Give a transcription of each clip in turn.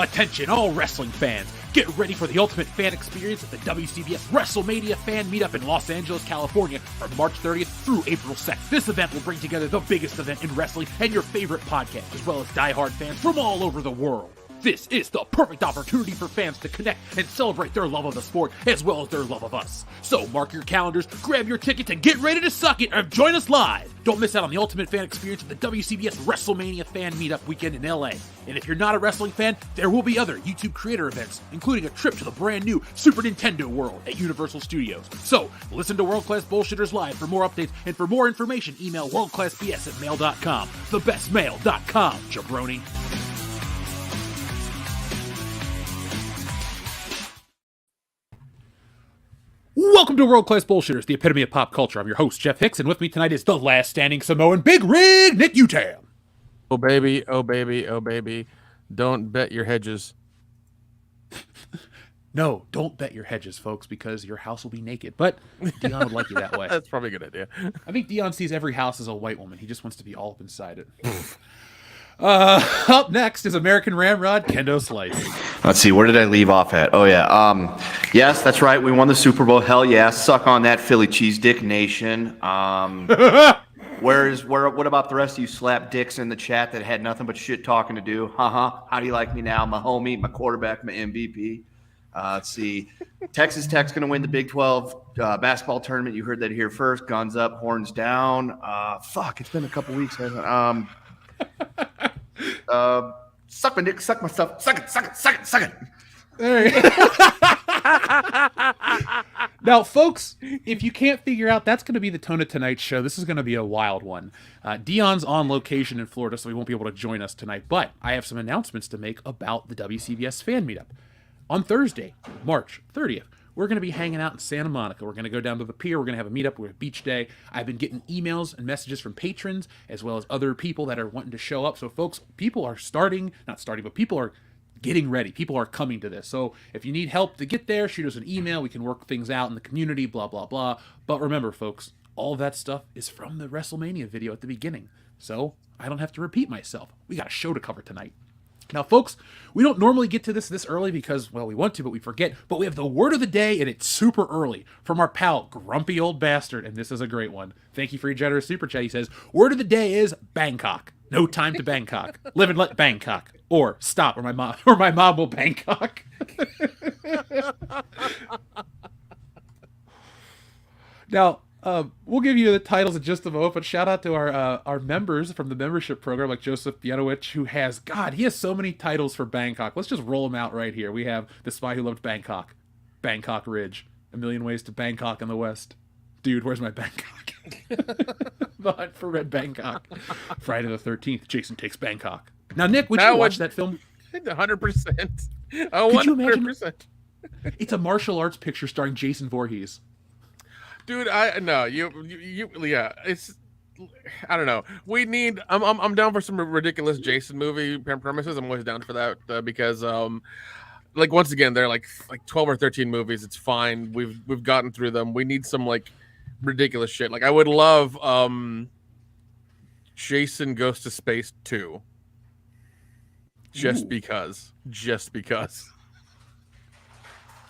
Attention all wrestling fans, get ready for the ultimate fan experience at the WCBs WrestleMania Fan Meetup in Los Angeles, California from March 30th through April 2nd. This event will bring together the biggest event in wrestling and your favorite podcast, as well as diehard fans from all over the world. This is the perfect opportunity for fans to connect and celebrate their love of the sport as well as their love of us. So mark your calendars, grab your tickets, and get ready to suck it and join us live. Don't miss out on the ultimate fan experience at the WCBS WrestleMania Fan Meetup weekend in LA. And if you're not a wrestling fan, there will be other YouTube creator events, including a trip to the brand new Super Nintendo World at Universal Studios. So listen to World Class Bullshitters Live for more updates, and for more information, email worldclassbs@mail.com. Thebestmail.com, jabroni. Welcome to World Class Bullshitters, the epitome of pop culture. I'm your host, Jeff Hicks, and with me tonight is the last standing Samoan Big Rig, Nik Utam. Oh baby, oh baby, oh baby, don't bet your hedges. No, don't bet your hedges, folks, because your house will be naked. But Dion would like you that way. That's probably a good idea. I think Dion sees every house as a white woman. He just wants to be all up inside it. Up next is American Ramrod, Kendo Slice. Let's see, where did I leave off at? Oh, yeah. Yes, that's right. We won the Super Bowl. Hell yeah. Suck on that, Philly Cheese Dick Nation. What about the rest of you slap dicks in the chat that had nothing but shit talking to do? How do you like me now? My homie, my quarterback, my MVP. Let's see. Texas Tech's going to win the Big 12 basketball tournament. You heard that here first. Guns up, horns down. It's been a couple weeks, hasn't it? Suck my dick, suck my stuff, suck it. There you go. Now, folks, if you can't figure out, that's going to be the tone of tonight's show. This is going to be a wild one. Dion's on location in Florida, so he won't be able to join us tonight. But I have some announcements to make about the WCBS Fan Meetup. On Thursday, March 30th, we're going to be hanging out in Santa Monica. We're going to go down to the pier. We're going to have a meetup. We're a beach day. I've been getting emails and messages from patrons as well as other people that are wanting to show up. So, folks, people are people are getting ready. People are coming to this. So if you need help to get there, shoot us an email. We can work things out in the community, blah, blah, blah. But remember, folks, all of that stuff is from the WrestleMania video at the beginning. So I don't have to repeat myself. We got a show to cover tonight. Now, folks, we don't normally get to this early because, well, we want to, but we forget. But we have the word of the day, and it's super early, from our pal, Grumpy Old Bastard, and this is a great one. Thank you for your generous super chat. He says, word of the day is Bangkok. No time to Bangkok. Live and let Bangkok. Or stop, or my mom will Bangkok. Now, we'll give you the titles in just a moment, but shout out to our members from the membership program, like Joseph Bianowicz, who has so many titles for Bangkok. Let's just roll them out right here. We have The Spy Who Loved Bangkok, Bangkok Ridge, A Million Ways to Bangkok in the West. Dude, where's my Bangkok? The Hunt for Red Bangkok. Friday the 13th, Jason Takes Bangkok. Now, Nick, would you watch that film? 100%. Oh, Could you 100%. imagine? It's a martial arts picture starring Jason Voorhees. Dude, yeah, it's, I don't know. I'm down for some ridiculous Jason movie premises. I'm always down for that because, once again, they're like 12 or 13 movies. It's fine. We've gotten through them. We need some ridiculous shit. I would love Jason Goes to Space 2. Just because.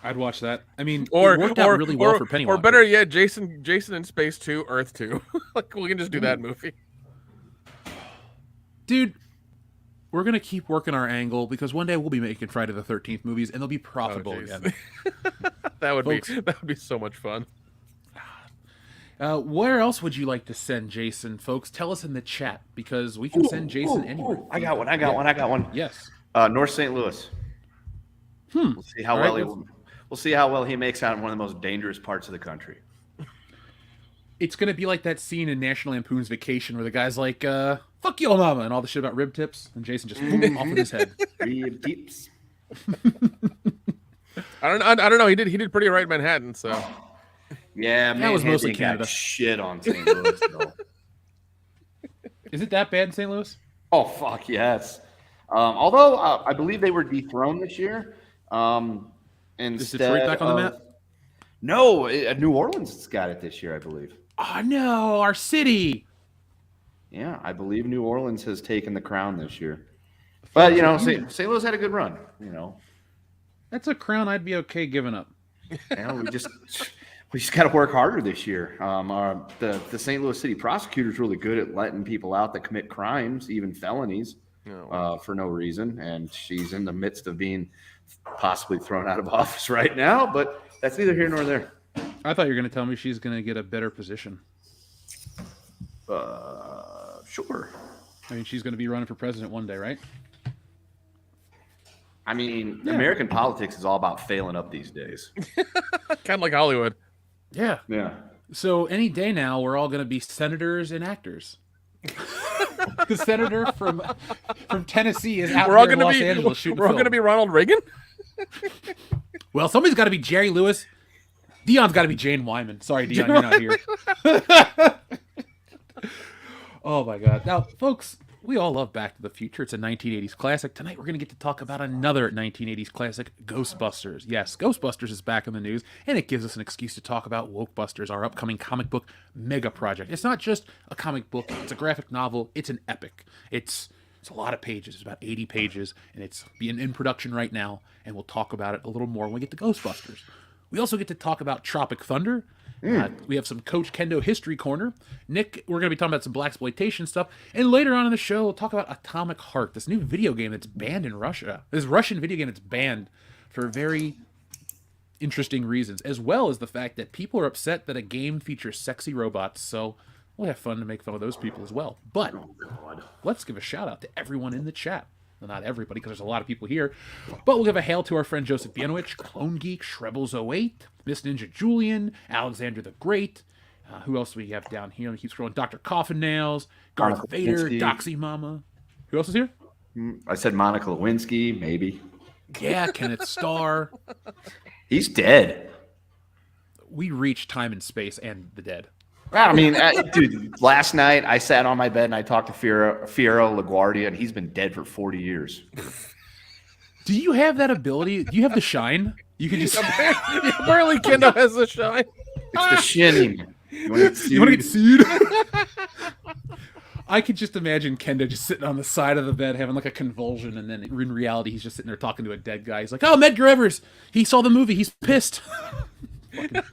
I'd watch that. I mean, it worked out really well for Penny Or Walker. better yet, Jason in Space 2, Earth 2. We can just do that movie. Dude, we're going to keep working our angle because one day we'll be making Friday the 13th movies and they'll be profitable again. That would be so much fun. Where else would you like to send Jason, folks? Tell us in the chat because we can send Jason anywhere. I got one. Yes. North St. Louis. We'll see how We'll see how well he makes out in one of the most dangerous parts of the country. It's going to be like that scene in National Lampoon's Vacation where the guy's like, fuck your mama, and all the shit about rib tips, and Jason just boom, off with his head. Rib tips. I don't know. He did pretty right in Manhattan, so. Yeah, man. That was mostly Canada. Shit on St. Louis, though. Is it that bad in St. Louis? Oh, fuck, yes. Although, I believe they were dethroned this year. Is Detroit back on the map? No, New Orleans has got it this year, I believe. Oh, no, our city. Yeah, I believe New Orleans has taken the crown this year. But St. Louis had a good run. That's a crown I'd be okay giving up. We just got to work harder this year. The St. Louis City prosecutor is really good at letting people out that commit crimes, even felonies, for no reason. And she's in the midst of being possibly thrown out of office right now. But that's neither here nor there. I thought you were going to tell me she's going to get a better position. Sure. I mean, she's going to be running for president one day, right? I mean, American politics is all about failing up these days. Kind of like Hollywood. Yeah. Yeah. So any day now, we're all going to be senators and actors. The senator from Tennessee is out here in Los Angeles shooting We're all going to be Ronald Reagan? Well, somebody's got to be Jerry Lewis. Dion's got to be Jane Wyman. Sorry, Dion, you're not here. Oh, my God. Now, folks, we all love Back to the Future. It's a 1980s classic. Tonight, we're going to get to talk about another 1980s classic, Ghostbusters. Yes, Ghostbusters is back in the news, and it gives us an excuse to talk about Wokebusters, our upcoming comic book mega project. It's not just a comic book. It's a graphic novel. It's an epic. It's a lot of pages. It's about 80 pages, and it's being in production right now, and we'll talk about it a little more when we get to Ghostbusters. We also get to talk about Tropic Thunder. We have some Coach Kendo History Corner. Nick, we're going to be talking about some blaxploitation stuff. And later on in the show, we'll talk about Atomic Heart, this new video game that's banned in Russia. This Russian video game that's banned for very interesting reasons, as well as the fact that people are upset that a game features sexy robots. So we'll have fun to make fun of those people as well. But let's give a shout out to everyone in the chat. Well, not everybody, because there's a lot of people here. But we'll give a hail to our friend Joseph Bienowich, Clone Geek, Shrebbles08, Miss Ninja Julian, Alexander the Great. Who else do we have down here? We keep scrolling. Dr. Coffin Nails, Garth Monica Vader, Lewinsky. Doxy Mama. Who else is here? I said Monica Lewinsky, maybe. Yeah, Kenneth Starr. He's dead. We reach time and space and the dead. I mean, dude, last night I sat on my bed and I talked to Fiero LaGuardia, and he's been dead for 40 years. Do you have that ability? Do you have the shine? You can just... Apparently Kendo has the shine. It's the shinning. You want You want to get sued? I could just imagine Kendo just sitting on the side of the bed having like a convulsion, and then in reality he's just sitting there talking to a dead guy. He's like, "Oh, Medgar Evers, he saw the movie. He's pissed." It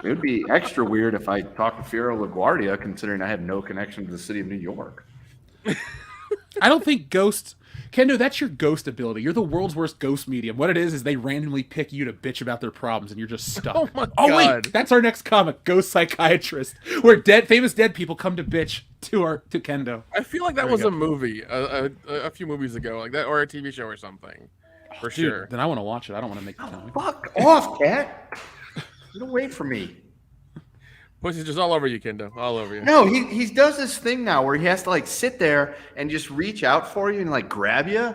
would be extra weird if I talked to Fiero LaGuardia, considering I have no connection to the city of New York. I don't think ghosts... Kendo, that's your ghost ability. You're the world's worst ghost medium. What it is they randomly pick you to bitch about their problems, and you're just stuck. Oh my Oh, God. wait, that's our next comic, Ghost Psychiatrist, where famous dead people come to bitch to Kendo. I feel like that There was we a movie a few movies ago, like that, or a TV show or something. For Dude, sure. then I want to watch it. I don't want to make the comic. Fuck off, cat. Don't wait for me. Pussy's just all over you, Kendo. All over you. No, he does this thing now where he has to like sit there and just reach out for you and like grab you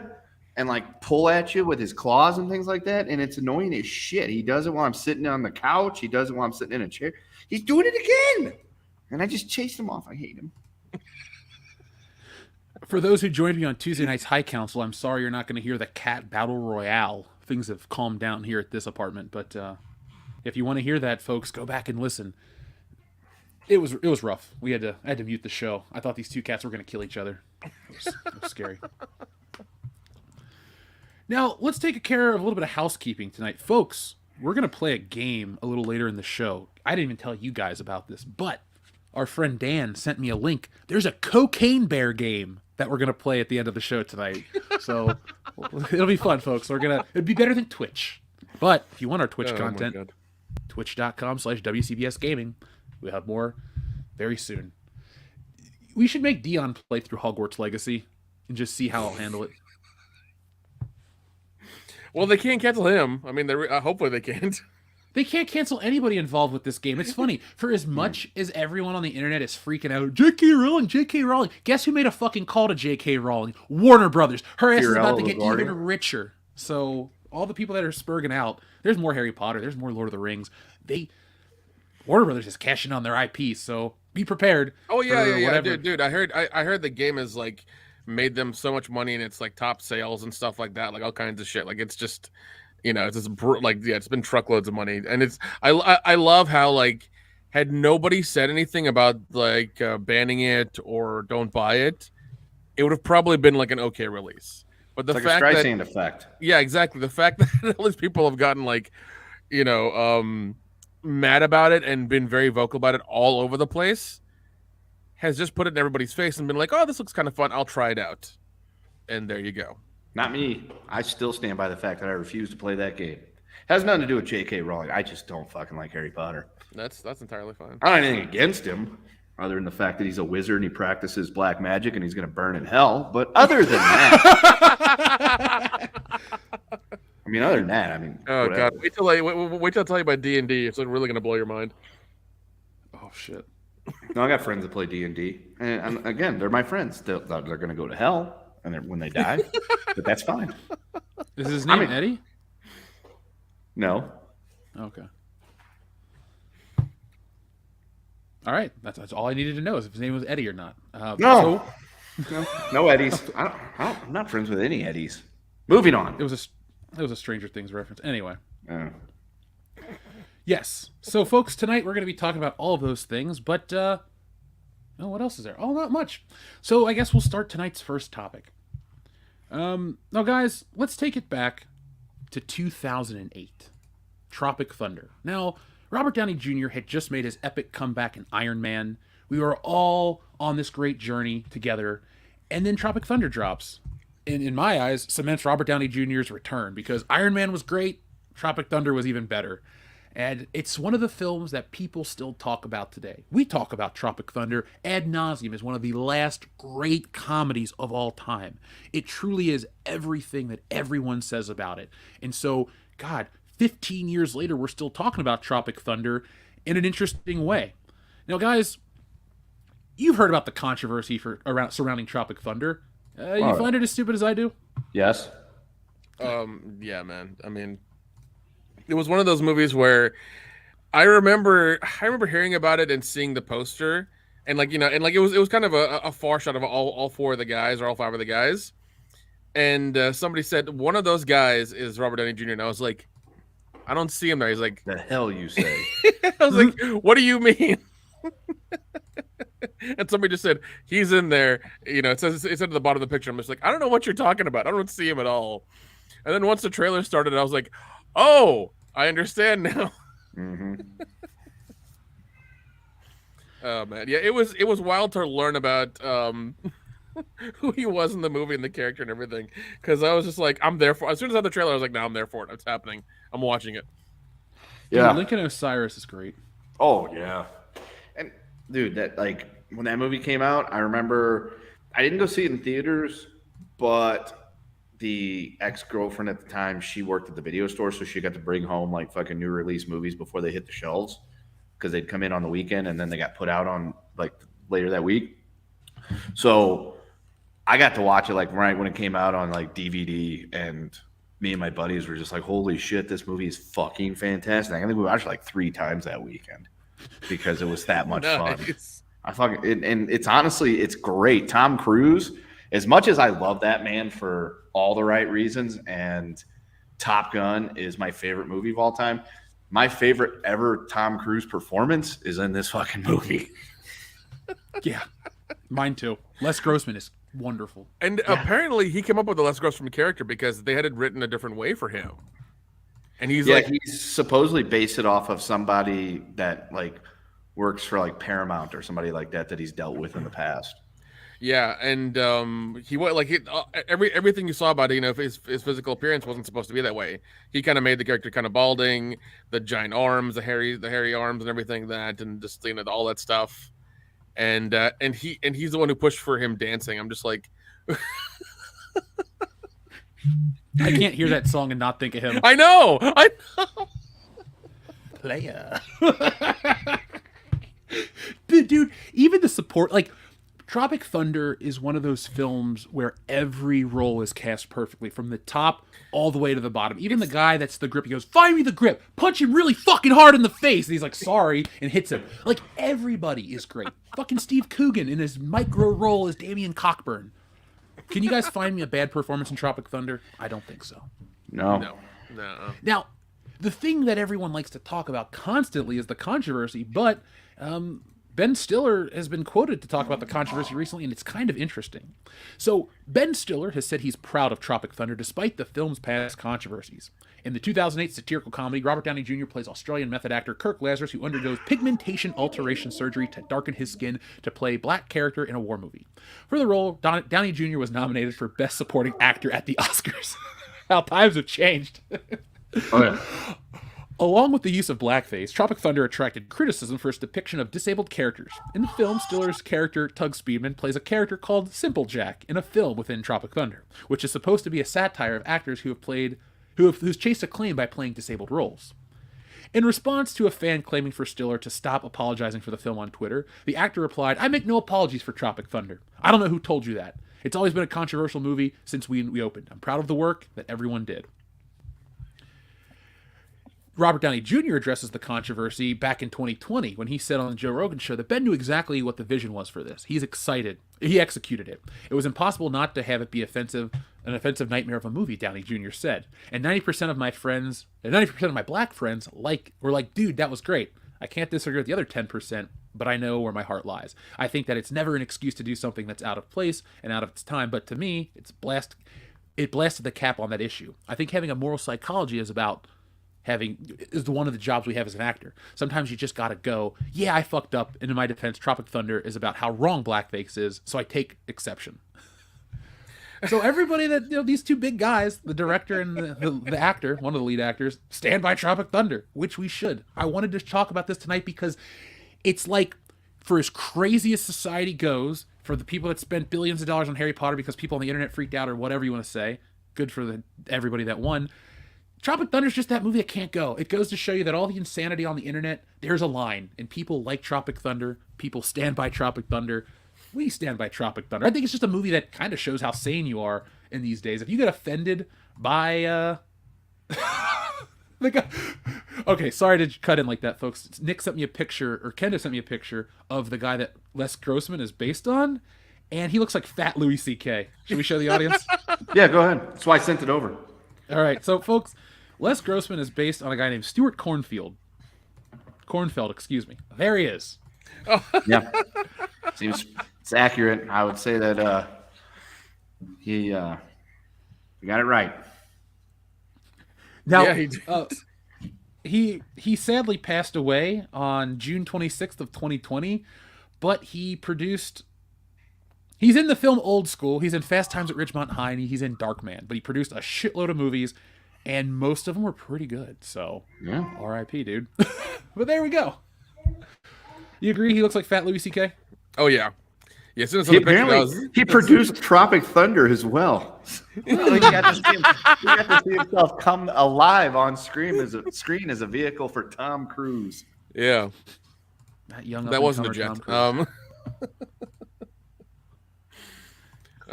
and like pull at you with his claws and things like that. And it's annoying as shit. He does it while I'm sitting on the couch. He does it while I'm sitting in a chair. He's doing it again. And I just chased him off. I hate him. For those who joined me on Tuesday night's High Council, I'm sorry you're not going to hear the cat battle royale. Things have calmed down here at this apartment, but if you want to hear that, folks, go back and listen. It was rough. I had to mute the show. I thought these two cats were going to kill each other. It was scary. Now, let's take care of a little bit of housekeeping tonight. Folks, we're going to play a game a little later in the show. I didn't even tell you guys about this, but our friend Dan sent me a link. There's a Cocaine Bear game that we're going to play at the end of the show tonight. So it'll be fun, folks. It'd be better than Twitch. But if you want our Twitch content, twitch.com/WCBS Gaming. We'll have more very soon. We should make Dion play through Hogwarts Legacy and just see how I'll handle it. Well, they can't cancel him. I mean, hopefully they can't. They can't cancel anybody involved with this game. It's funny. For as much as everyone on the internet is freaking out, J.K. Rowling, guess who made a fucking call to J.K. Rowling? Warner Brothers. Her ass is about to get even richer. So all the people that are spurging out, there's more Harry Potter, there's more Lord of the Rings. Warner Brothers is cashing on their IP, so be prepared. Oh yeah, dude. I heard the game is like made them so much money and it's like top sales and stuff like that, like all kinds of shit. Like it's just, it's just it's been truckloads of money, and I love how like had nobody said anything about like banning it or don't buy it, it would have probably been like an okay release. But the It's like fact a that Streisand effect. yeah, exactly. The fact that all these people have gotten like, mad about it and been very vocal about it all over the place has just put it in everybody's face and been like, oh, this looks kind of fun. I'll try it out. And there you go. Not me. I still stand by the fact that I refuse to play that game. Has nothing to do with J.K. Rowling. I just don't fucking like Harry Potter. That's entirely fine. I don't have anything against him, other than the fact that he's a wizard and he practices black magic and he's going to burn in hell. But other than that, Oh whatever. god, wait till I tell you about D&D. It's really gonna blow your mind. Oh shit. No, I got friends that play D&D, and again, they're my friends. They're going to go to hell, and when they die, but that's fine. Is his name Eddie? No, Okay. All right, that's all I needed to know is if his name was Eddie or not. no, no Eddies. I'm not friends with any Eddies. Moving on. It was a Stranger Things reference. Anyway. Uh, Yes. So, folks, tonight we're going to be talking about all of those things, but, what else is there? Oh, not much. So, I guess we'll start tonight's first topic. Now, guys, let's take it back to 2008. Tropic Thunder. Now, Robert Downey Jr. had just made his epic comeback in Iron Man. We were all on this great journey together, and then Tropic Thunder drops. And in my eyes, cements Robert Downey Jr.'s return, because Iron Man was great, Tropic Thunder was even better. And it's one of the films that people still talk about today. We talk about Tropic Thunder ad nauseum as one of the last great comedies of all time. It truly is everything that everyone says about it. And so, God, 15 years later, we're still talking about Tropic Thunder in an interesting way. Now, guys, you've heard about the controversy surrounding Tropic Thunder. You find it as stupid as I do? yes. Yeah, man. I mean, it was one of those movies where I remember hearing about it and seeing the poster, and it was kind of a far shot of all four of the guys or all five of the guys, and somebody said one of those guys is Robert Downey Jr. and I was like, I don't see him there. He's like, The hell you say? I was like, what do you mean? And somebody just said he's in there. It said at the bottom of the picture. I'm just like, I don't know what you're talking about. I don't see him at all. And then once the trailer started, I was like, oh, I understand now. Mm-hmm. Oh man, yeah, it was wild to learn about who he was in the movie and the character and everything. Because I was just like, I'm there for. As soon as I had the trailer, I was like, no, I'm there for it. It's happening. I'm watching it. Yeah. Dude, Lincoln Osiris is great. Oh yeah. And dude, that when that movie came out, I remember I didn't go see it in theaters, but the ex-girlfriend at the time, she worked at the video store, so she got to bring home fucking new release movies before they hit the shelves, because they'd come in on the weekend and then they got put out on later that week. So I got to watch it right when it came out on DVD, and me and my buddies were just like, holy shit, this movie is fucking fantastic. I think we watched it 3 times that weekend because it was that much fun. And it's honestly, it's great. Tom Cruise, as much as I love that man for all the right reasons, and Top Gun is my favorite movie of all time, my favorite ever Tom Cruise performance is in this fucking movie. Yeah, mine too. Les Grossman is wonderful. And apparently he came up with the Les Grossman character because they had it written a different way for him. And he's he's supposedly based it off of somebody that works for Paramount or somebody like that he's dealt with in the past. Yeah, and he everything you saw about it, his physical appearance wasn't supposed to be that way. He kind of made the character kind of balding, the giant arms, the hairy arms, and everything and just all that stuff. And he's the one who pushed for him dancing. I'm just like, I can't hear that song and not think of him. I know. Player. Dude, even the support, Tropic Thunder is one of those films where every role is cast perfectly, from the top all the way to the bottom. Even the guy that's the grip, he goes, find me the grip, punch him really fucking hard in the face. And he's like, sorry, and hits him. Everybody is great. Fucking Steve Coogan in his micro role as Damien Cockburn. Can you guys find me a bad performance in Tropic Thunder? I don't think so. No. Now, the thing that everyone likes to talk about constantly is the controversy, but Ben Stiller has been quoted to talk about the controversy recently, and it's kind of interesting. So, Ben Stiller has said he's proud of Tropic Thunder despite the film's past controversies. In the 2008 satirical comedy, Robert Downey Jr. plays Australian method actor Kirk Lazarus, who undergoes pigmentation alteration surgery to darken his skin to play a black character in a war movie. For the role, Downey Jr. was nominated for Best Supporting Actor at the Oscars. How times have changed. Oh yeah. Along with the use of blackface, Tropic Thunder attracted criticism for its depiction of disabled characters. In the film, Stiller's character, Tug Speedman, plays a character called Simple Jack in a film within Tropic Thunder, which is supposed to be a satire of actors who's chased acclaim by playing disabled roles. In response to a fan claiming for Stiller to stop apologizing for the film on Twitter, the actor replied, "I make no apologies for Tropic Thunder. I don't know who told you that. It's always been a controversial movie since we opened. I'm proud of the work that everyone did." Robert Downey Jr. addresses the controversy back in 2020 when he said on the Joe Rogan show that Ben knew exactly what the vision was for this. He's excited. He executed it. It was impossible not to have it be an offensive nightmare of a movie, Downey Jr. said. And 90% of my black friends were like, dude, that was great. I can't disagree with the other 10%, but I know where my heart lies. I think that it's never an excuse to do something that's out of place and out of its time, but to me, it blasted the cap on that issue. I think having a moral psychology is one of the jobs we have as an actor. Sometimes you just gotta go, yeah, I fucked up, and in my defense, Tropic Thunder is about how wrong blackface is, so I take exception. So everybody these two big guys, the director and the actor, one of the lead actors, stand by Tropic Thunder, which we should. I wanted to talk about this tonight because it's like, for as crazy as society goes, for the people that spent billions of dollars on Harry Potter because people on the internet freaked out or whatever you want to say, good for everybody that won, Tropic Thunder is just that movie that can't go. It goes to show you that all the insanity on the internet, there's a line. And people like Tropic Thunder. People stand by Tropic Thunder. We stand by Tropic Thunder. I think it's just a movie that kind of shows how sane you are in these days. If you get offended by... the guy... Okay, sorry to cut in like that, folks. Nick sent me a picture, or Kendo sent me a picture of the guy that Les Grossman is based on. And he looks like fat Louis C.K. Should we show the audience? Yeah, go ahead. That's why I sent it over. All right, so folks... Les Grossman is based on a guy named Stuart Cornfeld, excuse me. There he is. Oh. Yeah. Seems it's accurate. I would say that he got it right. Now, yeah, he did. He sadly passed away on June 26th of 2020, but he's in the film Old School, he's in Fast Times at Ridgemont High, and he's in Darkman, but he produced a shitload of movies. And most of them were pretty good. So, yeah. R.I.P., dude. But there we go. You agree he looks like fat Louis C.K.? Oh, yeah. Yeah, as soon as he produced Tropic Thunder as well. He got to see himself come alive on screen as a vehicle for Tom Cruise. Yeah. That wasn't a jet.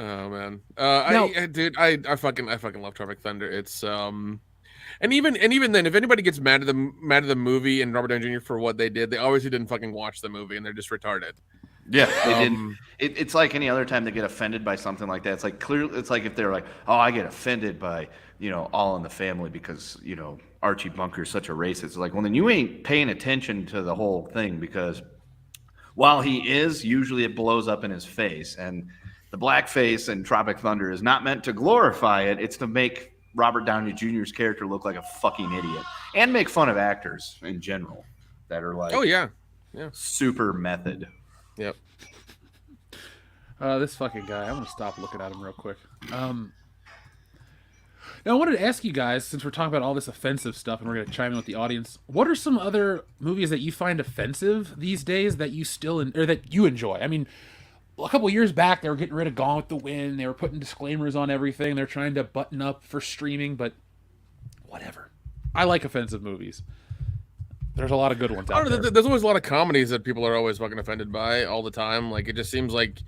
Oh man, I fucking love Tropic Thunder. It's and even then, if anybody gets mad at the movie and Robert Downey Jr. for what they did, they obviously didn't fucking watch the movie and they're just retarded. Yeah, they didn't. It's like any other time they get offended by something like that. It's like clearly, it's like if they're like, oh, I get offended by All in the Family because Archie Bunker's such a racist. It's like, well, then you ain't paying attention to the whole thing, because while he is, usually it blows up in his face. And the blackface in Tropic Thunder is not meant to glorify it. It's to make Robert Downey Jr.'s character look like a fucking idiot and make fun of actors in general that are like, oh yeah, super method. Yep. This fucking guy. I'm gonna stop looking at him real quick. Now I wanted to ask you guys, since we're talking about all this offensive stuff, and we're gonna chime in with the audience, what are some other movies that you find offensive these days that you that you enjoy? I mean, a couple years back, they were getting rid of Gone with the Wind. They were putting disclaimers on everything. They're trying to button up for streaming, but whatever. I like offensive movies. There's a lot of good ones out there. There's always a lot of comedies that people are always fucking offended by all the time. Like, it just seems like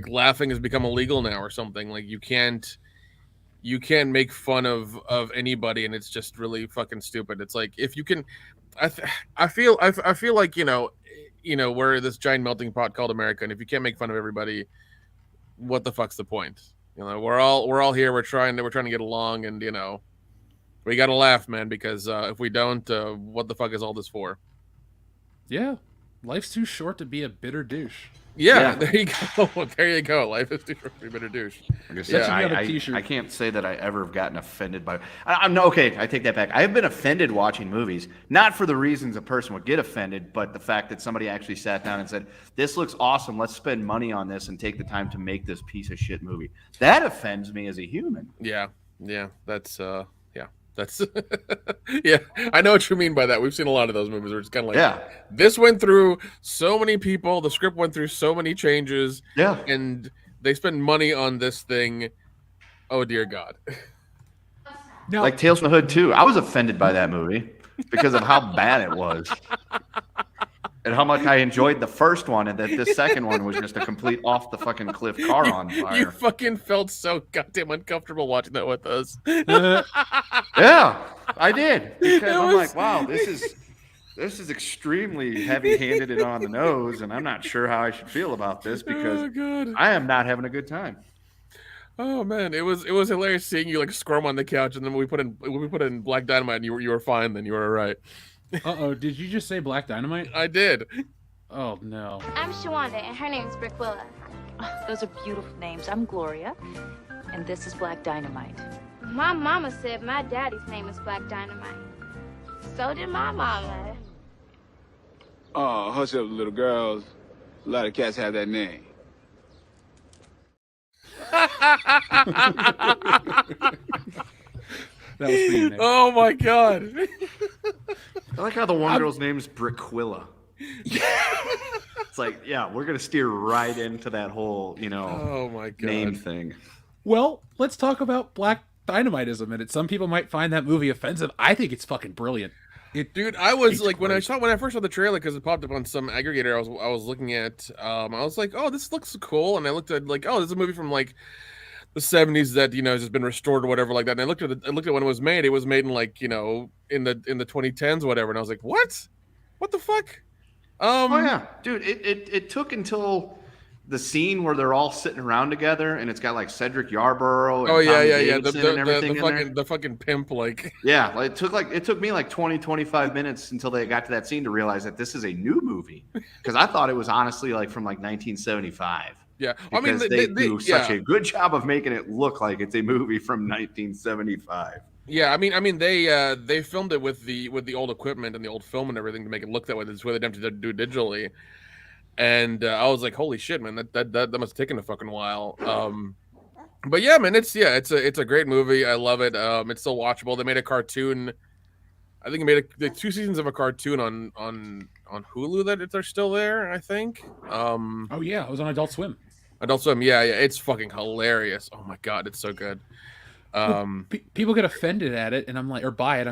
laughing has become illegal now or something. Like, you can't make fun of anybody, and it's just really fucking stupid. It's like, if you can, I feel like we're this giant melting pot called America, and if you can't make fun of everybody, what the fuck's the point? We're all here. We're trying to get along, and we gotta laugh, man. Because if we don't, what the fuck is all this for? Yeah, Life's too short to be a bitter douche. Yeah, there you go. There you go. Life is too short to be a bitter douche. Like I said, I can't say that I ever have gotten offended by. I'm no okay. I take that back. I have been offended watching movies, not for the reasons a person would get offended, but the fact that somebody actually sat down and said, "This looks awesome. Let's spend money on this and take the time to make this piece of shit movie." That offends me as a human. Yeah, that's yeah. I know what you mean by that. We've seen a lot of those movies where it's kind of like, this went through so many people. The script went through so many changes. Yeah, and they spend money on this thing. Oh dear God. Now, like Tales from the Hood too. I was offended by that movie because of how bad it was. And how much I enjoyed the first one, and that the second one was just a complete off the fucking cliff car on fire. You fucking felt so goddamn uncomfortable watching that with us. Yeah, I did. Because I'm like, wow, this is extremely heavy-handed and on the nose, and I'm not sure how I should feel about this because I am not having a good time. Oh man, it was hilarious seeing you like squirm on the couch, and then we put in Black Dynamite, and you were fine. Then you were all right. Uh-oh, did you just say Black Dynamite? I did. Oh, no. I'm Shawanda, and her name's Brickwilla. Oh, those are beautiful names. I'm Gloria, and this is Black Dynamite. My mama said my daddy's name is Black Dynamite. So did my mama. Oh, hush up, little girls. A lot of cats have that name. That was pretty nice. Oh my God. I like how the one girl's name is Brickwilla. It's like, yeah, we're gonna steer right into that whole, Oh my God. name thing. Well, let's talk about Black Dynamite-ism a minute. Some people might find that movie offensive. I think it's fucking brilliant. Dude, I was It's like, when I great. first saw the trailer, because it popped up on some aggregator I was looking at, I was like, oh, this looks cool, and I looked at like, oh, this is a movie from like the 70s that has just been restored or whatever like that. And I looked at when it was made. It was made in like in the 2010s or whatever, and I was like, what the fuck? Oh yeah, dude, it took until the scene where they're all sitting around together, and it's got like Cedric Yarborough. And Oh yeah, Tommy yeah. Davidson and everything in there. The fucking pimp, like Yeah, like, it took me like 25 minutes until they got to that scene to realize that this is a new movie, because I thought it was honestly like from like 1975. yeah. Because I mean, they do such yeah. a good job of making it look like it's a movie from 1975. Yeah, I mean, they filmed it with the old equipment and the old film and everything to make it look that way. That's why they didn't have to do it digitally. And I was like, holy shit, man, that must have taken a fucking while. But yeah, man, it's a great movie. I love it. It's still watchable. They made a cartoon. I think they made 2 seasons of a cartoon on Hulu that are still there, I think. Oh, yeah, it was on Adult Swim. Adult Swim, yeah, it's fucking hilarious. Oh my God, it's so good. People get offended at it, and I'm like, or by it.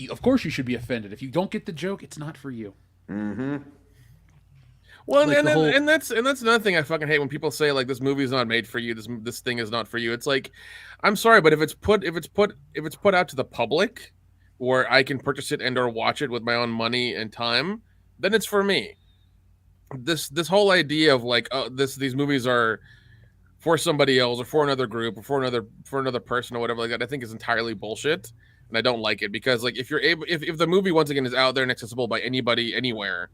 Of course you should be offended. If you don't get the joke, it's not for you. Mm-hmm. Well, Like and that's another thing I fucking hate when people say like this movie is not made for you. This thing is not for you. It's like, I'm sorry, but if it's put out to the public, where I can purchase it and or watch it with my own money and time, then it's for me. This whole idea of like, these movies are for somebody else or for another group or for another person or whatever like that, I think is entirely bullshit, and I don't like it, because like if the movie once again is out there and accessible by anybody anywhere,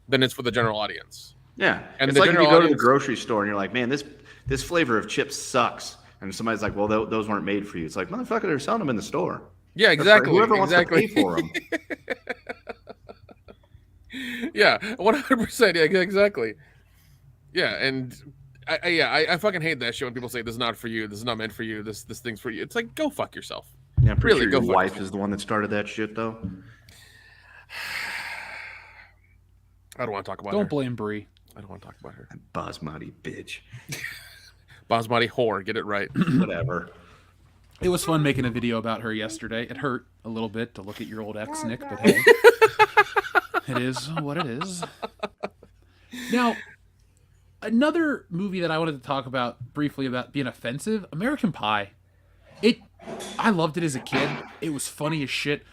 then it's for the general audience. Yeah, and it's like when you go to the grocery store and you're like, man, this flavor of chips sucks, and somebody's like, well, those weren't made for you. It's like, motherfucker, they're selling them in the store. Yeah, exactly. Whoever wants to pay for them. Yeah, 100%. Yeah, exactly. Yeah, and I fucking hate that shit when people say this is not for you, this is not meant for you, this thing's for you. It's like, go fuck yourself. Yeah, I'm pretty Really, sure go your fuck wife is the one that started that shit, though. I don't want to talk about her. Don't blame Brie. I don't want to talk about her. Basmati bitch. Basmati whore, get it right. Whatever. It was fun making a video about her yesterday. It hurt a little bit to look at your old ex, Nick, but hey, it is what it is. Now, another movie that I wanted to talk about briefly about being offensive, American Pie. I loved it as a kid. It was funny as shit,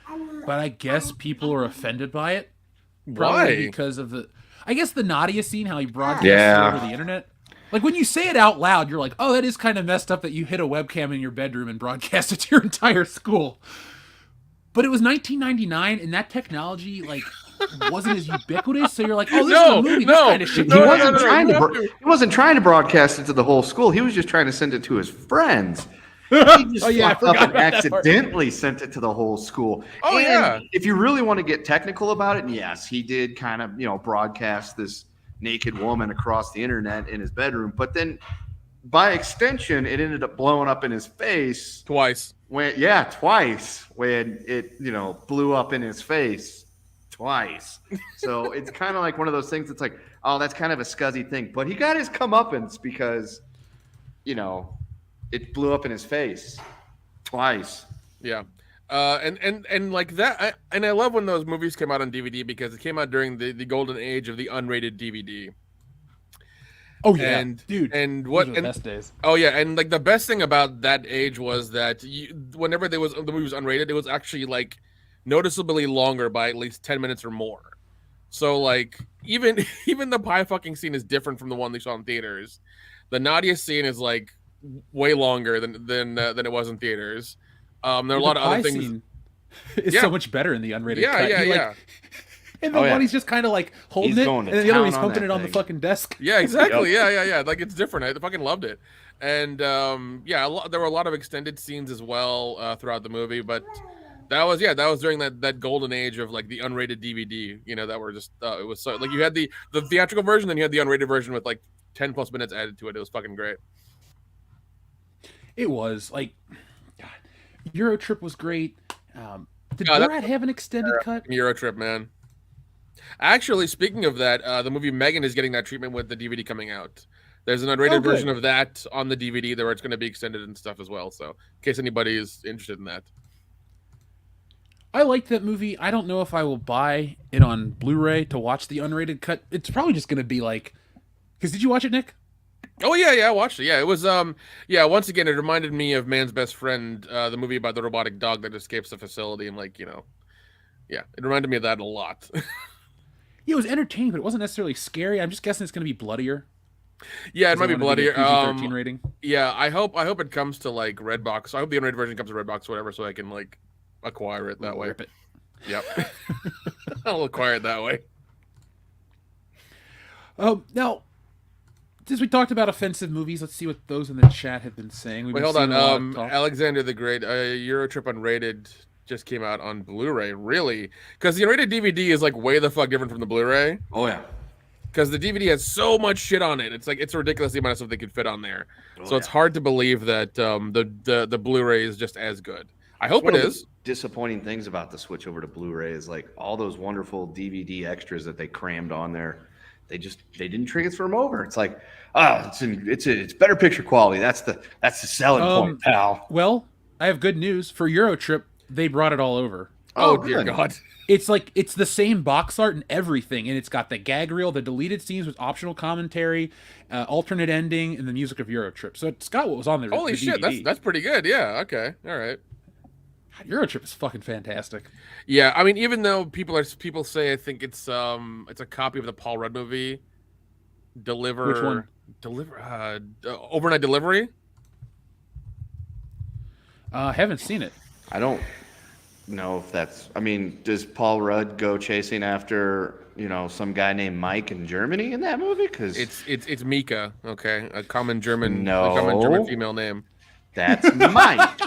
but I guess people are offended by it. Probably Why? because of the Nadia scene, how he broadcast Yeah. it over the internet. Like, when you say it out loud, you're like, oh, that is kind of messed up that you hit a webcam in your bedroom and broadcast it to your entire school. But it was 1999, and that technology, like, wasn't as ubiquitous. So you're like, oh, this No, is a movie. no, This kind of shit. no, He no, wasn't no, trying you to. have to- He wasn't trying to broadcast it to the whole school. He was just trying to send it to his friends. He just Oh, yeah, I fucked forgot up and about that part. accidentally sent it to the whole school. Oh, And yeah. if you really want to get technical about it, yes, he did kind of broadcast this naked woman across the internet in his bedroom. But then, by extension, it ended up blowing up in his face Twice. twice when it blew up in his face twice. So it's kind of like one of those things. It's like, oh, that's kind of a scuzzy thing, but he got his comeuppance because it blew up in his face twice. Yeah. And like that, I love when those movies came out on DVD because it came out during the golden age of the unrated DVD. Oh yeah, And dude. and Those what were the best days. Oh yeah, and like the best thing about that age was that whenever the movie was unrated, it was actually like noticeably longer by at least 10 minutes or more. So like even the pie fucking scene is different from the one they saw in theaters. The Nadia scene is like way longer than it was in theaters. There are a lot of other things. It's Yeah. so much better in the unrated Yeah, cut. yeah, He, like, yeah. And the Oh, yeah. one he's just kind of like holding He's it, going and to then the other one town he's on humping that it on the thing. fucking desk. Yeah, exactly. Yeah. Like it's different. I fucking loved it. And there were a lot of extended scenes as well throughout the movie, but that was during that golden age of like the unrated DVD, that were just it was so like you had the theatrical version, then you had the unrated version with like 10 plus minutes added to it. It was fucking great. It was like, God, Euro Trip was great. Did Yeah, Borat have an extended cut? Euro Trip, man. Actually, speaking of that, the movie Megan is getting that treatment with the DVD coming out. There's an unrated Oh, good. version of that on the DVD where it's going to be extended and stuff as well. So, in case anybody is interested in that. I liked that movie. I don't know if I will buy it on Blu-ray to watch the unrated cut. It's probably just going to be like, because did you watch it, Nick? Oh yeah, I watched it. Yeah, it was once again it reminded me of Man's Best Friend, the movie about the robotic dog that escapes the facility and like, yeah, it reminded me of that a lot. Yeah, it was entertaining, but it wasn't necessarily scary. I'm just guessing it's going to be bloodier. Yeah, it might be They wanted to bloodier. get a PG-13 rating. Yeah, I hope it comes to like Redbox. I hope the unrated version comes to Redbox or whatever, so I can like acquire it that way. Rip it. Yep. I'll acquire it that way. Now, since we talked about offensive movies, let's see what those in the chat have been saying. Wait, hold on. Alexander the Great, Euro Trip Unrated just came out on Blu-ray. Really? Because the unrated DVD is like way the fuck different from the Blu-ray. Oh yeah. Because the DVD has so much shit on it. It's like it's ridiculous the amount of stuff they could fit on there. So it's yeah. hard to believe that the Blu-ray is just as good. I hope it is. Disappointing things about the switch over to Blu-ray is like all those wonderful DVD extras that they crammed on there. They didn't transfer them over. It's like, it's better picture quality. That's the selling point, pal. Well, I have good news. For Euro Trip, they brought it all over. Oh dear good. God. It's the same box art and everything, and it's got the gag reel, the deleted scenes with optional commentary, alternate ending, and the music of Euro Trip. So it's got what was on there. Holy shit, that's pretty good. Yeah. Okay. All right. God, Euro Trip is fucking fantastic. Yeah, I mean, even though people say I think it's a copy of the Paul Rudd movie, Which one? Overnight Delivery. Haven't seen it. I don't know if that's. I mean, does Paul Rudd go chasing after some guy named Mike in Germany in that movie? Because it's Mika. Okay, a common German female name. That's Mike.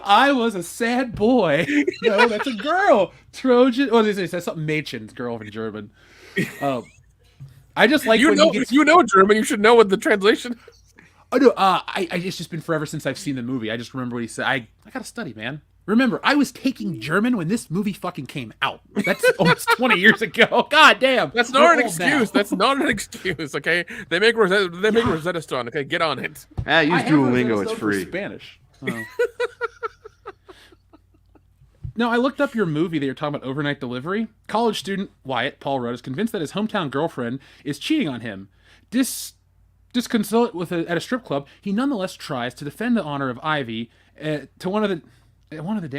I was a sad boy. No, that's a girl. Trojan. Oh, they say something Mädchen's girl in German. I just like when he gets. You know German. You should know what the translation. Oh no, it's just been forever since I've seen the movie. I just remember what he said. I gotta study, man. Remember, I was taking German when this movie fucking came out. That's almost 20 years ago. God damn. That's not an excuse. That's not an excuse. Okay, they make Rosetta Stone. Okay, get on it. Use I have Duolingo. Rosetta It's Stone for free. Spanish. Oh. Now, I looked up your movie that you're talking about, Overnight Delivery. College student Wyatt, Paul Rudd, is convinced that his hometown girlfriend is cheating on him. Disconsolate at a strip club, he nonetheless tries to defend the honor of Ivy to one of the.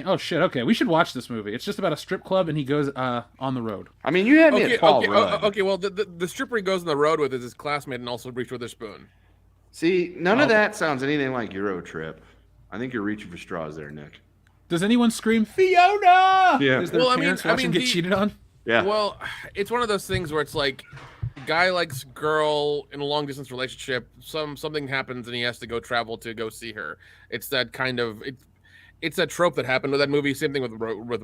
Oh shit! Okay, we should watch this movie. It's just about a strip club, and he goes on the road. I mean, you had me at Paul Rudd. Okay. Well, the stripper he goes on the road with is his classmate and also Reese Witherspoon. See, none of that sounds anything like Euro Trip. I think you're reaching for straws there, Nick. Does anyone scream Fiona? Yeah. Is their parents watching get cheated on? Yeah. Well, it's one of those things where it's like, guy likes girl in a long distance relationship. Something happens and he has to go travel to go see her. It's that kind of it's that trope that happened with that movie. Same thing with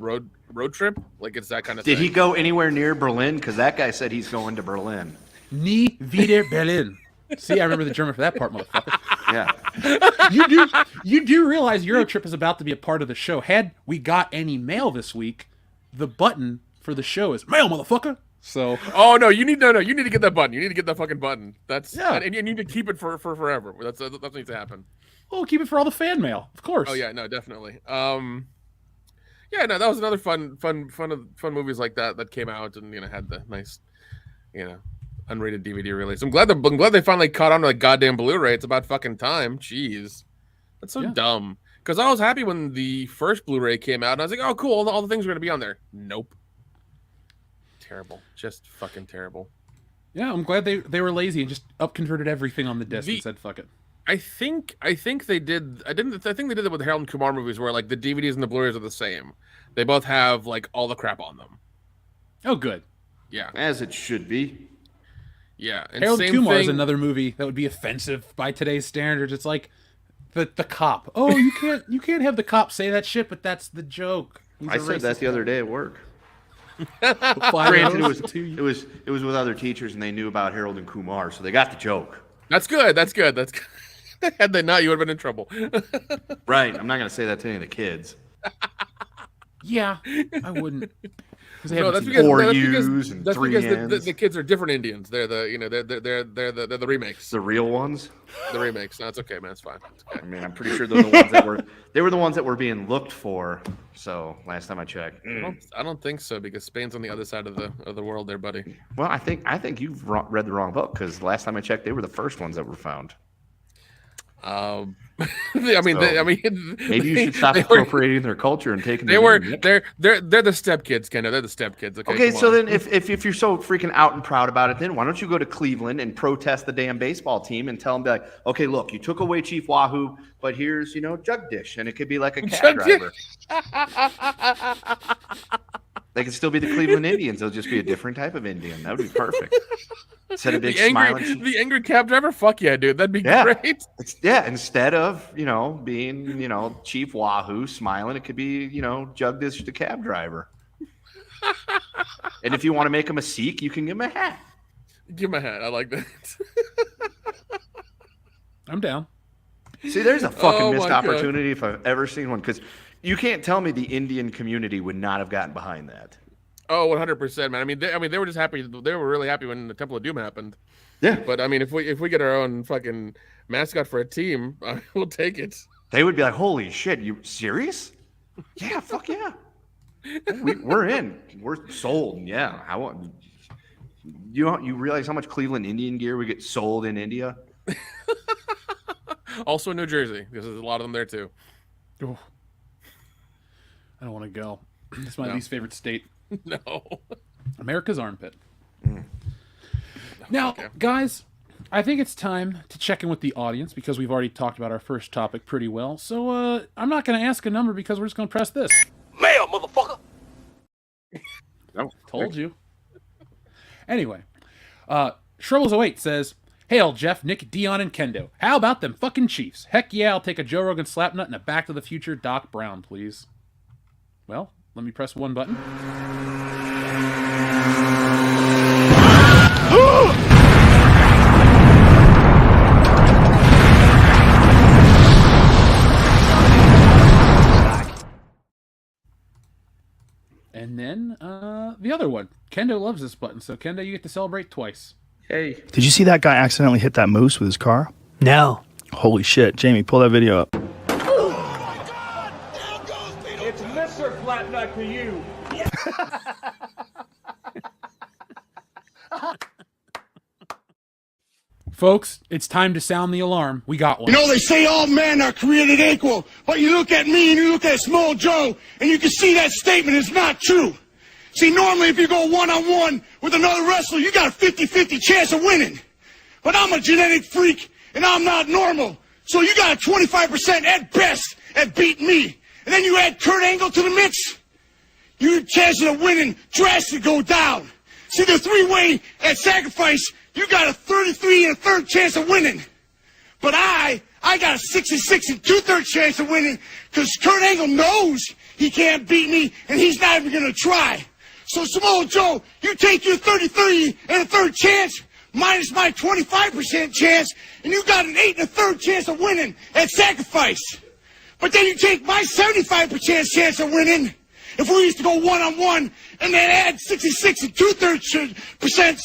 road trip. Like it's that kind of. Did thing. he go anywhere near Berlin? Because that guy said he's going to Berlin. Nie wieder Berlin. See, I remember the German for that part, motherfucker. Yeah. You do realize Eurotrip is about to be a part of the show. Had we got any mail this week, the button for the show is mail, motherfucker. So. Oh no! You need to get that button. You need to get that fucking button. That's Yeah. And you need to keep it for forever. That's what needs to happen. We'll keep it for all the fan mail, of course. Oh yeah, no, definitely. Yeah, no, that was another fun movies like that came out and had the nice, unrated DVD release. I'm glad they finally caught on to like goddamn Blu-ray. It's about fucking time. Jeez, that's so dumb. Because I was happy when the first Blu-ray came out, and I was like, oh cool, all the things are gonna be on there. Nope. Terrible, just fucking terrible. Yeah, I'm glad they were lazy and just up-converted everything on the disc and said fuck it. I think they did. I think they did it with the Harold and Kumar movies, where like the DVDs and the Blu-rays are the same. They both have like all the crap on them. Oh, good. Yeah, As it should be. yeah. And Harold same Kumar is thing- another movie that would be offensive by today's standards. It's like the cop. Oh, you can't have the cop say that shit, but that's the joke. He's I a said racist that the other day at work. Five Granted, hours to you. it was with other teachers, and they knew about Harold and Kumar, so they got the joke. That's good. That's good. That's good. Had they not, you would have been in trouble. Right. I'm not going to say that to any of the kids. Yeah, I wouldn't. Because they No, haven't that's seen because it. Four that's U's because, and that's three because N's. the kids are different Indians. They're the remakes. The real ones. The remakes. No, it's okay, man. It's fine. It's okay. I mean, I'm pretty sure they're the ones that were the ones that were being looked for. So last time I checked. I don't think so because Spain's on the other side of the world, there, buddy. Well, I think you've read the wrong book because last time I checked, they were the first ones that were found. I mean, So, maybe you should stop appropriating their culture and taking. They're the stepkids, Kendo. They're the stepkids. Okay, come so on. then if you're so freaking out and proud about it, then why don't you go to Cleveland and protest the damn baseball team and tell them, like, okay, look, you took away Chief Wahoo, but here's, Jugdish, and it could be like a cab driver. They could still be the Cleveland Indians. They'll just be a different type of Indian. That would be perfect. Instead of big smiling. The angry cab driver. Fuck yeah, dude. That'd be great. Instead of, being, Chief Wahoo smiling, it could be, Jugdish the cab driver. And if you want to make him a Sikh, you can give him a hat. Give him a hat. I like that. I'm down. See, there's a fucking missed my God. opportunity if I've ever seen one, because you can't tell me the Indian community would not have gotten behind that. Oh, 100%, man. I mean, they were just happy. They were really happy when the Temple of Doom happened. Yeah. But I mean, if we get our own fucking mascot for a team, we'll take it. They would be like, holy shit, you serious? Yeah, fuck yeah. We're in. We're sold. Yeah. You realize how much Cleveland Indian gear we get sold in India? Also in New Jersey, because there's a lot of them there too. Oh. I don't want to go. It's my No. least favorite state. No. America's armpit. Now, guys, I think it's time to check in with the audience because we've already talked about our first topic pretty well. So I'm not going to ask a number because we're just going to press this. Mail, motherfucker! No. Told you. Anyway, Shrubbles08 says, "Hail, Jeff, Nick, Dion, and Kendo. How about them fucking Chiefs? Heck yeah, I'll take a Joe Rogan Slapnut and a Back to the Future Doc Brown, please." Well, let me press one button. And then the other one. Kendo loves this button, so Kendo, you get to celebrate twice. Hey. Did you see that guy accidentally hit that moose with his car? No. Holy shit. Jamie, pull that video up. It's Mr. Flatnut to you. Folks, it's time to sound the alarm. We got one. You know, they say all men are created equal, but you look at me and you look at Small Joe, and you can see that statement is not true. See, normally if you go one-on-one with another wrestler, you got a 50-50 chance of winning. But I'm a genetic freak, and I'm not normal. So you got a 25% at best at beating me. And then you add Kurt Angle to the mix. Your chances of winning drastically go down. See, the three-way at sacrifice, you got a 33 and a third chance of winning. But I got a 66 and two-thirds chance of winning because Kurt Angle knows he can't beat me and he's not even going to try. So, Samoa Joe, you take your 33 and a third chance minus my 25% chance, and you got an 8 and a third chance of winning at sacrifice. But then you take my 75% chance of winning, if we used to go one-on-one, and then add 66 and two-thirds percent,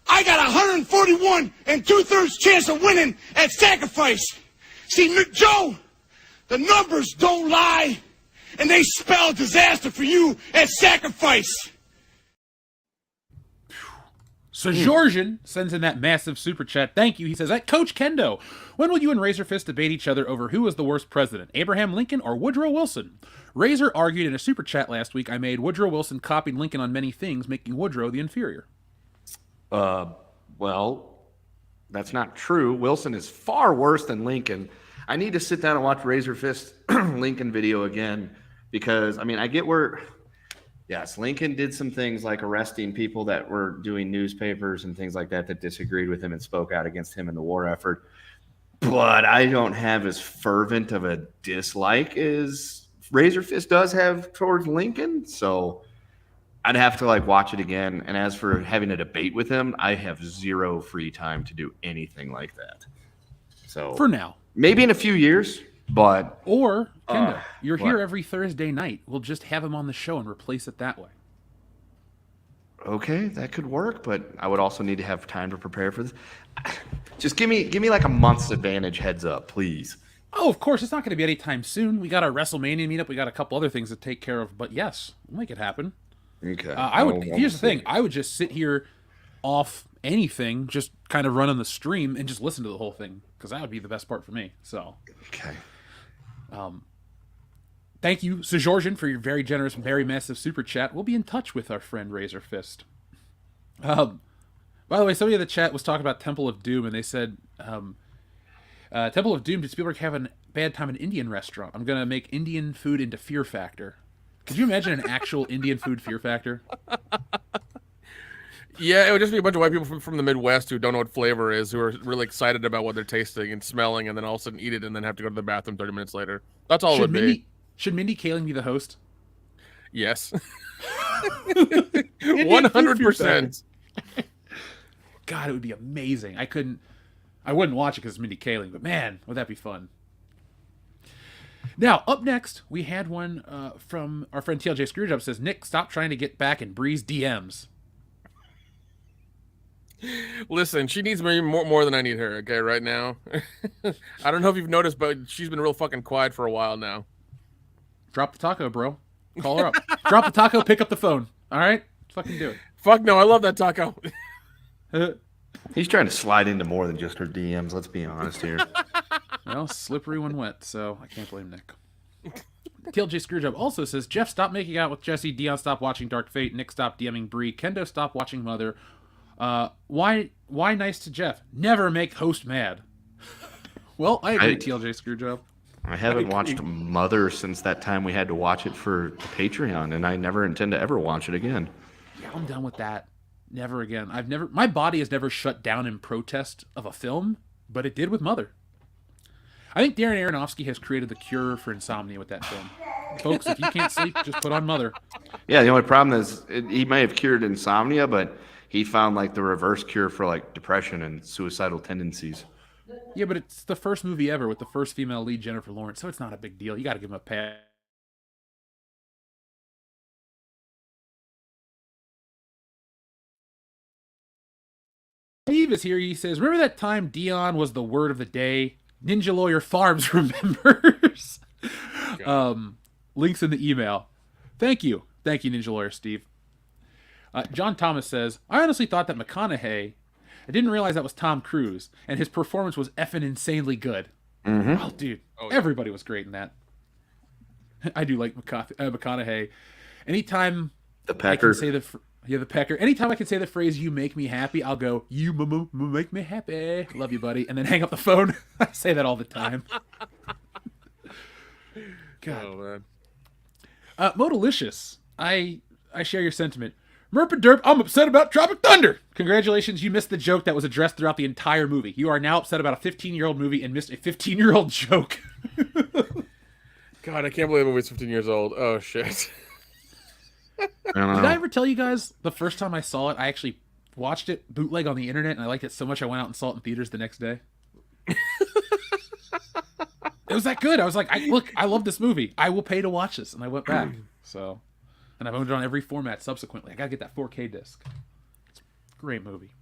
I got 141 and two-thirds chance of winning at sacrifice. See, Joe, the numbers don't lie, and they spell disaster for you at sacrifice. So Georgian sends in that massive super chat. Thank you. He says, at Coach Kendo, when will you and Razor Fist debate each other over who was the worst president, Abraham Lincoln or Woodrow Wilson? Razor argued in a super chat last week, I made Woodrow Wilson copied Lincoln on many things, making Woodrow the inferior. Well, that's not true. Wilson is far worse than Lincoln. I need to sit down and watch Razor Fist Lincoln video again because, I mean, I get where... Yes, Lincoln did some things like arresting people that were doing newspapers and things like that disagreed with him and spoke out against him in the war effort. But I don't have as fervent of a dislike as Razor Fist does have towards Lincoln. So I'd have to watch it again. And as for having a debate with him, I have zero free time to do anything like that. So for now, maybe in a few years. But or Kendo, you're here every Thursday night. We'll just have him on the show and replace it that way. Okay, that could work, but I would also need to have time to prepare for this. Just give me like a month's advantage heads up, please. Oh, of course, it's not going to be anytime soon. We got our WrestleMania meetup. We got a couple other things to take care of, but yes, we'll make it happen. Okay. Here's the thing. I would just sit here off anything, just kind of run on the stream and just listen to the whole thing because that would be the best part for me. So. Okay. Thank you, Georgian, for your very generous, very massive super chat. We'll be in touch with our friend Razor Fist. By the way, somebody in the chat was talking about Temple of Doom, and they said, Temple of Doom, did Spielberg have a bad time at an Indian restaurant? I'm going to make Indian food into Fear Factor. Could you imagine an actual Indian food Fear Factor? Yeah, it would just be a bunch of white people from the Midwest who don't know what flavor is, who are really excited about what they're tasting and smelling, and then all of a sudden eat it and then have to go to the bathroom 30 minutes later. That's all it would be. Should Mindy Kaling be the host? Yes. 100%. God, it would be amazing. I wouldn't watch it because it's Mindy Kaling, but man, would that be fun. Now, up next, we had one from our friend TLJ Screwjob says, Nick, stop trying to get back in Bree's DMs. Listen, she needs me more than I need her, okay, right now. I don't know if you've noticed, but she's been real fucking quiet for a while now. Drop the taco, bro. Call her up. Drop the taco, pick up the phone. All right? Fucking do it. Fuck no, I love that taco. He's trying to slide into more than just her DMs, let's be honest here. Well, slippery when wet, so I can't blame Nick. TLJ Screwjob also says, Jeff, stop making out with Jesse. Dion, stop watching Dark Fate. Nick, stop DMing Bree. Kendo, stop watching Mother. Why nice to Jeff? Never make host mad. Well, I agree, TLJ Screwjob. I haven't watched Mother since that time we had to watch it for Patreon, and I never intend to ever watch it again. Yeah, I'm done with that. Never again. My body has never shut down in protest of a film, but it did with Mother. I think Darren Aronofsky has created the cure for insomnia with that film. Folks, if you can't sleep, just put on Mother. Yeah, the only problem is he may have cured insomnia, but he found the reverse cure for depression and suicidal tendencies. Yeah, but it's the first movie ever with the first female lead, Jennifer Lawrence, so it's not a big deal. You got to give him a pass. Steve is here. He says, remember that time Dion was the word of the day? Ninja Lawyer Farms remembers. Links in the email. Thank you. Thank you, Ninja Lawyer Steve. John Thomas says, I honestly thought that McConaughey, I didn't realize that was Tom Cruise, and his performance was effing insanely good. Mm-hmm. Oh, dude. Everybody was great in that. I do like McConaughey. Anytime the Pecker. I can say the Pecker. Anytime I can say the phrase, you make me happy, I'll go, you make me happy. Love you, buddy. And then hang up the phone. I say that all the time. God. Oh, man. Modalicious. I I share your sentiment. Merp and Derp, I'm upset about Tropic Thunder. Congratulations, you missed the joke that was addressed throughout the entire movie. You are now upset about a 15-year-old movie and missed a 15-year-old joke. God, I can't believe the movie's 15 years old. Oh, shit. I don't know. Did I ever tell you guys the first time I saw it, I actually watched it bootleg on the internet, and I liked it so much I went out and saw it in theaters the next day? It was that good. I was like, look, I love this movie. I will pay to watch this. And I went back. So, and I've owned it on every format subsequently. I got to get that 4K disc. It's a great movie.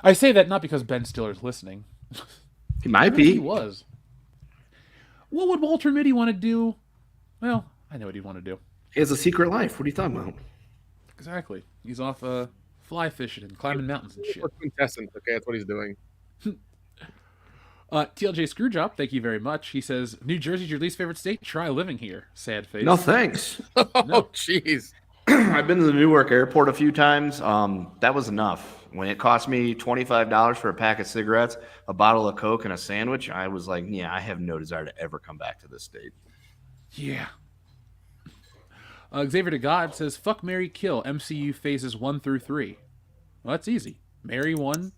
I say that not because Ben Stiller's listening. He might be. He was. What would Walter Mitty want to do? Well, I know what he'd want to do. He has a secret life. What are you talking about? Exactly. He's off fly fishing and climbing mountains and shit. Contestant, okay, that's what he's doing. TLJ Screwjob, thank you very much. He says, New Jersey's your least favorite state? Try living here. Sad face. No, thanks. Oh, jeez. I've been to the Newark airport a few times. That was enough. When it cost me $25 for a pack of cigarettes, a bottle of Coke, and a sandwich, I was like, yeah, I have no desire to ever come back to this state. Yeah. Xavier to God says, fuck, marry, kill, MCU phases 1 through 3. Well, that's easy. Marry 1,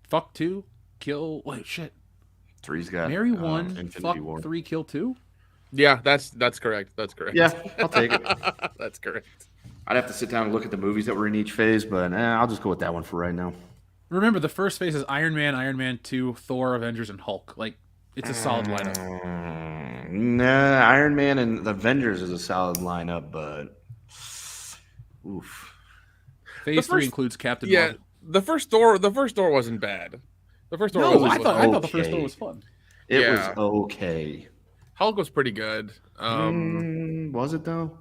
fuck 2, kill... Wait, shit. 3's got Marry 1, Infinity fuck War. 3, kill 2? Yeah, that's correct. That's correct. Yeah, I'll take it. That's correct. I'd have to sit down and look at the movies that were in each phase, but I'll just go with that one for right now. Remember, the first phase is Iron Man 2, Thor, Avengers, and Hulk. Like, it's a solid lineup. Nah, Iron Man and the Avengers is a solid lineup, but oof. Phase 3 includes Captain Yeah, Marvel. the first Thor wasn't bad. The first Thor No, was I thought the first Thor was fun. It was okay. Hulk was pretty good. Was it though?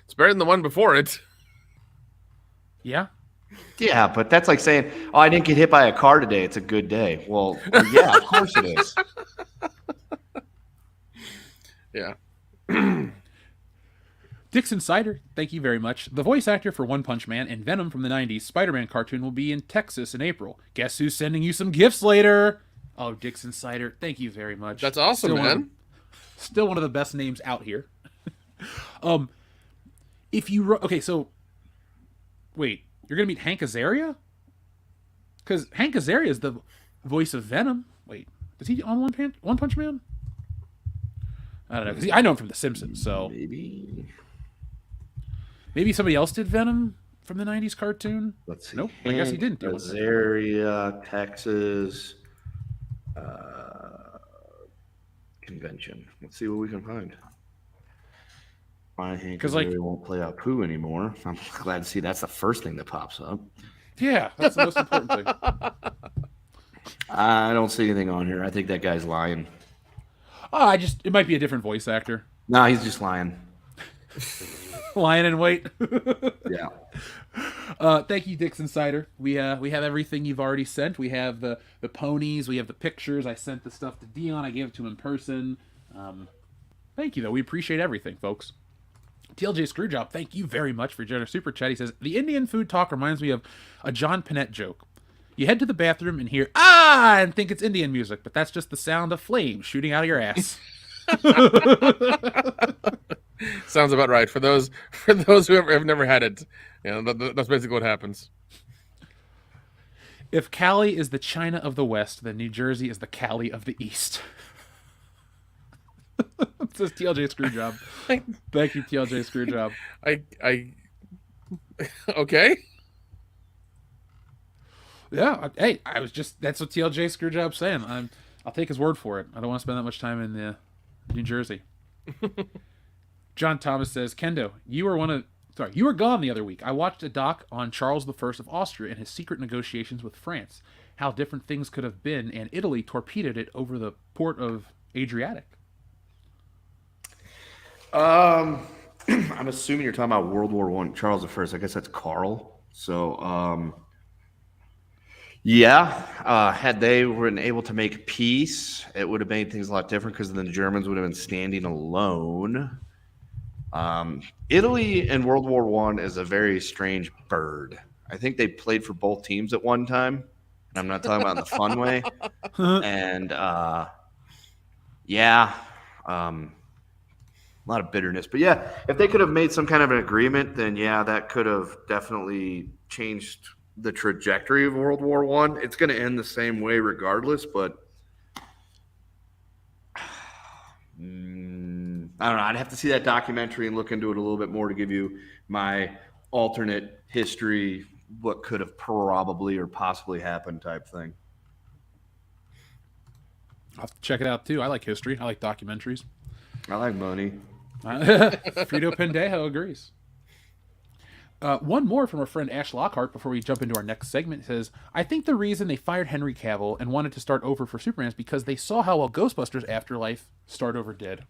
It's better than the one before it. Yeah. Yeah, but that's like saying, "Oh, I didn't get hit by a car today. It's a good day." Well, yeah, of course it is. Yeah. Dixon Cider, thank you very much. The voice actor for One Punch Man and Venom from the 90s Spider-Man cartoon will be in Texas in April. Guess who's sending you some gifts later? Oh, Dixon Cider, thank you very much. That's awesome, man. Still one of the best names out here. If you... Okay, so... Wait, you're going to meet Hank Azaria? Because Hank Azaria is the voice of Venom. Wait, is he on One Punch Man? I don't know, because I know him from The Simpsons, so... Maybe somebody else did Venom from the 90s cartoon? Let's see. Nope, I guess he didn't do it. Azaria, Texas, convention. Let's see what we can find. My Hank Azaria won't play out poo anymore. I'm glad to see that's the first thing that pops up. Yeah, that's the most important thing. I don't see anything on here. I think that guy's lying. Oh, it might be a different voice actor. No, he's just lying. Lying in wait. Yeah. Thank you, Dixon Cider. We have everything you've already sent. We have the ponies. We have the pictures. I sent the stuff to Dion. I gave it to him in person. Thank you, though. We appreciate everything, folks. TLJ Screwjob, thank you very much for your generous super chat. He says, the Indian food talk reminds me of a John Panette joke. You head to the bathroom and hear, ah, and think it's Indian music, but that's just the sound of flames shooting out of your ass. Sounds about right. For those who have never had it, that's basically what happens. If Cali is the China of the West, then New Jersey is the Cali of the East. It says TLJ Screwjob. Thank you, TLJ Screwjob. Okay. Yeah. Hey, that's what TLJ Screwjob's saying. I'll take his word for it. I don't want to spend that much time in New Jersey. John Thomas says, Kendo, you were gone the other week. I watched a doc on Charles I of Austria and his secret negotiations with France. How different things could have been, and Italy torpedoed it over the port of Adriatic. I'm assuming you're talking about World War I, Charles I. I guess that's Carl. So, had they been able to make peace, it would have made things a lot different because then the Germans would have been standing alone. Italy in World War I is a very strange bird. I think they played for both teams at one time, and I'm not talking about in the fun way. And a lot of bitterness. But yeah, if they could have made some kind of an agreement, then yeah, that could have definitely changed the trajectory of World War One. It's going to end the same way regardless, but I don't know. I'd have to see that documentary and look into it a little bit more to give you my alternate history, what could have probably or possibly happened type thing. I'll have to check it out too. I like history. I like documentaries. I like money. Frito Pendejo agrees. One more from our friend Ash Lockhart before we jump into our next segment says, I think the reason they fired Henry Cavill and wanted to start over for Superman is because they saw how well Ghostbusters Afterlife Start Over did.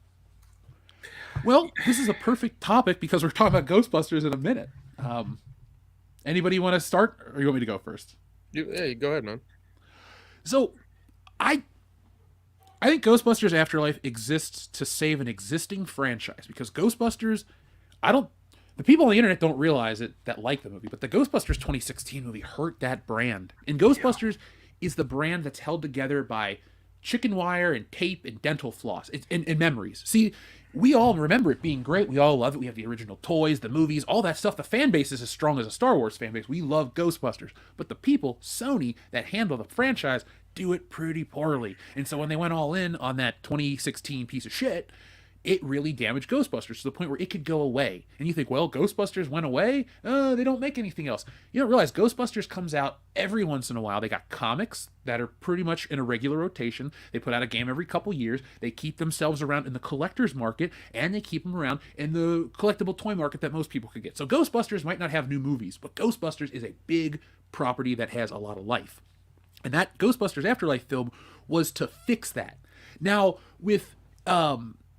Well, this is a perfect topic because we're talking about Ghostbusters in a minute. Anybody want to start, or you want me to go first? Yeah, go ahead, man. So, I think Ghostbusters Afterlife exists to save an existing franchise because Ghostbusters, the people on the internet don't realize it that like the movie, but the Ghostbusters 2016 movie hurt that brand. And Ghostbusters is the brand that's held together by chicken wire and tape and dental floss and memories. See, we all remember it being great. We all love it. We have the original toys, the movies, all that stuff. The fan base is as strong as a Star Wars fan base. We love Ghostbusters. But the people, Sony, that handle the franchise do it pretty poorly. And so when they went all in on that 2016 piece of shit, it really damaged Ghostbusters to the point where it could go away. And you think, well, Ghostbusters went away? They don't make anything else. You don't realize Ghostbusters comes out every once in a while. They got comics that are pretty much in a regular rotation. They put out a game every couple years. They keep themselves around in the collector's market, and they keep them around in the collectible toy market that most people could get. So Ghostbusters might not have new movies, but Ghostbusters is a big property that has a lot of life. And that Ghostbusters Afterlife film was to fix that. Now, with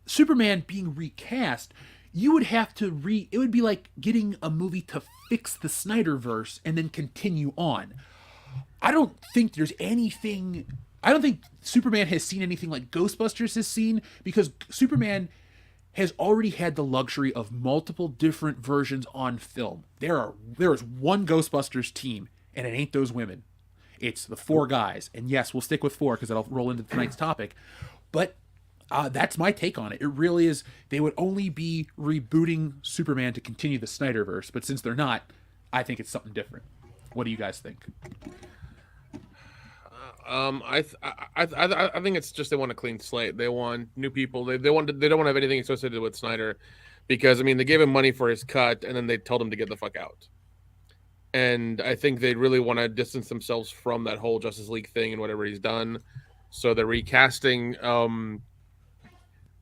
Superman being recast, you would have to it would be like getting a movie to fix the Snyderverse and then continue on. I don't think Superman has seen anything like Ghostbusters has seen, because Superman has already had the luxury of multiple different versions on film. There is one Ghostbusters team, and it ain't those women. It's the 4 guys. And yes, we'll stick with 4 because that'll roll into tonight's topic. But that's my take on it. It really is. They would only be rebooting Superman to continue the Snyderverse, but since they're not, I think it's something different. What do you guys think? I think it's just they want a clean slate. They want new people. They don't want to have anything associated with Snyder, because I mean they gave him money for his cut and then they told him to get the fuck out. And I think they really want to distance themselves from that whole Justice League thing and whatever he's done. So they're recasting.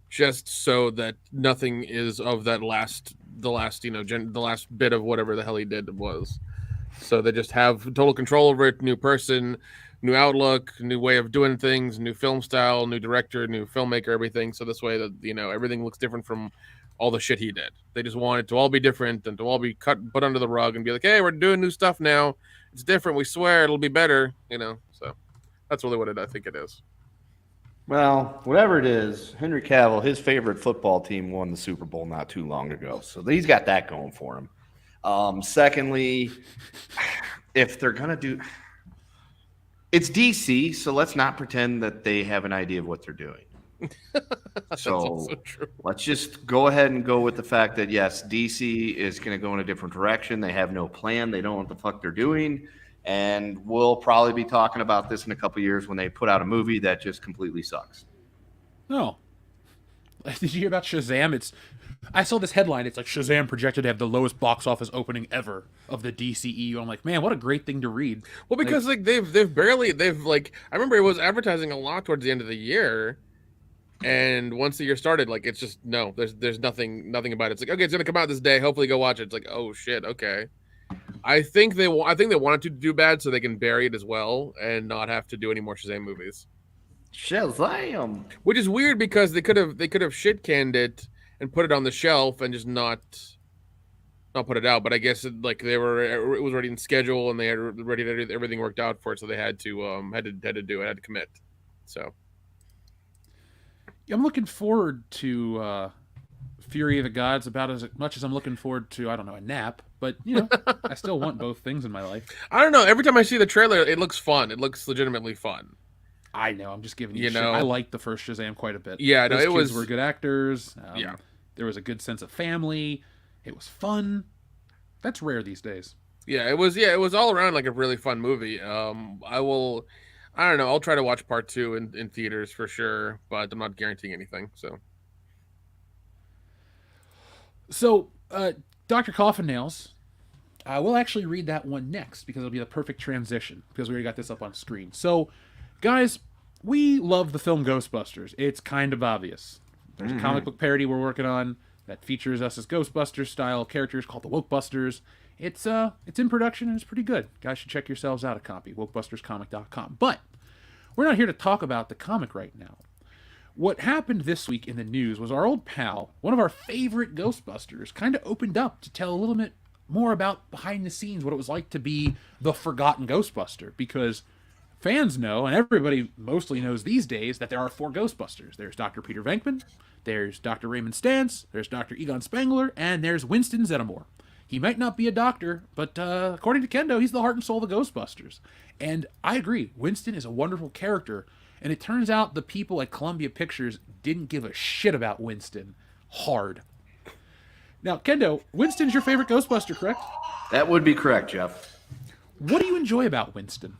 Just so that nothing is of the last bit of whatever the hell he did was. So they just have total control over it. New person, new outlook, new way of doing things, new film style, new director, new filmmaker, everything. So this way that, everything looks different from all the shit he did. They just want it to all be different and to all be put under the rug and be like, hey, we're doing new stuff now. It's different. We swear it'll be better, So that's really what I think it is. Well, whatever it is, Henry Cavill, his favorite football team won the Super Bowl not too long ago. So he's got that going for him. Secondly, if they're going to do – it's DC, so let's not pretend that they have an idea of what they're doing. So let's just go ahead and go with the fact that, yes, DC is going to go in a different direction. They have no plan. They don't know what the fuck they're doing. And we'll probably be talking about this in a couple years when they put out a movie that just completely sucks. No. Did you hear about Shazam? I saw this headline. It's like Shazam projected to have the lowest box office opening ever of the DCEU. I'm like, man, what a great thing to read. Well, because they've barely I remember it was advertising a lot towards the end of the year, and once the year started, it's just no. There's nothing about it. It's like, okay, it's gonna come out this day. Hopefully, go watch it. It's like, oh shit, okay. I think they wanted to do bad so they can bury it as well and not have to do any more Shazam movies. Shazam, which is weird because they could have shit canned it and put it on the shelf and just not put it out. But I guess it was already in schedule and they had already everything worked out for it, so they had to do it, had to commit. So I'm looking forward to Fury of the Gods about as much as I'm looking forward to, I don't know, a nap. But, I still want both things in my life. I don't know. Every time I see the trailer, it looks fun. It looks legitimately fun. I know. I'm just giving you shit. I liked the first Shazam quite a bit. Yeah, no, Those kids were good actors. Yeah. There was a good sense of family. It was fun. That's rare these days. Yeah, it was all around like a really fun movie. I don't know, I'll try to watch part 2 in theaters for sure, but I'm not guaranteeing anything. So, Dr. Coffin Nails, we'll actually read that one next because it'll be the perfect transition because we already got this up on screen. So, guys, we love the film Ghostbusters. It's kind of obvious. There's a comic book parody we're working on that features us as Ghostbusters style characters called the Wokebusters. It's in production and it's pretty good. Guys should check yourselves out a copy, wokebusterscomic.com. But we're not here to talk about the comic right now. What happened this week in the news was our old pal, one of our favorite Ghostbusters, kind of opened up to tell a little bit more about behind the scenes, what it was like to be the forgotten Ghostbuster. Because fans know, and everybody mostly knows these days, that there are 4 Ghostbusters. There's Dr. Peter Venkman, there's Dr. Raymond Stantz, there's Dr. Egon Spengler, and there's Winston Zeddemore. He might not be a doctor, but according to Kendo, he's the heart and soul of the Ghostbusters. And I agree, Winston is a wonderful character, and it turns out the people at Columbia Pictures didn't give a shit about Winston. Hard. Now, Kendo, Winston's your favorite Ghostbuster, correct? That would be correct, Jeff. What do you enjoy about Winston?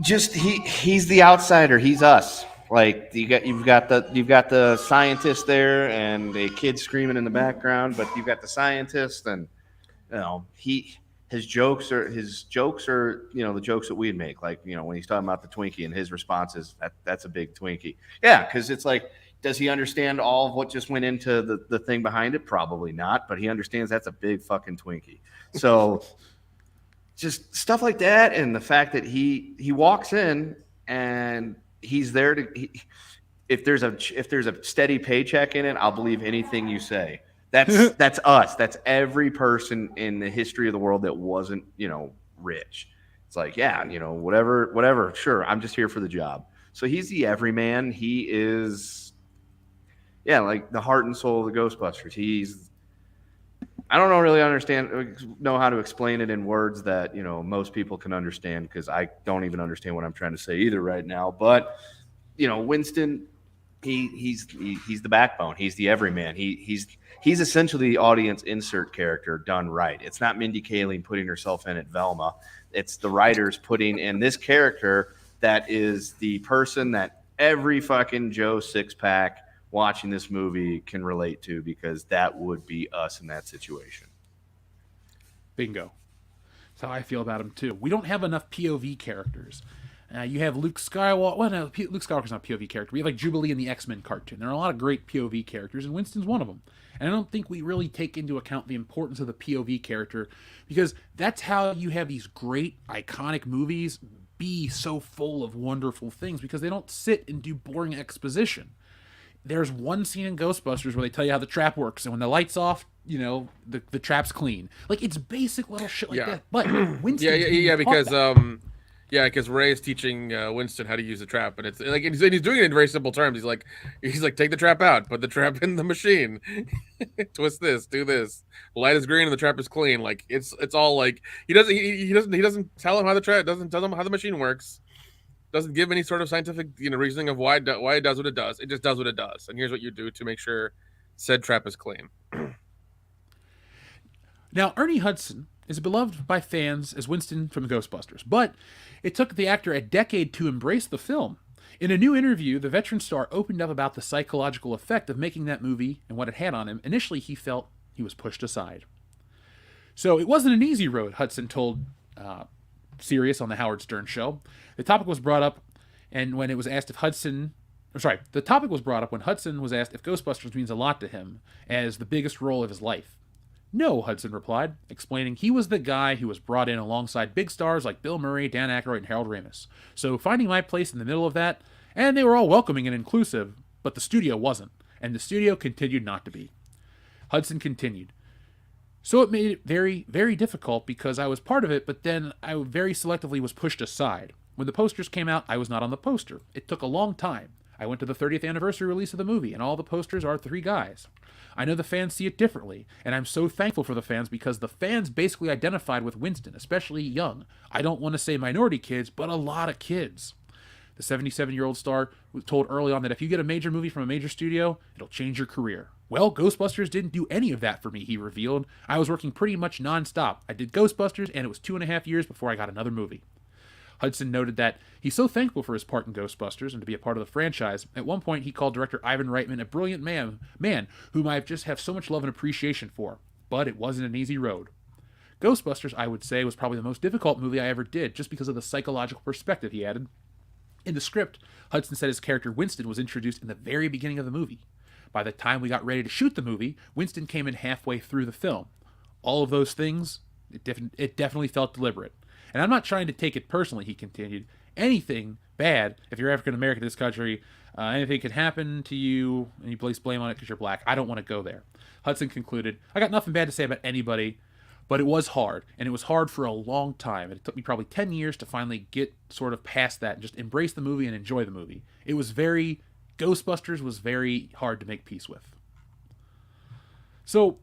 Just he's the outsider. He's us. Like you've got the scientist there and a kid screaming in the background, but you've got the scientist, and his jokes are the jokes that we'd make. Like, when he's talking about the Twinkie and his response is that's a big Twinkie. Yeah, because it's like, does he understand all of what just went into the thing behind it? Probably not, but he understands that's a big fucking Twinkie. So just stuff like that, and the fact that he walks in and he's there to. If there's a steady paycheck in it, I'll believe anything you say. That's us. That's every person in the history of the world that wasn't rich. It's like, yeah, whatever. Sure, I'm just here for the job. So he's the everyman. He is, yeah, like the heart and soul of the Ghostbusters. I don't really know how to explain it in words that most people can understand, because I don't even understand what I'm trying to say either right now. But Winston, he's the backbone. He's the everyman. He's essentially the audience insert character done right. It's not Mindy Kaling putting herself in at Velma. It's the writers putting in this character that is the person that every fucking Joe Six-Pack watching this movie can relate to, because that would be us in that situation. Bingo. That's how I feel about him too. We don't have enough POV characters. You have Luke Skywalker. Well, no, Luke Skywalker's not a POV character. We have like Jubilee in the X-Men cartoon. There are a lot of great POV characters, and Winston's one of them. And I don't think we really take into account the importance of the POV character, because that's how you have these great, iconic movies be so full of wonderful things, because they don't sit and do boring exposition. There's one scene in Ghostbusters where they tell you how the trap works, and when the light's off, the trap's clean. Like, it's basic little shit like that. But Winston, because Ray is teaching Winston how to use the trap, and it's like he's doing it in very simple terms. He's like, take the trap out, put the trap in the machine, twist this, do this. Light is green and the trap is clean. Like it's all like he doesn't tell him how the trap doesn't tell him how the machine works. Doesn't give any sort of scientific reasoning of why it does what it does. It just does what it does. And here's what you do to make sure said trap is clean. Now, Ernie Hudson is beloved by fans as Winston from Ghostbusters, but it took the actor a decade to embrace the film. In a new interview, the veteran star opened up about the psychological effect of making that movie and what it had on him. Initially, he felt he was pushed aside. So it wasn't an easy road, Hudson told Sirius on the Howard Stern show. The topic was brought up, and when it was asked if the topic was brought up when Hudson was asked if Ghostbusters means a lot to him as the biggest role of his life. No, Hudson replied, explaining he was the guy who was brought in alongside big stars like Bill Murray, Dan Aykroyd, and Harold Ramis. So finding my place in the middle of that, and they were all welcoming and inclusive, but the studio wasn't, and the studio continued not to be. Hudson continued. So it made it very, very difficult because I was part of it, but then I very selectively was pushed aside. When the posters came out, I was not on the poster. It took a long time. I went to the 30th anniversary release of the movie, and all the posters are 3 guys. I know the fans see it differently, and I'm so thankful for the fans because the fans basically identified with Winston, especially young. I don't want to say minority kids, but a lot of kids. The 77-year-old star was told early on that if you get a major movie from a major studio, it'll change your career. Well, Ghostbusters didn't do any of that for me, he revealed. I was working pretty much nonstop. I did Ghostbusters, and it was 2.5 years before I got another movie. Hudson noted that he's so thankful for his part in Ghostbusters and to be a part of the franchise. At one point, he called director Ivan Reitman a brilliant man whom I just have so much love and appreciation for. But it wasn't an easy road. Ghostbusters, I would say, was probably the most difficult movie I ever did, just because of the psychological perspective, he added. In the script, Hudson said his character Winston was introduced in the very beginning of the movie. By the time we got ready to shoot the movie, Winston came in halfway through the film. All of those things, it definitely felt deliberate. And I'm not trying to take it personally, he continued. Anything bad, if you're African American in this country, anything can happen to you, and you place blame on it because you're black. I don't want to go there. Hudson concluded, I got nothing bad to say about anybody, but it was hard, and it was hard for a long time. And it took me probably 10 years to finally get sort of past that and just embrace the movie and enjoy the movie. Ghostbusters was very hard to make peace with. So,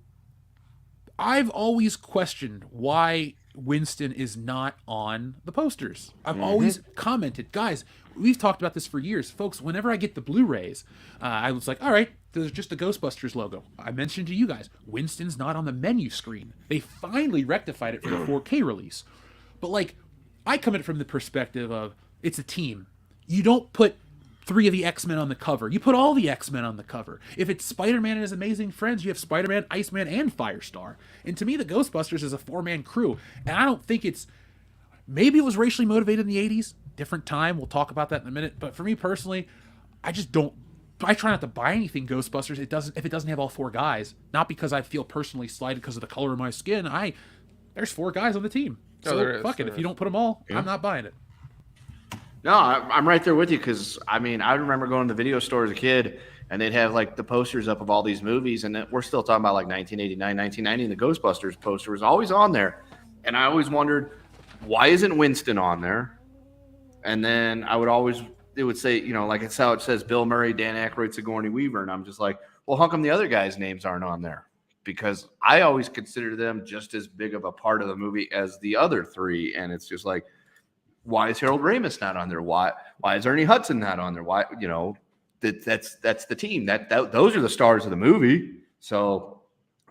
I've always questioned why Winston is not on the posters. I've always commented, guys, we've talked about this for years. Folks, whenever I get the Blu-rays, I was like, all right, there's just a Ghostbusters logo. I mentioned to you guys, Winston's not on the menu screen. They finally rectified it for the 4K release. But, like, I come at it from the perspective of, it's a team. You don't put 3 of the X-Men on the cover. You put all the X-Men on the cover. If it's Spider-Man and his amazing friends, you have Spider-Man, Iceman, and Firestar. And to me, the Ghostbusters is a 4-man crew. And I don't think it's... Maybe it was racially motivated in the 80s. Different time. We'll talk about that in a minute. But for me personally, I just don't... I try not to buy anything Ghostbusters if it doesn't have all 4 guys. Not because I feel personally slighted because of the color of my skin. There's 4 guys on the team. So fuck it. If you don't put them all, I'm not buying it. No, I'm right there with you because, I mean, I remember going to the video store as a kid and they'd have like the posters up of all these movies, and we're still talking about like 1989, 1990, and the Ghostbusters poster was always on there. And I always wondered, why isn't Winston on there? And then it would say, you know, like it's how it says Bill Murray, Dan Aykroyd, Sigourney Weaver. And I'm just like, well, how come the other guys' names aren't on there? Because I always consider them just as big of a part of the movie as the other 3. And it's just like, why is Harold Ramis not on there? Why is Ernie Hudson not on there? Why, you know, that's the team. Those are the stars of the movie. So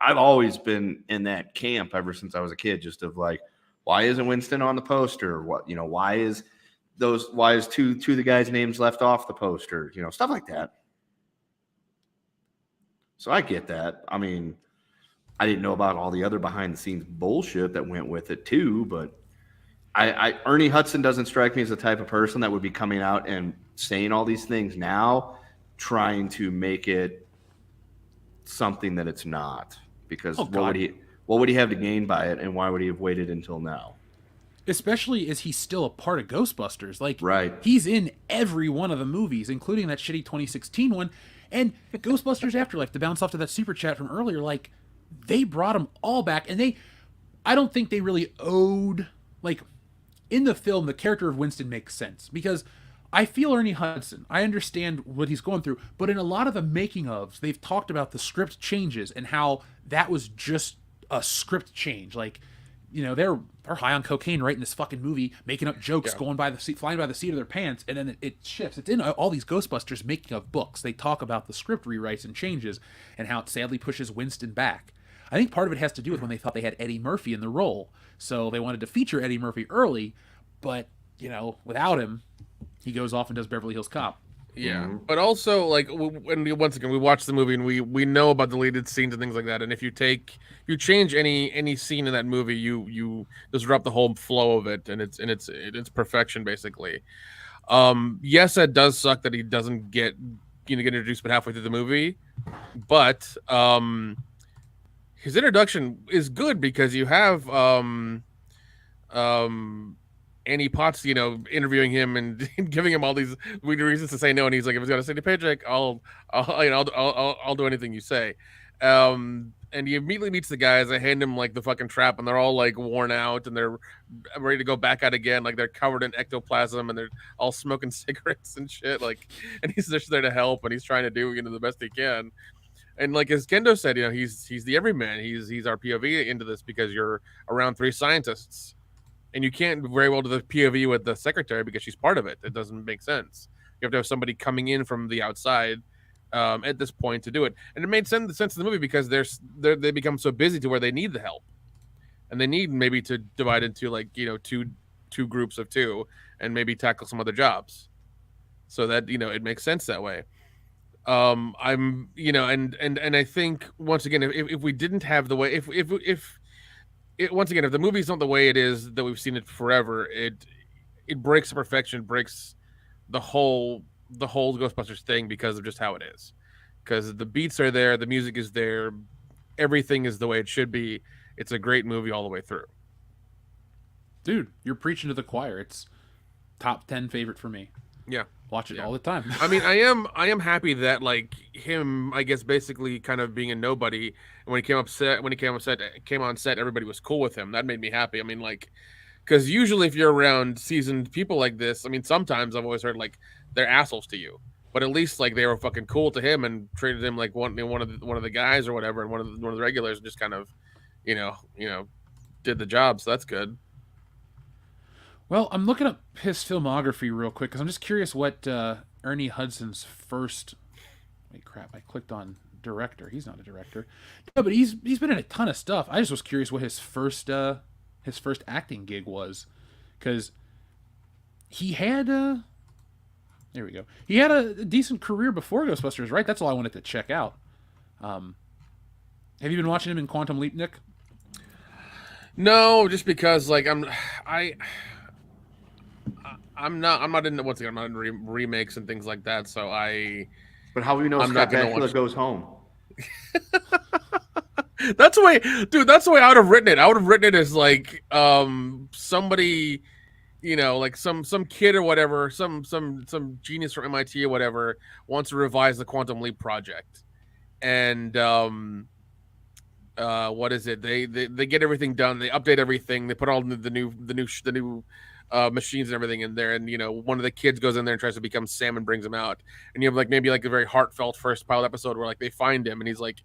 I've always been in that camp ever since I was a kid, just of like, why isn't Winston on the poster? What, you know, why is two of the guys' names left off the poster? You know, stuff like that. So I get that. I mean, I didn't know about all the other behind the scenes bullshit that went with it too, but Ernie Hudson doesn't strike me as the type of person that would be coming out and saying all these things now, trying to make it something that it's not. Because what would he have to gain by it, and why would he have waited until now? Especially as he's still a part of Ghostbusters. Like, right. He's in every one of the movies, including that shitty 2016 one. And Ghostbusters Afterlife, to bounce off to that super chat from earlier, like, they brought them all back. And I don't think they really owed, like, in the film, the character of Winston makes sense. Because I feel Ernie Hudson. I understand what he's going through. But in a lot of the making ofs, they've talked about the script changes and how that was just a script change. Like, you know, they're high on cocaine writing this fucking movie, making up jokes, going by the seat, flying by the seat of their pants, and then it shifts. It's in all these Ghostbusters making of books. They talk about the script rewrites and changes and how it sadly pushes Winston back. I think part of it has to do with when they thought they had Eddie Murphy in the role. So they wanted to feature Eddie Murphy early, but, you know, without him, he goes off and does Beverly Hills Cop. Yeah, but also, like, once again, we watch the movie and we know about deleted scenes and things like that. And if you change any scene in that movie, you disrupt the whole flow of it and it's perfection basically. Yes, it does suck that he doesn't get introduced but halfway through the movie, but his introduction is good because you have Annie Potts, you know, interviewing him and giving him all these weird reasons to say no, and he's like, if it's got a city paycheck, I'll do anything you say. And he immediately meets the guys. They hand him like the fucking trap, and they're all like worn out, and they're ready to go back out again. Like they're covered in ectoplasm, and they're all smoking cigarettes and shit. Like, and he's just there to help, and he's trying to do the best he can. And like as Kendo said, you know, he's the everyman. He's our POV into this because you're around 3 scientists. And you can't very well do the POV with the secretary because she's part of it. It doesn't make sense. You have to have somebody coming in from the outside at this point to do it, and it made sense in the movie because they become so busy to where they need the help, and they need maybe to divide into like two groups of two and maybe tackle some other jobs, so that it makes sense that way. I'm and I think once again if we didn't have the way if once again if the movie's not the way it is that we've seen it forever, it breaks the perfection, breaks the whole Ghostbusters thing because of just how it is. Because the beats are there, the music is there, everything is the way it should be. It's a great movie all the way through. Dude, you're preaching to the choir. It's top 10 favorite for me. Yeah. Watch it all the time. I mean, I am happy that like him, I guess, basically kind of being a nobody. And when he came on set, everybody was cool with him. That made me happy. I mean, like, because usually if you're around seasoned people like this, I mean, sometimes I've always heard like they're assholes to you, but at least like they were fucking cool to him and treated him like one of the guys or whatever, and one of the regulars, and just kind of, did the job. So that's good. Well, I'm looking up his filmography real quick because I'm just curious what Ernie Hudson's first. Wait, crap! I clicked on director. He's not a director. No, but he's been in a ton of stuff. I just was curious what his first acting gig was, because he had there we go. He had a decent career before Ghostbusters, right? That's all I wanted to check out. Have you been watching him in Quantum Leap, Nick? No, just because like I'm not into, once again, I'm not into remakes and things like that. So But how do you know Scott Bakula goes home? That's the way, dude. That's the way I would have written it. I would have written it as like somebody, like some kid or whatever, some genius from MIT or whatever wants to revise the Quantum Leap project, and what is it? They get everything done. They update everything. They put all the new machines and everything in there, and one of the kids goes in there and tries to become Sam and brings him out, and you have like maybe like a very heartfelt first pilot episode where like they find him and he's like,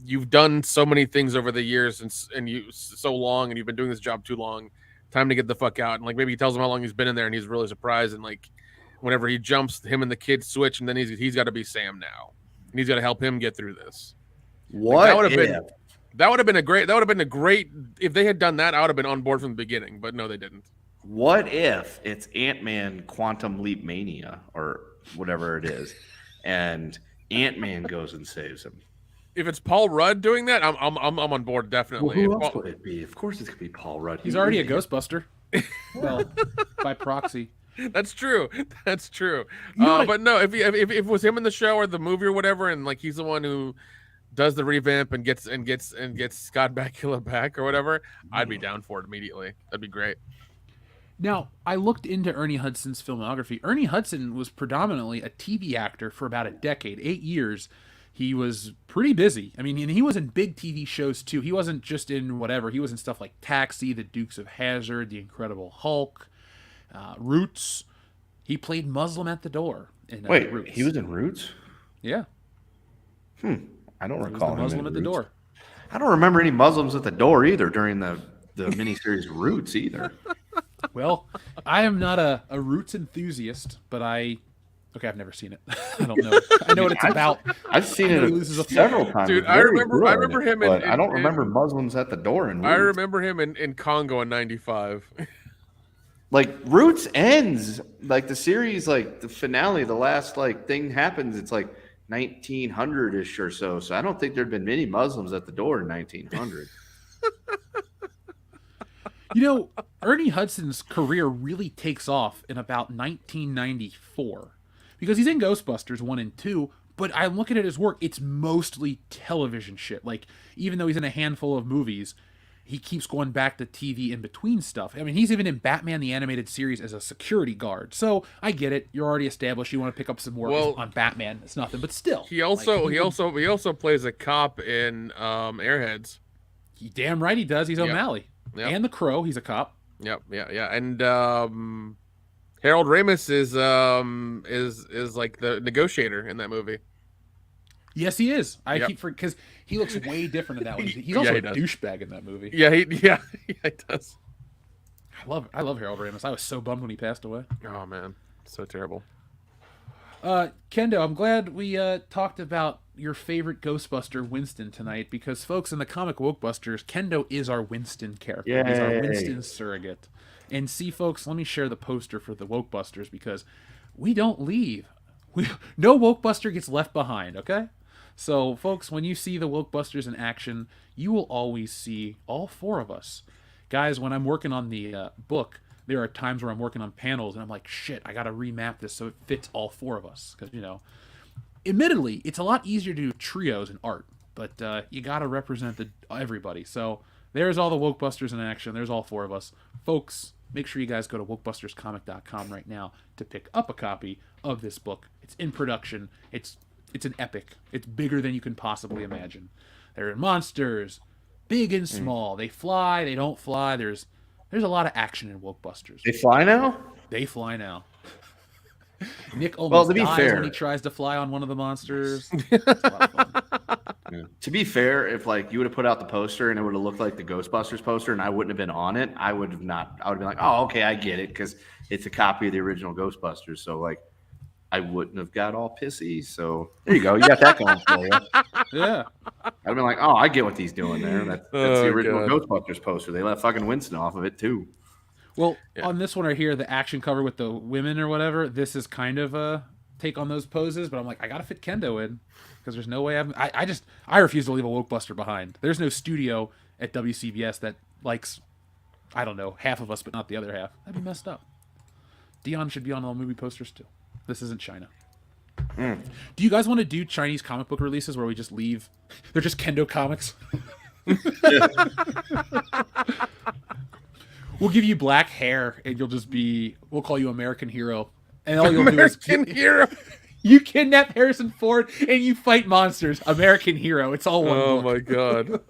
you've done so many things over the years and you so long, and you've been doing this job too long. Time to get the fuck out. And like maybe he tells him how long he's been in there, and he's really surprised. And like whenever he jumps, him and the kid switch, and then he's got to be Sam now, and he's got to help him get through this. What? Like, that would have been a great if they had done that. I would have been on board from the beginning, but no, they didn't. What if it's Ant-Man Quantum Leap Mania or whatever it is, and Ant-Man goes and saves him? If it's Paul Rudd doing that, I'm on board definitely. Well, who else would it be? Of course, it's gonna be Paul Rudd. He's already a Ghostbuster. Well, by proxy. That's true. But no, if it was him in the show or the movie or whatever, and like he's the one who does the revamp and gets Scott Bakula back or whatever, I'd be down for it immediately. That'd be great. Now, I looked into Ernie Hudson's filmography. Ernie Hudson was predominantly a TV actor for about a decade, 8 years. He was pretty busy. I mean, and he was in big TV shows too. He wasn't just in whatever. He was in stuff like Taxi, The Dukes of Hazzard, The Incredible Hulk, Roots. He played Muslim at the Door in Wait, Roots. he was in Roots? Yeah. I don't He was recall the him Muslim in at the Roots. Door. I don't remember any Muslims at the door either during the miniseries Roots either. Well, I am not a Roots enthusiast, but I've never seen it. I don't know. I know what it's about. I've seen I know it he loses a several times. Dude, It's I very remember good, him but I don't remember Muslims at the door in Roots. I remember him in Congo in '95. Like Roots ends, like the series, like the finale, the last like thing happens. It's like 1900-ish or so. So I don't think there'd been many Muslims at the door in 1900. Ernie Hudson's career really takes off in about 1994 because he's in Ghostbusters 1 and 2, but I'm looking at his work, it's mostly television shit. Like, even though he's in a handful of movies, he keeps going back to TV in between stuff. I mean, he's even in Batman the Animated Series as a security guard. So I get it. You're already established. You want to pick up some work on Batman. It's nothing, but still. He also plays a cop in Airheads. Damn right he does. He's O'Malley. Yep. And the Crow. He's a cop. Yep. Yeah. And Harold Ramis is like the negotiator in that movie. Yes, he is. I keep because he looks way different in that one. He's also a douchebag in that movie. Yeah, he does. I love Harold Ramis. I was so bummed when he passed away. Oh man, so terrible. Kendo, I'm glad we talked about your favorite Ghostbuster, Winston, tonight, because, folks, in the comic Wokebusters, Kendo is our Winston character. He's our Yay. Winston surrogate. And see, folks, let me share the poster for the Wokebusters, because we don't leave. No Wokebuster gets left behind, okay? So, folks, when you see the Wokebusters in action, you will always see all four of us. Guys, when I'm working on the book, there are times where I'm working on panels and I'm like, shit, I gotta remap this so it fits all four of us. Because, admittedly, it's a lot easier to do trios in art, but you gotta represent everybody. So there's all the Wokebusters in action. There's all four of us. Folks, make sure you guys go to wokebusterscomic.com right now to pick up a copy of this book. It's in production. It's an epic. It's bigger than you can possibly imagine. There are monsters, big and small. They fly, they don't fly. There's a lot of action in Wokebusters. They fly now? They fly now. Nick almost to be dies fair, when he tries to fly on one of the monsters. It's a lot of fun. To be fair, if you would have put out the poster and it would have looked like the Ghostbusters poster and I wouldn't have been on it, I would have not. I would have been like, oh, okay, I get it, because it's a copy of the original Ghostbusters. So I wouldn't have got all pissy. So there you go. You got that going for you. Yeah. I'd have been like, oh, I get what he's doing there. That's the original Ghostbusters poster. They left fucking Winston off of it too. Well, on this one right here, the action cover with the women or whatever, this is kind of a take on those poses, but I'm like, I gotta fit Kendo in, because there's no way I refuse to leave a Wokebuster behind. There's no studio at WCBS that likes, I don't know, half of us, but not the other half. That'd be messed up. Dion should be on all movie posters too. This isn't China. Do you guys want to do Chinese comic book releases where we just leave? They're just Kendo comics. We'll give you black hair, and we'll call you American Hero. And all you'll American Hero. You kidnap Harrison Ford, and you fight monsters. American Hero. It's all one Oh, book. my God.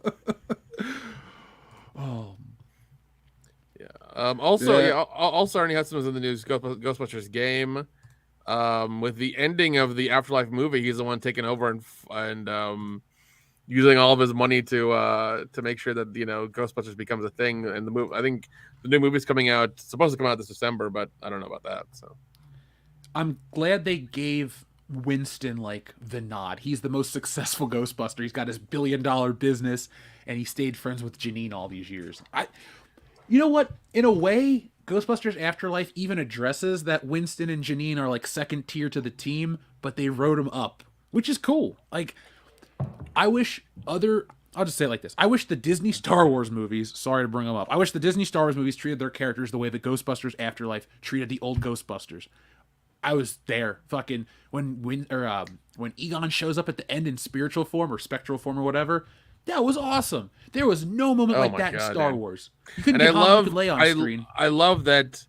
Oh. Yeah. Also, Ernie Hudson was in the news Ghostbusters game. With the ending of the Afterlife movie, he's the one taking over and using all of his money to make sure that Ghostbusters becomes a thing. And the movie, I think the new movie's supposed to come out this December, but I don't know about that. So I'm glad they gave Winston the nod. He's the most successful Ghostbuster. He's got his $1 billion business, and he stayed friends with Janine all these years. You know what? In a way, Ghostbusters Afterlife even addresses that Winston and Janine are second tier to the team, but they wrote them up, which is cool. I'll just say it like this. I wish the Disney Star Wars movies, sorry to bring them up, I wish the Disney Star Wars movies treated their characters the way the Ghostbusters Afterlife treated the old Ghostbusters. I was there fucking when Egon shows up at the end in spiritual form or spectral form or whatever. That was awesome. There was no moment like that in Star Wars. You couldn't get Han who could lay on screen. I love that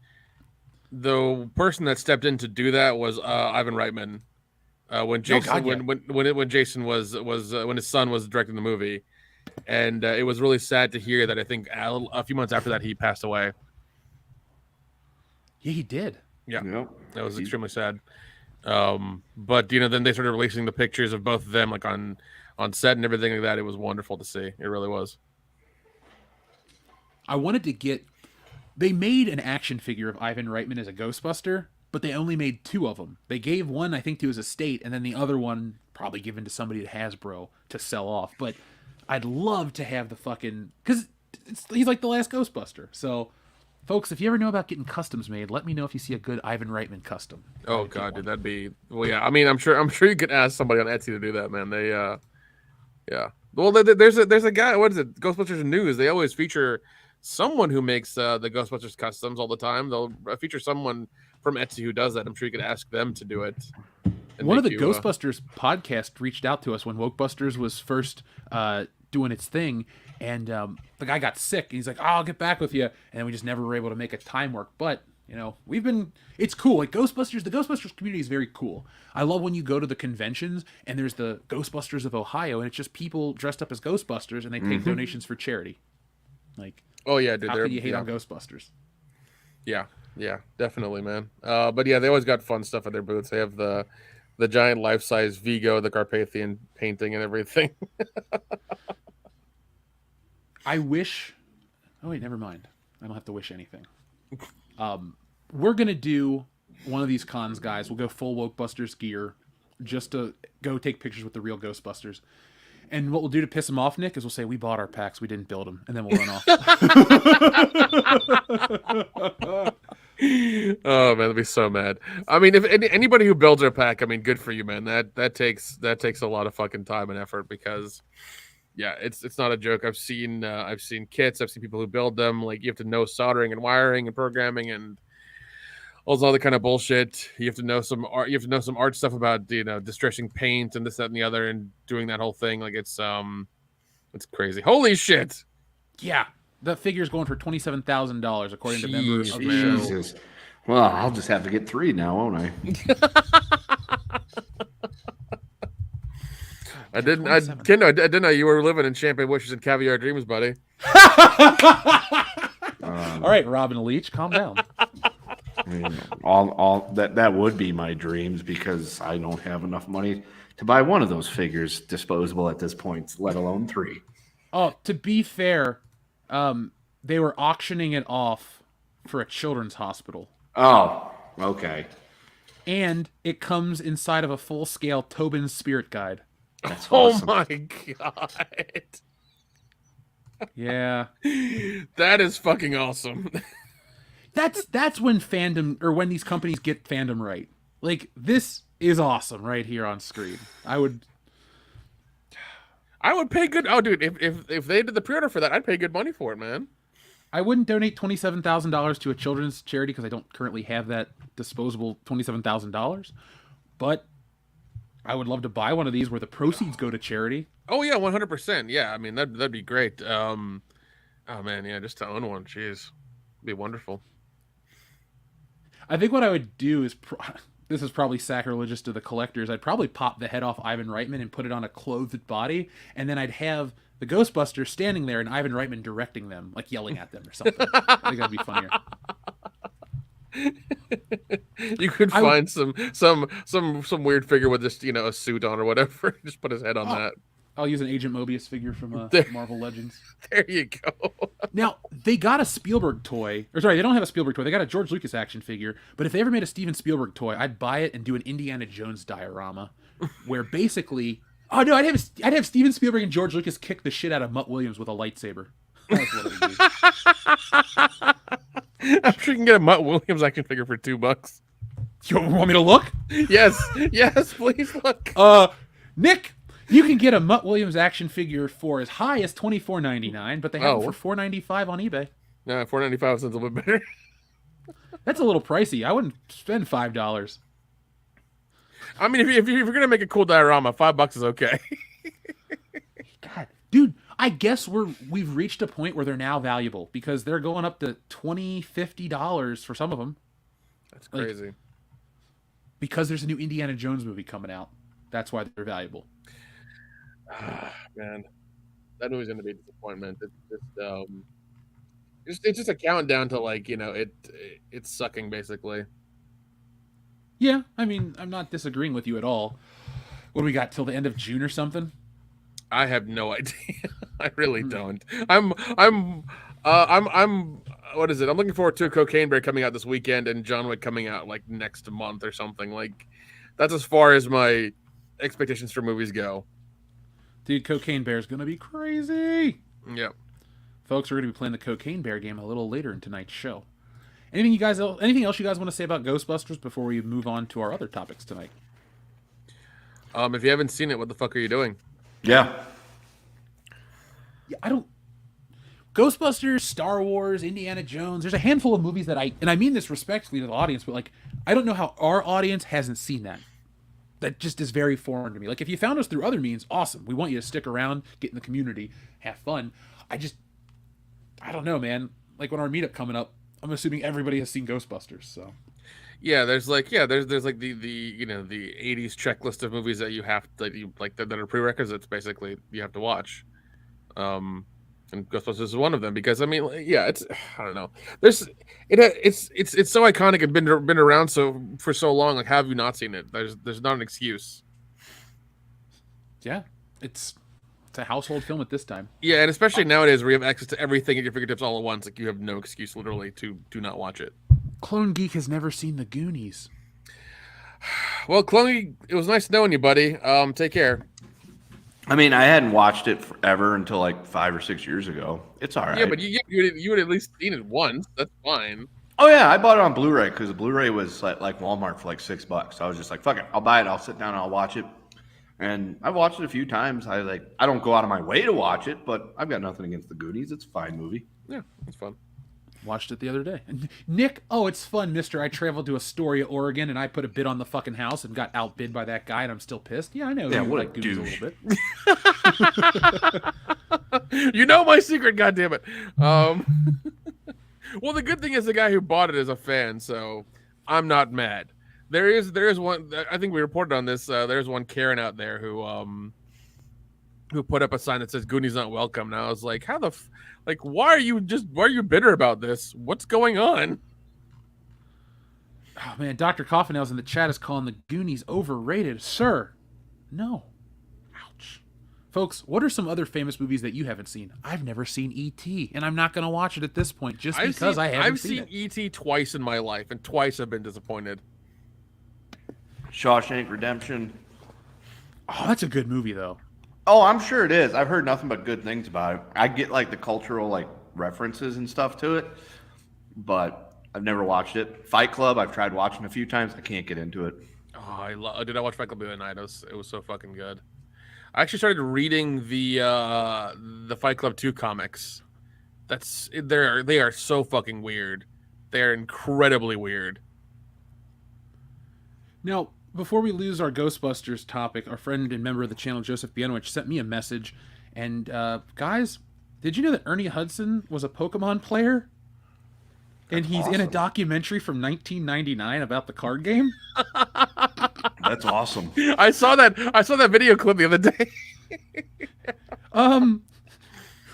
the person that stepped in to do that was Ivan Reitman. When Jason when Jason was when his son was directing the movie, and it was really sad to hear that I think a few months after that he passed away. Yeah, he did. Yeah, that was extremely sad. But then they started releasing the pictures of both of them on set and everything like that. It was wonderful to see. It really was. I wanted to they made an action figure of Ivan Reitman as a Ghostbuster, but they only made 2 of them. They gave one, I think, to his estate, and then the other one probably given to somebody at Hasbro to sell off. But I'd love to have the fucking, because he's like the last Ghostbuster. So, folks, if you ever know about getting customs made, let me know if you see a good Ivan Reitman custom. Oh God, dude, that'd be yeah. I mean, I'm sure you could ask somebody on Etsy to do that, man. They yeah. Well, there's a guy. What is it? Ghostbusters News. They always feature someone who makes the Ghostbusters customs all the time. They'll feature someone from Etsy who does that. I'm sure you could ask them to do it. One of the Ghostbusters podcast reached out to us when Wokebusters was first doing its thing, and the guy got sick. And he's like, I'll get back with you. And we just never were able to make a time work. But, it's cool. The Ghostbusters community is very cool. I love when you go to the conventions and there's the Ghostbusters of Ohio, and it's just people dressed up as Ghostbusters, and they take donations for charity. Oh yeah, dude. How can you hate on Ghostbusters? Yeah, definitely, man. But yeah, they always got fun stuff at their booths. They have the giant life-size Vigo, the Carpathian painting and everything. I wish... Oh, wait, never mind. I don't have to wish anything. We're going to do one of these cons guys will go full Wokebusters gear just to go take pictures with the real Ghostbusters. And what we'll do to piss them off, Nick, is we'll say we bought our packs, we didn't build them, and then we'll run off. Oh man, I'd be so mad. I mean, if anybody who builds their pack, I mean, good for you, man. That takes a lot of fucking time and effort because, yeah, it's not a joke. I've seen kits, I've seen people who build them. Like you have to know soldering and wiring and programming and all this other kind of bullshit. You have to know some art. You have to know some art stuff about distressing paint and this, that, and the other, and doing that whole thing. Like it's crazy. Holy shit! Yeah, the figure's going for $27,000 according to members of the show. Jesus. Well, I'll just have to get 3 now, won't I? Kendo, I didn't know you were living in champagne wishes and caviar dreams, buddy. All right, Robin Leach, calm down. I mean, all that would be my dreams because I don't have enough money to buy one of those figures disposable at this point, let alone 3. Oh, to be fair, they were auctioning it off for a children's hospital. Oh, okay. And it comes inside of a full-scale Tobin's Spirit Guide. That's awesome. Oh my god. Yeah. That is fucking awesome. That's when fandom, or when these companies get fandom right. Like, this is awesome right here on screen. I would pay good. Oh, dude, if they did the pre-order for that, I'd pay good money for it, man. I wouldn't donate $27,000 to a children's charity because I don't currently have that disposable $27,000. But I would love to buy one of these where the proceeds go to charity. Oh yeah, 100%. Yeah, I mean that'd be great. Oh man, yeah, just to own one, jeez, it'd be wonderful. I think what I would do is, this is probably sacrilegious to the collectors, I'd probably pop the head off Ivan Reitman and put it on a clothed body, and then I'd have the Ghostbusters standing there and Ivan Reitman directing them, like yelling at them or something. I think that'd be funnier. You could find some weird figure with just a suit on or whatever. Just put his head on that. I'll use an Agent Mobius figure from Marvel Legends. There you go. Now, they got a Spielberg toy. Or sorry, they don't have a Spielberg toy. They got a George Lucas action figure. But if they ever made a Steven Spielberg toy, I'd buy it and do an Indiana Jones diorama. Where basically... Oh, no, I'd have Steven Spielberg and George Lucas kick the shit out of Mutt Williams with a lightsaber. That's what it would be. I'm sure you can get a Mutt Williams action figure for $2. You want me to look? Yes, please look. Nick... You can get a Mutt Williams action figure for as high as $24.99, but they have it for $4.95 on eBay. No, $4.95 sounds a little bit better. That's a little pricey. I wouldn't spend $5. I mean, if you're gonna make a cool diorama, $5 is okay. God, dude, I guess we've reached a point where they're now valuable because they're going up to $20, $50 for some of them. That's crazy. Because there's a new Indiana Jones movie coming out. That's why they're valuable. Man, that movie's gonna be a disappointment. It's just a countdown to it's sucking basically. Yeah, I mean, I'm not disagreeing with you at all. What do we got till the end of June or something? I have no idea. I really don't. I'm what is it? I'm looking forward to Cocaine Bear coming out this weekend and John Wick coming out like next month or something. Like that's as far as my expectations for movies go. Dude, Cocaine Bear is going to be crazy. Yep. Folks, we're going to be playing the Cocaine Bear game a little later in tonight's show. Anything else you guys want to say about Ghostbusters before we move on to our other topics tonight? If you haven't seen it, what the fuck are you doing? Yeah, I don't... Ghostbusters, Star Wars, Indiana Jones, there's a handful of movies that and I mean this respectfully to the audience, but like, I don't know how our audience hasn't seen that. That just is very foreign to me. Like, if you found us through other means, awesome. We want you to stick around, get in the community, have fun. I don't know, man. Like, when our meetup coming up, I'm assuming everybody has seen Ghostbusters, so. Yeah, there's like the 80s checklist of movies that you have that are prerequisites basically you have to watch. And Ghostbusters is one of them because I mean, yeah, I don't know. It's so iconic and been around for so long. Like, how have you not seen it? There's not an excuse. Yeah, it's a household film at this time. Yeah, and especially nowadays where you have access to everything at your fingertips all at once. Like, you have no excuse literally to not watch it. Clone Geek has never seen the Goonies. Well, Chloe, it was nice knowing you, buddy. Take care. I mean, I hadn't watched it forever until like 5 or 6 years ago. It's all right. Yeah, but you would at least seen it once. That's fine. Oh yeah, I bought it on Blu-ray because the Blu-ray was like Walmart for like $6. I was just like, fuck it, I'll buy it. I'll sit down and I'll watch it. And I've watched it a few times. I don't go out of my way to watch it, but I've got nothing against the Goonies. It's a fine movie. Yeah, it's fun. Watched it the other day. Nick, oh, it's fun, mister. I traveled to Astoria, Oregon, and I put a bid on the fucking house and got outbid by that guy, and I'm still pissed. Yeah, I know. Yeah, you what like a Goonies douche. a little bit. You know my secret, goddammit. Well, the good thing is the guy who bought it is a fan, so I'm not mad. There is one. I think we reported on this. There's one Karen out there who put up a sign that says "Goonies not welcome." And I was like, how the why are you bitter about this? What's going on? Oh man, Dr. Coffinails in the chat is calling the Goonies overrated, sir. No. Ouch. Folks, what are some other famous movies that you haven't seen? I've never seen E.T., and I'm not going to watch it at this point just because I haven't seen it. I've seen E.T. twice in my life, and twice I've been disappointed. Shawshank Redemption. Oh, that's a good movie, though. Oh, I'm sure it is. I've heard nothing but good things about it. I get like the cultural like references and stuff to it, but I've never watched it. Fight Club, I've tried watching a few times. I can't get into it. Oh, did I watch Fight Club the other night? It was so fucking good. I actually started reading the Fight Club 2 comics. They are so fucking weird. They're incredibly weird. Now, before we lose our Ghostbusters topic, our friend and member of the channel, Joseph Bienowich, sent me a message. And, guys, did you know that Ernie Hudson was a Pokemon player? And he's in a documentary from 1999 about the card game? That's awesome. I saw that video clip the other day.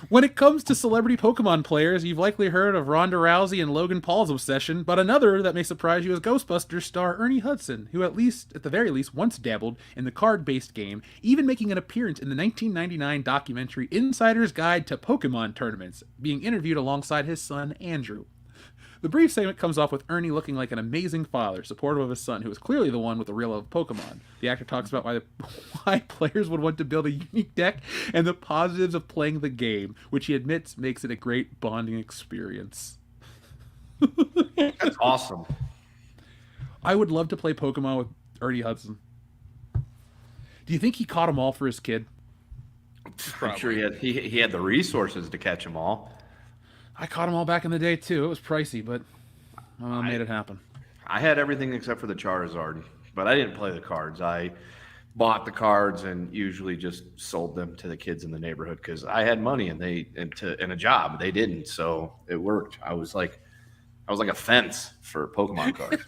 When it comes to celebrity Pokemon players, you've likely heard of Ronda Rousey and Logan Paul's obsession, but another that may surprise you is Ghostbusters star Ernie Hudson, who at the very least, once dabbled in the card-based game, even making an appearance in the 1999 documentary Insider's Guide to Pokemon Tournaments, being interviewed alongside his son, Andrew. The brief segment comes off with Ernie looking like an amazing father, supportive of his son, who is clearly the one with the real love of Pokemon. The actor talks about why players would want to build a unique deck and the positives of playing the game, which he admits makes it a great bonding experience. That's awesome. I would love to play Pokemon with Ernie Hudson. Do you think he caught them all for his kid? I'm sure he had the resources to catch them all. I caught them all back in the day, too. It was pricey, but I made it happen. I had everything except for the Charizard, but I didn't play the cards. I bought the cards and usually just sold them to the kids in the neighborhood because I had money and a job. They didn't, so it worked. I was like a fence for Pokemon cards.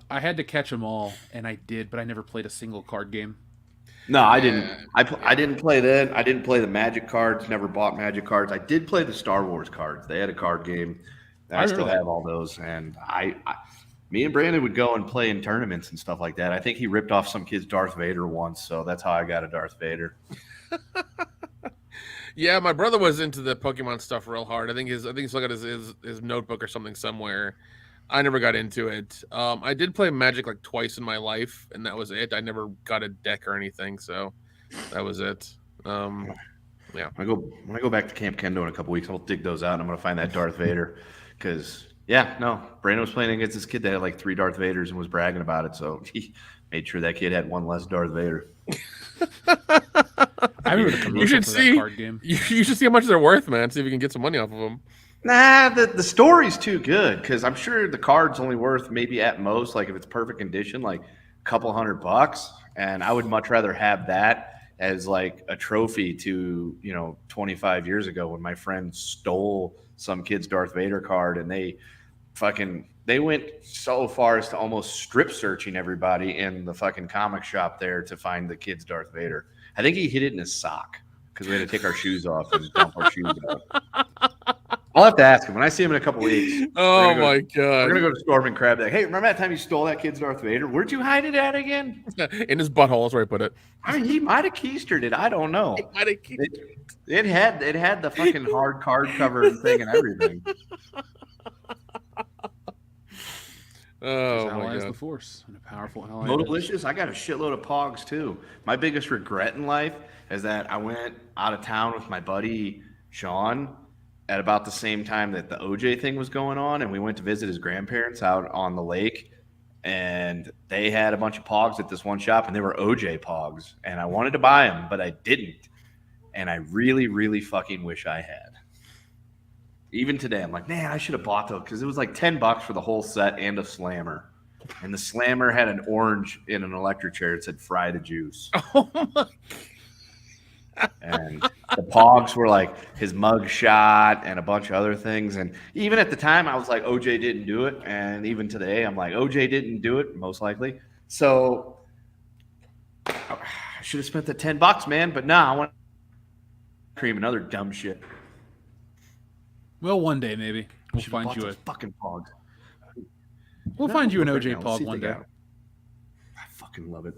I had to catch them all, and I did, but I never played a single card game. No, I didn't. I didn't play that. I didn't play the Magic cards. Never bought Magic cards. I did play the Star Wars cards. They had a card game. I still have all those. And me and Brandon would go and play in tournaments and stuff like that. I think he ripped off some kid's Darth Vader once, so that's how I got a Darth Vader. Yeah, my brother was into the Pokemon stuff real hard. I think he's looking at his notebook or something somewhere. I never got into it. I did play Magic like twice in my life, and that was it. I never got a deck or anything, so that was it. Yeah. When I go back to Camp Kendo in a couple weeks, I'll dig those out, and I'm going to find that Darth Vader. Because, Brandon was playing against this kid that had like 3 Darth Vaders and was bragging about it, so he made sure that kid had one less Darth Vader. I remember the commercial for that card game. You should see how much they're worth, man. See if you can get some money off of them. Nah, the story's too good because I'm sure the card's only worth maybe at most, like if it's perfect condition, like a couple $100. And I would much rather have that as like a trophy to, 25 years ago when my friend stole some kid's Darth Vader card and they went so far as to almost strip searching everybody in the fucking comic shop there to find the kid's Darth Vader. I think he hid it in his sock because we had to take our shoes off and dump our shoes out. I'll have to ask him when I see him in a couple weeks. Oh my God. We're going to go to Storm and Crab. Hey, remember that time you stole that kid's Darth Vader? Where'd you hide it at again? In his butthole is where I put it. I mean, he might have keistered it. I don't know. It had the fucking hard card cover thing and everything. Oh my allies god. the Force and a powerful ally. So delicious. I got a shitload of pogs too. My biggest regret in life is that I went out of town with my buddy Sean at about the same time that the OJ thing was going on, and we went to visit his grandparents out on the lake, and they had a bunch of pogs at this one shop, and they were OJ pogs, and I wanted to buy them, but I didn't, and I really, really fucking wish I had. Even today, I'm like, man, I should have bought those because it was like $10 for the whole set and a slammer. And the slammer had an orange in an electric chair. It said "Fry the juice." Oh my! And the pogs were like his mug shot and a bunch of other things. And even at the time, I was like, OJ didn't do it. And even today, I'm like, OJ didn't do it, most likely. So I should have spent the $10, man. But no, I want to cream and other dumb shit. Well, one day maybe we'll Should've find bought you those fucking pogs. We'll No, find you an look OJ right now. pog See if one they day. got 'em. I fucking love it.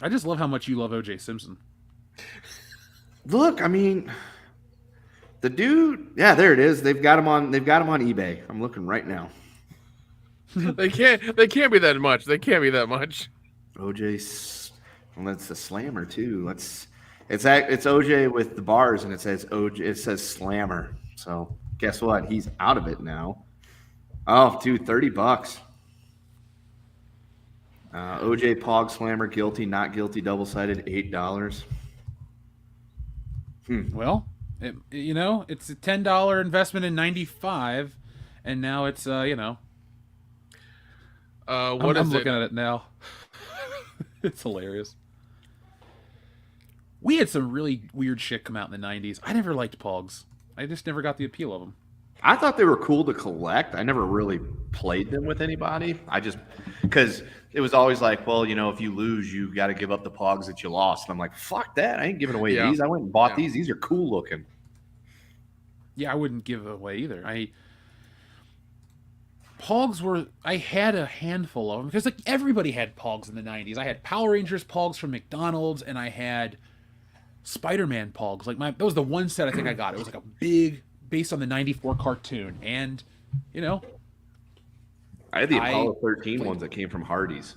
I just love how much you love OJ Simpson. Look, I mean, the dude. Yeah, there it is. They've got him on. They've got him on eBay. I'm looking right now. They can't be that much. They can't be that much. OJ. Well, that's a slammer too. It's OJ with the bars, and it says OJ. It says slammer. So guess what? He's out of it now. Oh, dude, $30. OJ Pog Slammer, guilty, not guilty, double-sided, $8. Well, it's a $10 investment in 95, and now it's What I'm is looking it? at it now. It's hilarious. We had some really weird shit come out in the 90s. I never liked Pogs. I just never got the appeal of them. I thought they were cool to collect. I never really played them with anybody. Because it was always like, well, if you lose, you got to give up the pogs that you lost. And I'm like, fuck that. I ain't giving away Yeah. these. I went and bought Yeah. these. These are cool looking. Yeah, I wouldn't give it away either. I had a handful of them because everybody had Pogs in the 90s. I had Power Rangers Pogs from McDonald's, and I had Spider-Man Pogs. That was the one set I think I got. It was like a big, based on the 94 cartoon. And, I had the Apollo 13 ones that came from Hardee's.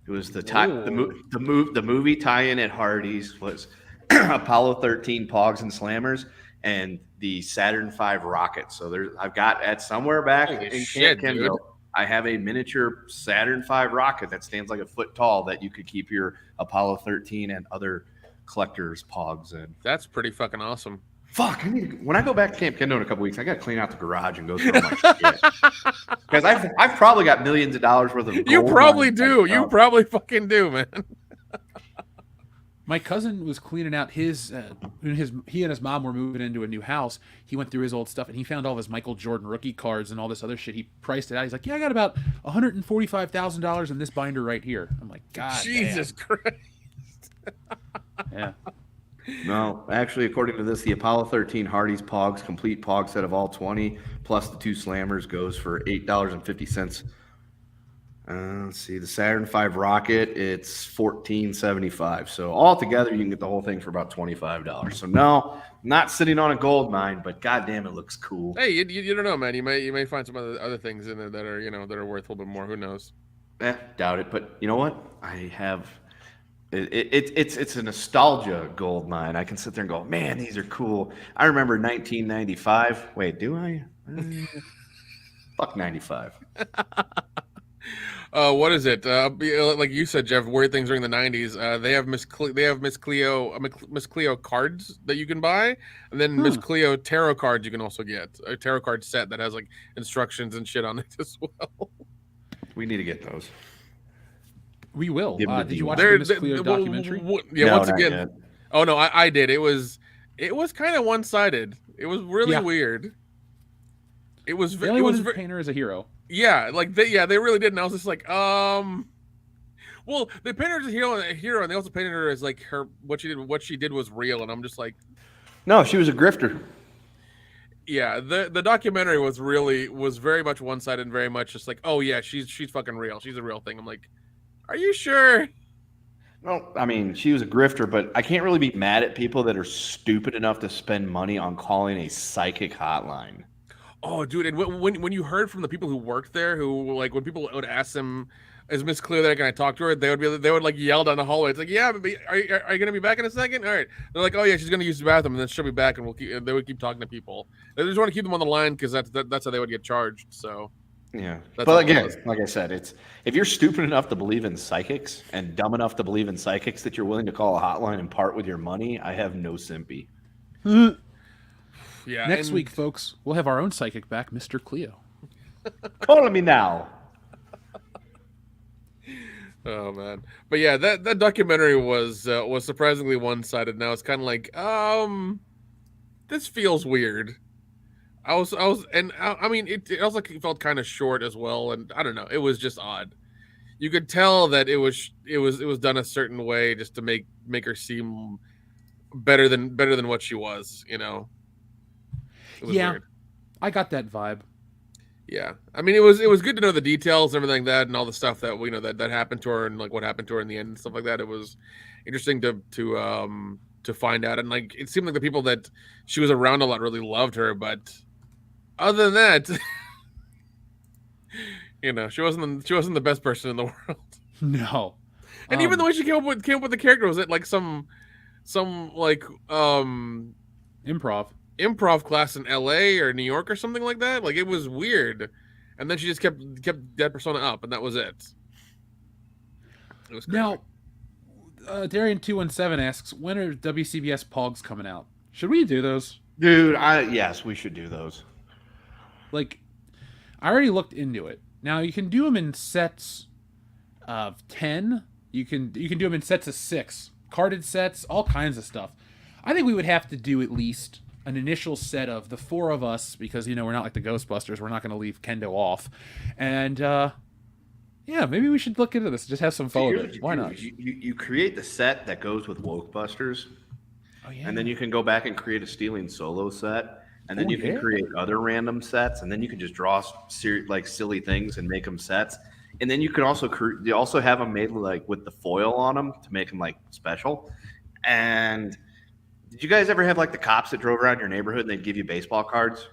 It was the movie tie-in at Hardee's was Apollo 13 Pogs and Slammers and the Saturn V rocket. So I've got at somewhere back Holy in shit, Camp Kendo, dude. I have a miniature Saturn V rocket that stands like a foot tall that you could keep your Apollo 13 and other collectors Pogs in. That's pretty fucking awesome. Fuck! When I go back to Camp Kendo in a couple weeks, I got to clean out the garage and go through all my shit. Because I've probably got millions of dollars worth of. You gold probably mines do. and You stuff. probably fucking do, man. my cousin was cleaning out he and his mom were moving into a new house. He went through his old stuff and he found all of his Michael Jordan rookie cards and all this other shit. He priced it out. He's like, yeah, I got about $145,000 in this binder right here. I'm like, God Jesus Christ. damn. Yeah. No, actually, according to this, the Apollo 13 Hardee's Pogs complete Pog set of all 20 plus the 2 Slammers goes for $8.50. Let's see, the Saturn V rocket, it's $14.75. So altogether, you can get the whole thing for about $25. So no, not sitting on a gold mine, but goddamn, it looks cool. Hey, you don't know, man. You may find some other things in there that are that are worth a little bit more. Who knows? Doubt it, but you know what? I have. It's a nostalgia gold mine. I can sit there and go, man, these are cool. I remember 1995. Wait, do I? Fuck 95. What is it? Like you said, Jeff, weird things during the 90s. They have Miss Cleo cards that you can buy, and then Miss Cleo tarot cards you can also get. A tarot card set that has like instructions and shit on it as well. We need to get those. We will. Give 'em the Did you deal. watch the Miss Cleo documentary? Yeah, No, once not again. yet. Oh no, I did. It was kind of one-sided. It was really weird. It was They only wanted to paint her as a hero. Yeah, they really did. And I was just like, well, they painted her as a hero, and they also painted her as like what she did was real, and I'm just like, No, she was a grifter. yeah, the documentary was very much one-sided and very much just like, oh yeah, she's fucking real. She's a real thing. I'm like, are you sure? No, I mean, she was a grifter, but I can't really be mad at people that are stupid enough to spend money on calling a psychic hotline. Oh, dude, and when you heard from the people who worked there, who like when people would ask them, "Is Miss Cleo there? Can I talk to her?" They would like yell down the hallway. It's like, "Yeah, but are you gonna be back in a second?" All right. They're like, "Oh yeah, she's gonna use the bathroom, and then she'll be back." And they would keep talking to people. They just want to keep them on the line because that's how they would get charged. So Yeah, that's but all again, like I said, it's if you're stupid enough to believe in psychics and dumb enough to believe in psychics that you're willing to call a hotline and part with your money, I have no sympathy. yeah. Next week, folks, we'll have our own psychic back, Mr. Cleo. Call me now. Oh man, but yeah, that documentary was surprisingly one-sided. Now it's kind of like, this feels weird. I mean, it also felt kind of short as well, and I don't know, it was just odd. You could tell that it was done a certain way just to make her seem better than what she was. You know. It was Yeah, weird. I got that vibe. Yeah, I mean, it was good to know the details and everything like that, and all the stuff that that happened to her, and like what happened to her in the end and stuff like that. It was interesting to find out, and like it seemed like the people that she was around a lot really loved her, but other than that, she wasn't the best person in the world. No, And even the way she came up with the character, was it like some like improv class in LA or New York or something like that? Like, it was weird. And then she just kept that persona up, and that was it. It was crazy. Now, Darian217 asks, when are WCBS Pogs coming out? Should we do those? Dude, yes, we should do those. Like, I already looked into it. Now, you can do them in sets of 10. You can do them in sets of 6. Carded sets, all kinds of stuff. I think we would have to do at least an initial set of the 4 of us, because, we're not like the Ghostbusters. We're not going to leave Kendo off. And, yeah, maybe we should look into this. Just have some photos. Why not? You create the set that goes with Wokebusters. Oh, yeah. And then you can go back and create a Stealing Solo set. And then you can create other random sets. And then you can just draw silly things and make them sets. And then you can also have them made like with the foil on them to make them like special. And did you guys ever have like the cops that drove around your neighborhood and they'd give you baseball cards?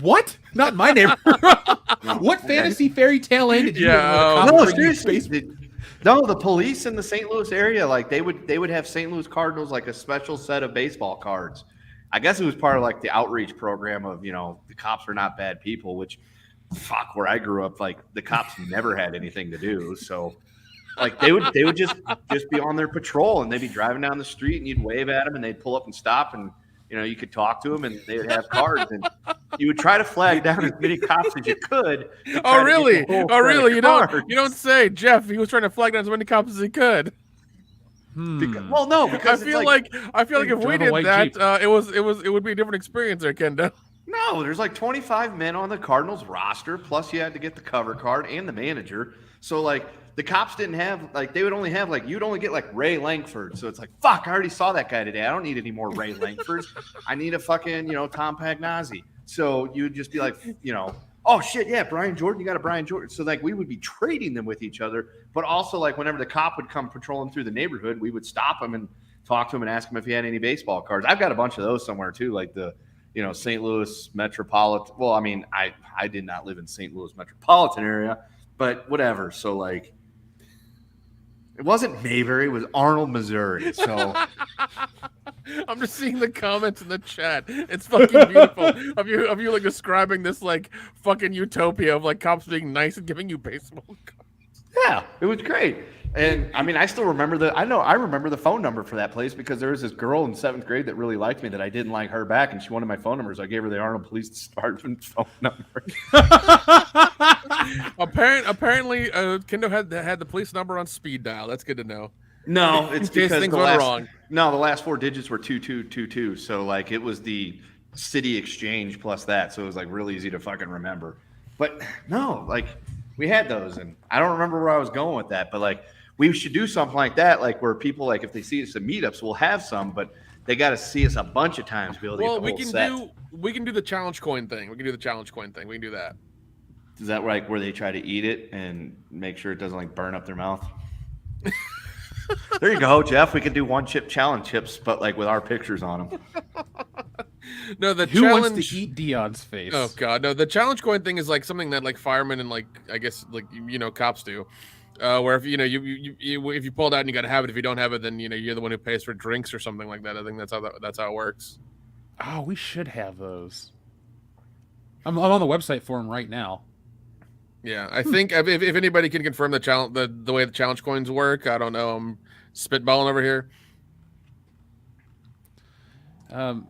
What? Not in my neighborhood. What fantasy fairy tale end did you no, seriously. No, the police in the St. Louis area, like they would have St. Louis Cardinals like a special set of baseball cards. I guess it was part of like the outreach program of, the cops are not bad people, which where I grew up, like the cops never had anything to do. So like they would just be on their patrol, and they'd be driving down the street and you'd wave at them and they'd pull up and stop, and you could talk to them and they would have cards, and you would try to flag down as many cops as you could. Oh really? You don't say. Jeff, he was trying to flag down as many cops as he could. Well, no, because I feel like if we did that, it would be a different experience there, Kendo. No, there's like 25 men on the Cardinals roster, plus you had to get the cover card and the manager. So like the cops didn't have, like, they would only have, like, you'd only get like Ray Langford. So it's like, fuck, I already saw that guy today. I don't need any more Ray Langfords. I need a fucking, Tom Pagnazzi. So you'd just be like, oh shit, yeah, Brian Jordan, you got a Brian Jordan. So like we would be trading them with each other, but also like whenever the cop would come patrolling through the neighborhood, we would stop him and talk to him and ask him if he had any baseball cards. I've got a bunch of those somewhere too, like the St. Louis metropolitan. Well, I mean, I did not live in St. Louis metropolitan area, but whatever. So like, it wasn't Mayberry, it was Arnold, Missouri. So I'm just seeing the comments in the chat. It's fucking beautiful of you like describing this like fucking utopia of like cops being nice and giving you baseball cards. Yeah, it was great. And I mean, I still remember I remember the phone number for that place because there was this girl in 7th grade that really liked me that I didn't like her back, and she wanted my phone number, so I gave her the Arnold Police Department phone number. Apparently, Kendo had the police number on speed dial. That's good to know. No, it's because things went wrong. No, the last 4 digits were 2222. So like it was the city exchange plus that, so it was like really easy to fucking remember. But no, like we had those, and I don't remember where I was going with that, but like we should do something like that, like where people, like if they see us at meetups, we'll have some, but they got to see us a bunch of times to be able to get the whole set. We can do the challenge coin thing. We can do that. Is that like where they try to eat it and make sure it doesn't like burn up their mouth? There you go, Jeff. We could do 1 chip challenge chips, but like with our pictures on them. No, the Who challenge. wants to eat Dion's face? Oh god, no! The challenge coin thing is like something that like firemen and like I guess like cops do, where if you if you pull it out and you got to have it, if you don't have it, then you're the one who pays for drinks or something like that. I think that's how it works. Oh, we should have those. I'm on the website for them right now. Yeah, I think if anybody can confirm the challenge the way the challenge coins work, I don't know. I'm spitballing over here.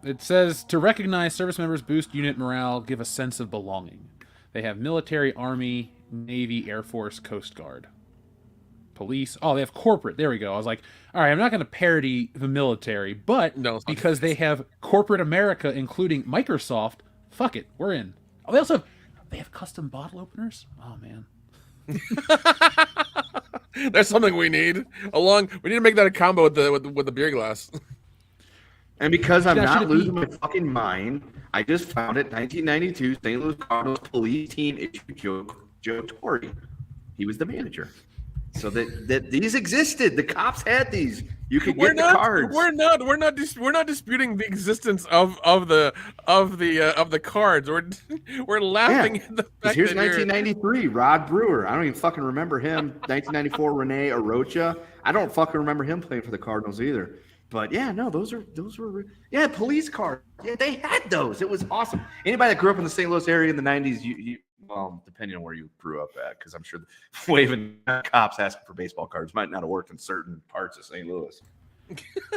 It says to recognize service members, boost unit morale, give a sense of belonging. They have military, army, navy, air force, coast guard, police. Oh, they have corporate. There we go. I was like, all right, I'm not going to parody the military, but No, because they have corporate America, including Microsoft, fuck it, we're in. Oh, they have custom bottle openers. Oh man. That's something we need. We need to make that a combo with the beer glass. And because I'm not losing my fucking mind, I just found it. 1992 St. Louis Cardinals police team issued Joe Torre. He was the manager. So that these existed. The cops had these. You could get the cards. We're not disputing the existence of the cards. We're laughing at the fact Here's that 1993 Rod Brewer. I don't even fucking remember him. 1994 Rene Arocha. I don't fucking remember him playing for the Cardinals either. But yeah, no, those were police cards. Yeah, they had those. It was awesome. Anybody that grew up in the St. Louis area in the 90s, well, depending on where you grew up at, because I'm sure waving cops asking for baseball cards might not have worked in certain parts of St. Louis.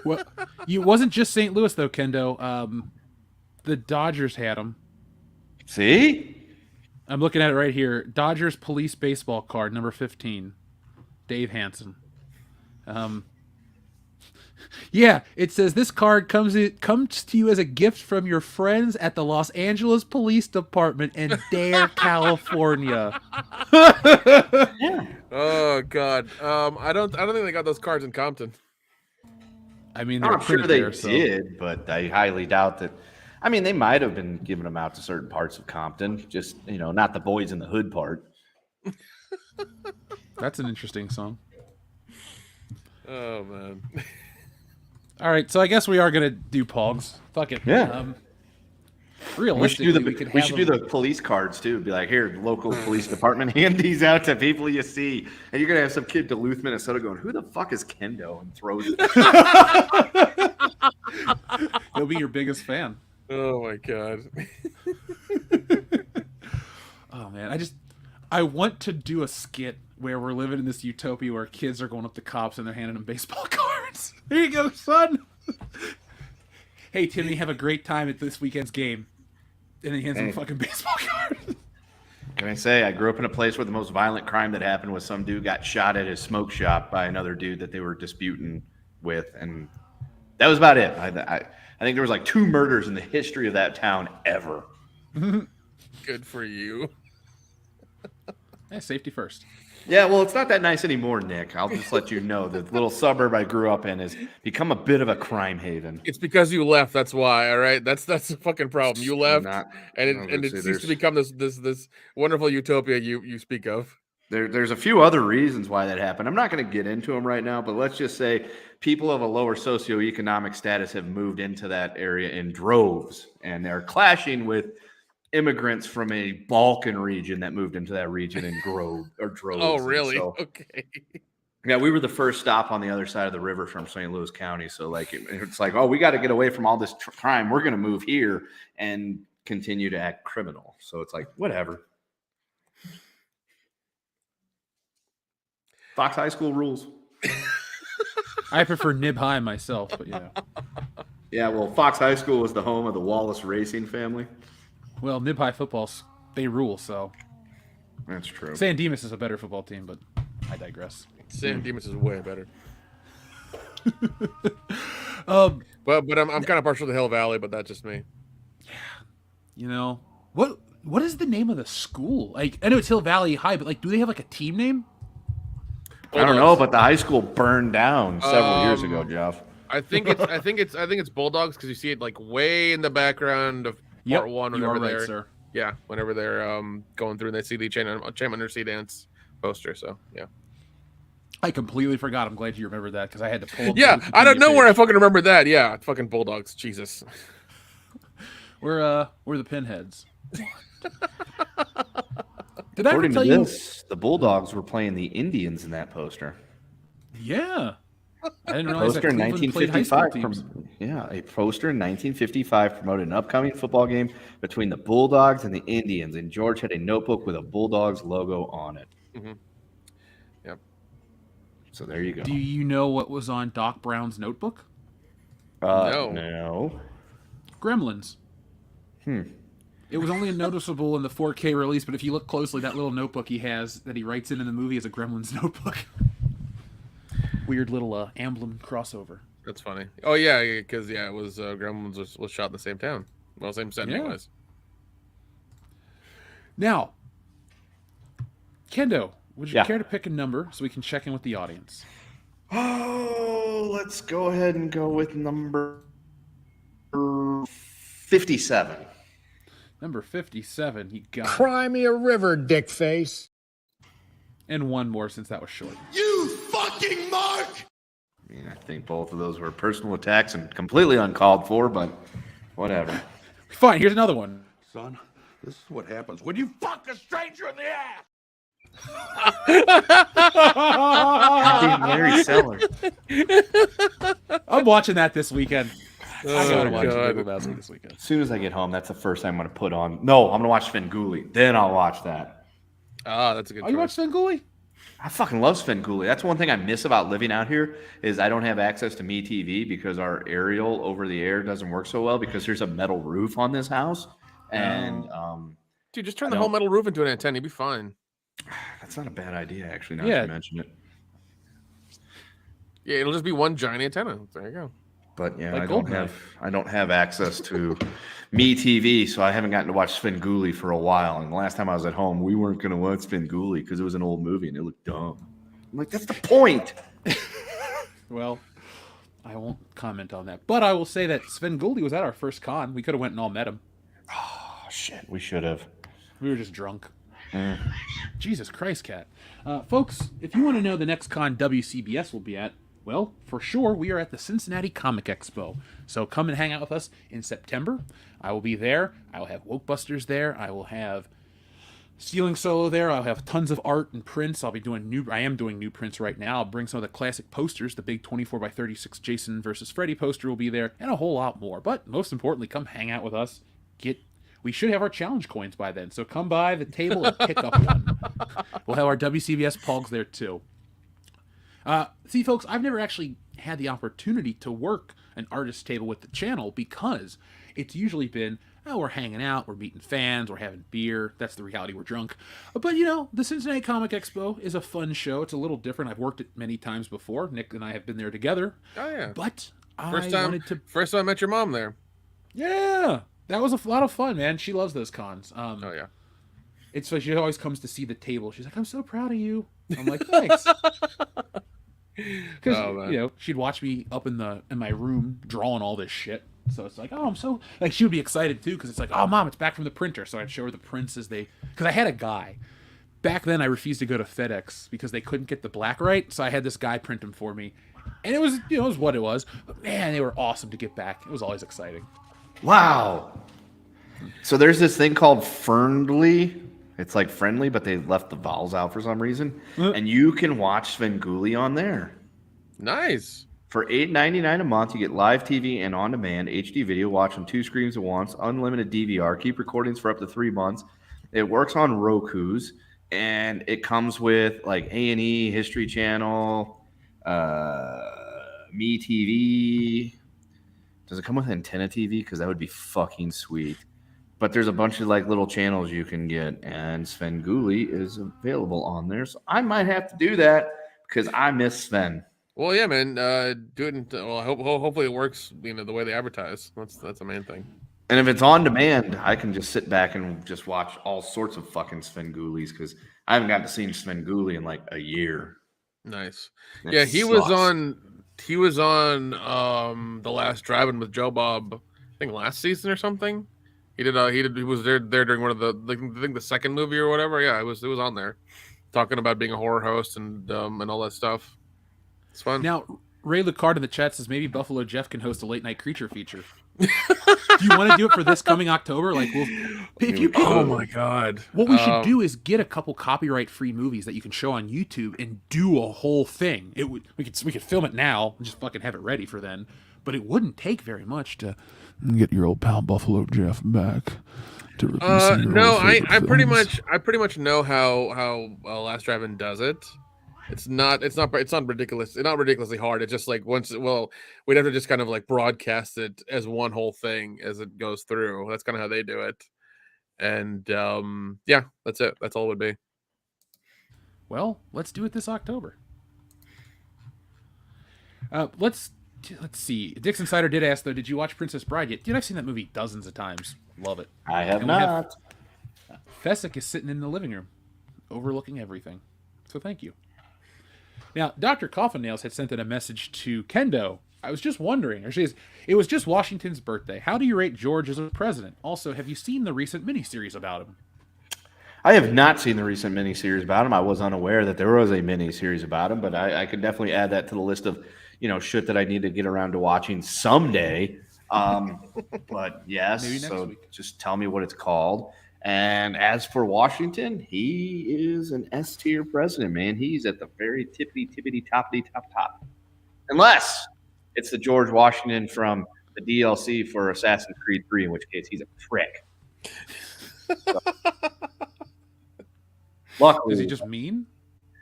Well, it wasn't just St. Louis though, Kendo. The Dodgers had them. See? I'm looking at it right here. Dodgers police baseball card number 15, Dave Hansen. Yeah, it says this card comes to you as a gift from your friends at the Los Angeles Police Department in Dare, California. Yeah. Oh God, I don't think they got those cards in Compton. I mean, I'm sure they did, but I highly doubt that. I mean, they might have been giving them out to certain parts of Compton, just not the boys in the hood part. That's an interesting song. Oh man. All right, so I guess we are gonna do Pogs. Fuck it. Yeah. Realistically, we should do the police cards too. Be like, here, local police department, hand these out to people you see, and you're gonna have some kid Duluth, Minnesota, going, "Who the fuck is Kendo?" and throws it. He'll be your biggest fan. Oh my God. Oh man, I want to do a skit where we're living in this utopia where kids are going up to cops and they're handing them baseball cards. Here you go, son. Hey, Timmy, have a great time at this weekend's game. And he hands him a fucking baseball card. Can I say, I grew up in a place where the most violent crime that happened was some dude got shot at his smoke shop by another dude that they were disputing with, and that was about it. I think there was like 2 murders in the history of that town ever. Good for you. Yeah, safety first. Yeah, well, it's not that nice anymore, Nick. I'll just let you know. The little suburb I grew up in has become a bit of a crime haven. It's because you left. That's why. All right. That's the fucking problem. You left, and it seems to become this wonderful utopia you speak of. There's a few other reasons why that happened. I'm not going to get into them right now, but let's just say people of a lower socioeconomic status have moved into that area in droves, and they're clashing with immigrants from a Balkan region that moved into that region in droves. Oh, really? So, okay. Yeah, we were the first stop on the other side of the river from St. Louis County. So like it's like, oh, we got to get away from all this crime. We're going to move here and continue to act criminal. So it's like, whatever. Fox High School rules. I prefer Nib High myself, but yeah. Yeah, well, Fox High School was the home of the Wallace racing family. Well, Nib High footballs, they rule, so. That's true. San Dimas is a better football team, but I digress. San Dimas is way better. But I'm kind of partial to Hill Valley, but that's just me. Yeah. You know, what is the name of the school? Like, I know it's Hill Valley High, but like, do they have like a team name? I don't know, but the high school burned down several years ago, Jeff. I think it's Bulldogs because you see it like way in the background of part one whenever they're sir. Yeah, whenever they're going through and they see the Chain Sea Dance poster. So yeah. I completely forgot. I'm glad you remembered that because I had to pull up. Yeah, I don't know where I fucking remembered that. Yeah, fucking Bulldogs. Jesus. We're the pinheads. Did I ever According tell to you? this, the Bulldogs were playing the Indians in that poster. Yeah. I didn't realize that Poster in Cleveland played high school 1955. teams. A poster in 1955 promoted an upcoming football game between the Bulldogs and the Indians, and George had a notebook with a Bulldogs logo on it. Mm-hmm. Yep. So there you go. Do you know what was on Doc Brown's notebook? No. Gremlins. It was only noticeable in the 4K release, but if you look closely, that little notebook he has that he writes in the movie is a Gremlins notebook. Weird little emblem crossover. That's funny. Oh yeah, because it was Gremlins was shot in the same town. Well, same set anyways. Now, Kendo, would you care to pick a number so we can check in with the audience? Oh, let's go ahead and go with number 57. Number 57, you got Cry me a river, dickface. And one more since that was short. You fucking mark! I mean, I think both of those were personal attacks and completely uncalled for, but whatever. Fine, here's another one. Son, this is what happens when you fuck a stranger in the ass. Goddamn Larry Seller. I'm watching that this weekend. I gotta Oh, watch God. Big Lebowski this weekend. As soon as I get home, that's the first thing I'm going to put on. No, I'm going to watch Svengoolie. Then I'll watch that. Ah, that's a good Oh, you watch choice. Svengoolie? I fucking love Svengoolie. That's one thing I miss about living out here is I don't have access to MeTV because our aerial over the air doesn't work so well because there's a metal roof on this house. And Dude, just turn the whole metal roof into an antenna. You'll be fine. that's not a bad idea, actually, now Yeah. that you mention it. Yeah, it'll just be one giant antenna. There you go. But yeah, Like I don't have access to MeTV, so I haven't gotten to watch Svengoolie for a while. And the last time I was at home, we weren't going to watch Svengoolie because it was an old movie and it looked dumb. I'm like, that's the point. Well, I won't comment on that. But I will say that Svengoolie was at our first con. We could have went and all met him. Oh shit, we should have. We were just drunk. Jesus Christ, Cat. Folks, if you want to know the next con WCBS will be at, well, for sure, we are at the Cincinnati Comic Expo. So come and hang out with us in September. I will be there. I will have Ghostbusters there. I will have Stealing Solo there. I'll have tons of art and prints. I am doing new prints right now. I'll bring some of the classic posters. The big 24x36 Jason versus Freddy poster will be there, and a whole lot more. But most importantly, come hang out with us. We should have our challenge coins by then, so come by the table and pick up one. We'll have our WCBS Pogs there too. See, folks, I've never actually had the opportunity to work an artist table with the channel because it's usually been, we're hanging out, we're meeting fans, we're having beer. That's the reality, we're drunk. But, the Cincinnati Comic Expo is a fun show. It's a little different. I've worked it many times before. Nick and I have been there together. Oh, yeah. But First time I met your mom there. Yeah, that was a lot of fun, man. She loves those cons. Oh, yeah. It's like she always comes to see the table. She's like, I'm so proud of you. I'm like, thanks. Because she'd watch me up in my room drawing all this shit. So it's like, I'm so like she would be excited too because it's like, oh mom, it's back from the printer. So I'd show her the prints because I had a guy back then. I refused to go to FedEx because they couldn't get the black right. So I had this guy print them for me, and it was it was what it was. But man, they were awesome to get back. It was always exciting. Wow. So there's this thing called Fernly. It's like friendly, but they left the vowels out for some reason. And you can watch Svengoolie on there. Nice. For $8.99 a month, you get live TV and on-demand HD video. Watch on 2 screens at once. Unlimited DVR. Keep recordings for up to 3 months. It works on Roku's, and it comes with like A&E, History Channel, MeTV. Does it come with Antenna TV? Because that would be fucking sweet. But there's a bunch of like little channels you can get, and Svengoolie is available on there. So I might have to do that because I miss Sven. Well, yeah, man. Do it. Hopefully it works. The way they advertise. That's the main thing. And if it's on demand, I can just sit back and just watch all sorts of fucking Svengoolies because I haven't gotten to see Svengoolie in like a year. Nice. It He sucks. was on The Last Drive-In with Joe Bob, I think last season or something. He was there during one of the second movie or whatever. Yeah, it was on there, talking about being a horror host and all that stuff. It's fun. Now, Ray Lucard in the chat says maybe Buffalo Jeff can host a late night creature feature. Do you want to do it for this coming October? Like, if you pick, oh my god, what we should do is get a couple copyright-free movies that you can show on YouTube and do a whole thing. We could film it now and just fucking have it ready for then. But it wouldn't take very much to get your old pal Buffalo Jeff back. No, I pretty much know how Last Drive-In does it. It's not ridiculous. It's not ridiculously hard. It's just like we'd have to just kind of like broadcast it as one whole thing as it goes through. That's kind of how they do it. And yeah, that's it. That's all it would be. Well, let's do it this October. Let's see. Dix Insider did ask though, did you watch Princess Bride yet? Dude, I've seen that movie dozens of times. Love it. I have not. Fessick is sitting in the living room, overlooking everything. So thank you. Now, Dr. Coffin Nails had sent in a message to Kendo. I was just wondering, it was just Washington's birthday. How do you rate George as a president? Also, have you seen the recent miniseries about him? I have not seen the recent miniseries about him. I was unaware that there was a miniseries about him, but I could definitely add that to the list of, shit that I need to get around to watching someday. But yes, Maybe next so week. just tell me what it's called. And as for Washington, he is an S tier president, man. He's at the very tippity top. Unless it's the George Washington from the DLC for Assassin's Creed 3, in which case he's a prick. So, luckily, Is he just mean?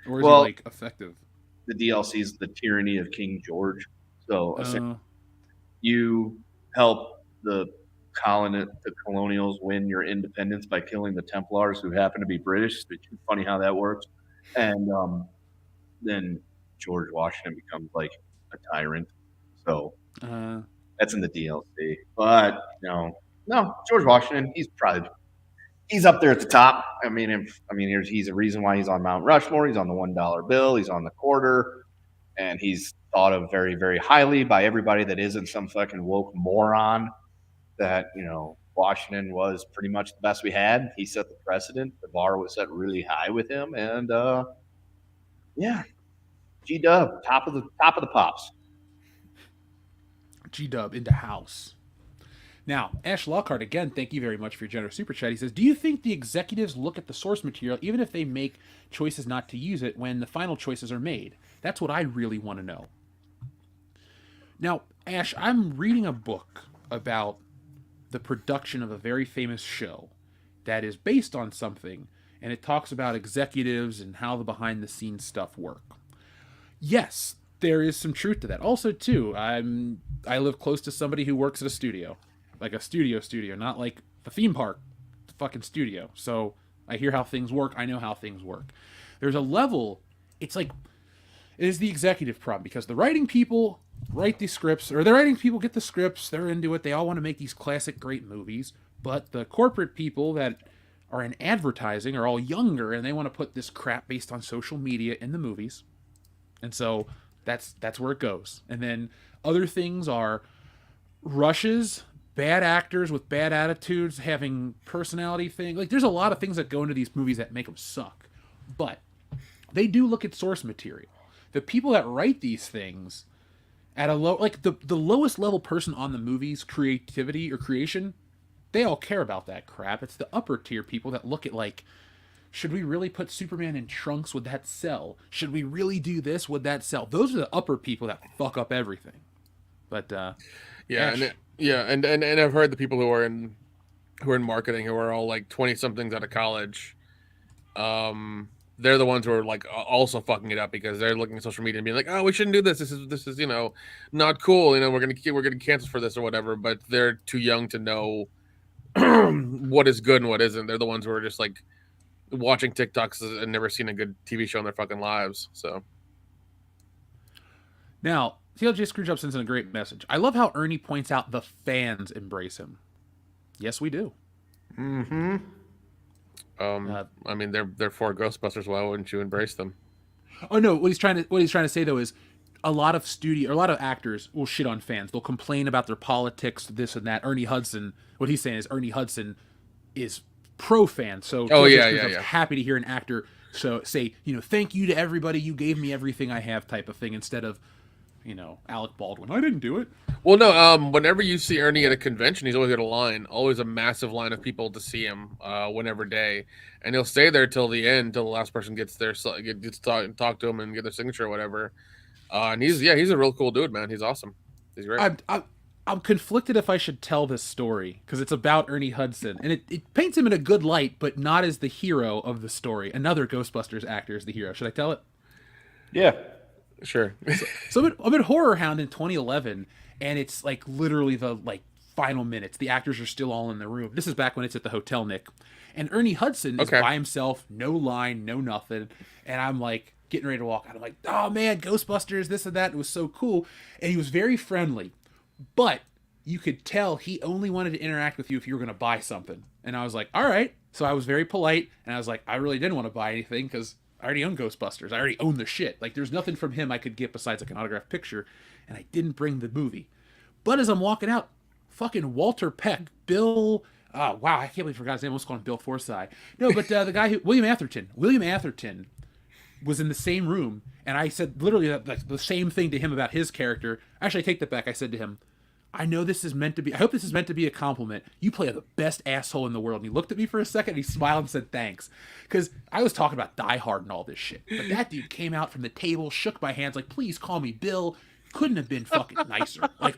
Or is Well, he, like, effective? the DLC is the tyranny of King George. So you help the colonials win your independence by killing the Templars who happen to be British. It's funny how that works. And then George Washington becomes like a tyrant. So that's in the DLC. But no, George Washington, he's up there at the top. He's a reason why he's on Mount Rushmore. He's on the $1 bill. He's on the quarter, and he's thought of very, very highly by everybody that isn't some fucking woke moron. That Washington was pretty much the best we had. He set the precedent. The bar was set really high with him, and yeah, G-Dub, top of the pops. G-Dub into house. Now, Ash Lockhart, again, thank you very much for your generous super chat. He says, do you think the executives look at the source material even if they make choices not to use it when the final choices are made? That's what I really want to know. Now, Ash, I'm reading a book about the production of a very famous show that is based on something, and it talks about executives and how the behind-the-scenes stuff work. Yes, there is some truth to that. Also, too, I live close to somebody who works at a studio. Like a studio, not like the theme park, the fucking studio. So I hear how things work. I know how things work. There's a level, it is the executive problem, because the writing people write these scripts, or the writing people get the scripts, they're into it, they all want to make these classic great movies, but the corporate people that are in advertising are all younger, and they want to put this crap based on social media in the movies. And so that's where it goes. And then other things are rushes, bad actors with bad attitudes, having personality things. Like, there's a lot of things that go into these movies that make them suck. But they do look at source material. The people that write these things at a the lowest level person on the movie's creativity or creation, they all care about that crap. It's the upper tier people that look at, like, should we really put Superman in trunks? Would that sell? Should we really do this? Would that sell? Those are the upper people that fuck up everything. But and I've heard the people who are in marketing, who are all like 20 somethings out of college. They're the ones who are like also fucking it up, because they're looking at social media and being like, oh, we shouldn't do this. This is not cool. We're gonna cancel for this or whatever. But they're too young to know what is good and what isn't. They're the ones who are just like watching TikToks and never seen a good TV show in their fucking lives. So now, TLJ Screwjob sends in a great message. I love how Ernie points out the fans embrace him. Yes, we do. Mm-hmm. They're for Ghostbusters. Why wouldn't you embrace them? Oh no, what he's trying to say though is a lot of actors will shit on fans. They'll complain about their politics, this and that. Ernie Hudson, what he's saying is Ernie Hudson is pro fan. So happy to hear an actor say, thank you to everybody, you gave me everything I have type of thing, instead of, Alec Baldwin. I didn't do it. Well, no. Whenever you see Ernie at a convention, he's always got a line, always a massive line of people to see him. Whenever day, and he'll stay there till the end, till the last person gets there, gets to talk to him and get their signature or whatever. And he's a real cool dude, man. He's awesome. He's great. I'm conflicted if I should tell this story because it's about Ernie Hudson, and it paints him in a good light, but not as the hero of the story. Another Ghostbusters actor is the hero. Should I tell it? Yeah. Sure. So I'm at Horror Hound in 2011, and it's like literally the final minutes. The actors are still all in the room. This is back when it's at the Hotel Nik, and Ernie Hudson is by himself, no line, no nothing, and I'm like getting ready to walk out. I'm like, oh man, Ghostbusters, this and that. It was so cool, and he was very friendly. But you could tell he only wanted to interact with you if you were going to buy something. And I was like, all right. So I was very polite. And I was like, I really didn't want to buy anything because I already own Ghostbusters. I already own the shit. Like, there's nothing from him I could get besides like an autographed picture. And I didn't bring the movie. But as I'm walking out, fucking Walter Peck, Bill... Oh, wow. I can't believe I forgot his name. I almost called him Bill Forsyth. No, but the guy who... William Atherton was in the same room. And I said literally the same thing to him about his character. Actually, I take that back. I said to him, I know this is meant to be... I hope this is meant to be a compliment. You play the best asshole in the world. And he looked at me for a second, and he smiled and said thanks. Because I was talking about Die Hard and all this shit. But that dude came out from the table, shook my hands, like, please call me Bill. Couldn't have been fucking nicer. Like,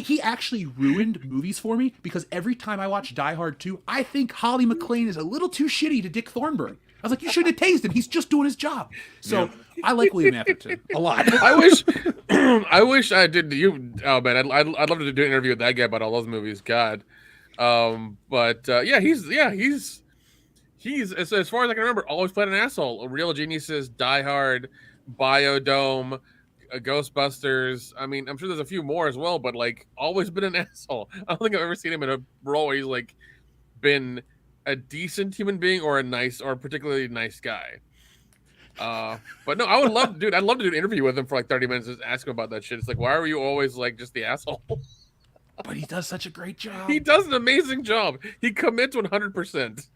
he actually ruined movies for me, because every time I watch Die Hard 2, I think Holly McClane is a little too shitty to Dick Thornburg. I was like, you should have tased him. He's just doing his job. So I like William Atherton a lot. I wish I did. Oh man, I'd love to do an interview with that guy about all those movies. God, he's as far as I can remember, always played an asshole. Real Geniuses, Die Hard, Biodome, Ghostbusters. I mean, I'm sure there's a few more as well, but like always been an asshole. I don't think I've ever seen him in a role where he's like been a decent human being or a nice or a particularly nice guy. But no, I'd love to do an interview with him for like 30 minutes and ask him about that shit. It's like, why were you always like just the asshole? But he does such a great job. He does an amazing job. He commits 100%.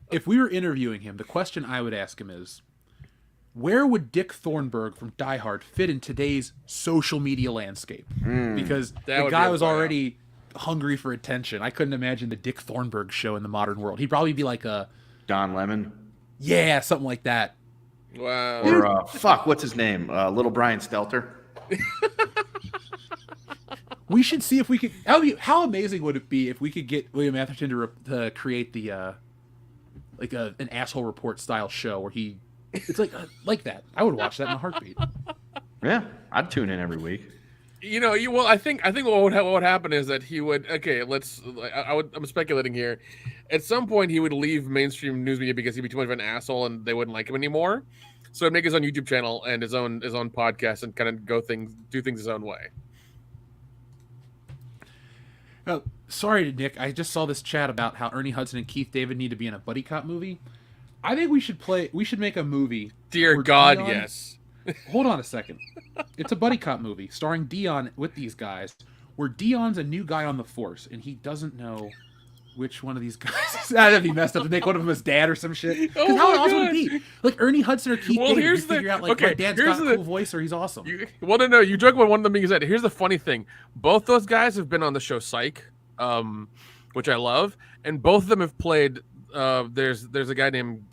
If we were interviewing him, the question I would ask him is, where would Dick Thornburg from Die Hard fit in today's social media landscape? Because the guy was already hungry for attention. I couldn't imagine the Dick Thornburg show in the modern world. He'd probably be like a Don Lemon. Yeah, something like that. Wow. Or what's his name? Little Brian Stelter. We should see if we could. How amazing would it be if we could get William Atherton to create the an asshole report style show where it's like that. I would watch that in a heartbeat. Yeah, I'd tune in every week. I think what would happen is that he would. Okay, I'm speculating here. At some point, he would leave mainstream news media because he'd be too much of an asshole and they wouldn't like him anymore. So he'd make his own YouTube channel and his own podcast and kind of do things his own way. Sorry, Nick. I just saw this chat about how Ernie Hudson and Keith David need to be in a buddy cop movie. I think we should make a movie. Dear God, yes. Hold on a second. It's a buddy cop movie starring Dion with these guys, where Dion's a new guy on the force, and he doesn't know which one of these guys is. That'd be messed up to make one of them his dad or some shit. Because how awesome would it be? Like Ernie Hudson or Keith David, you figure out like my dad's got a cool voice or he's awesome. No. You joke about one of them being his dad. Here's the funny thing: both those guys have been on the show Psych, which I love, and both of them have played. There's a guy named.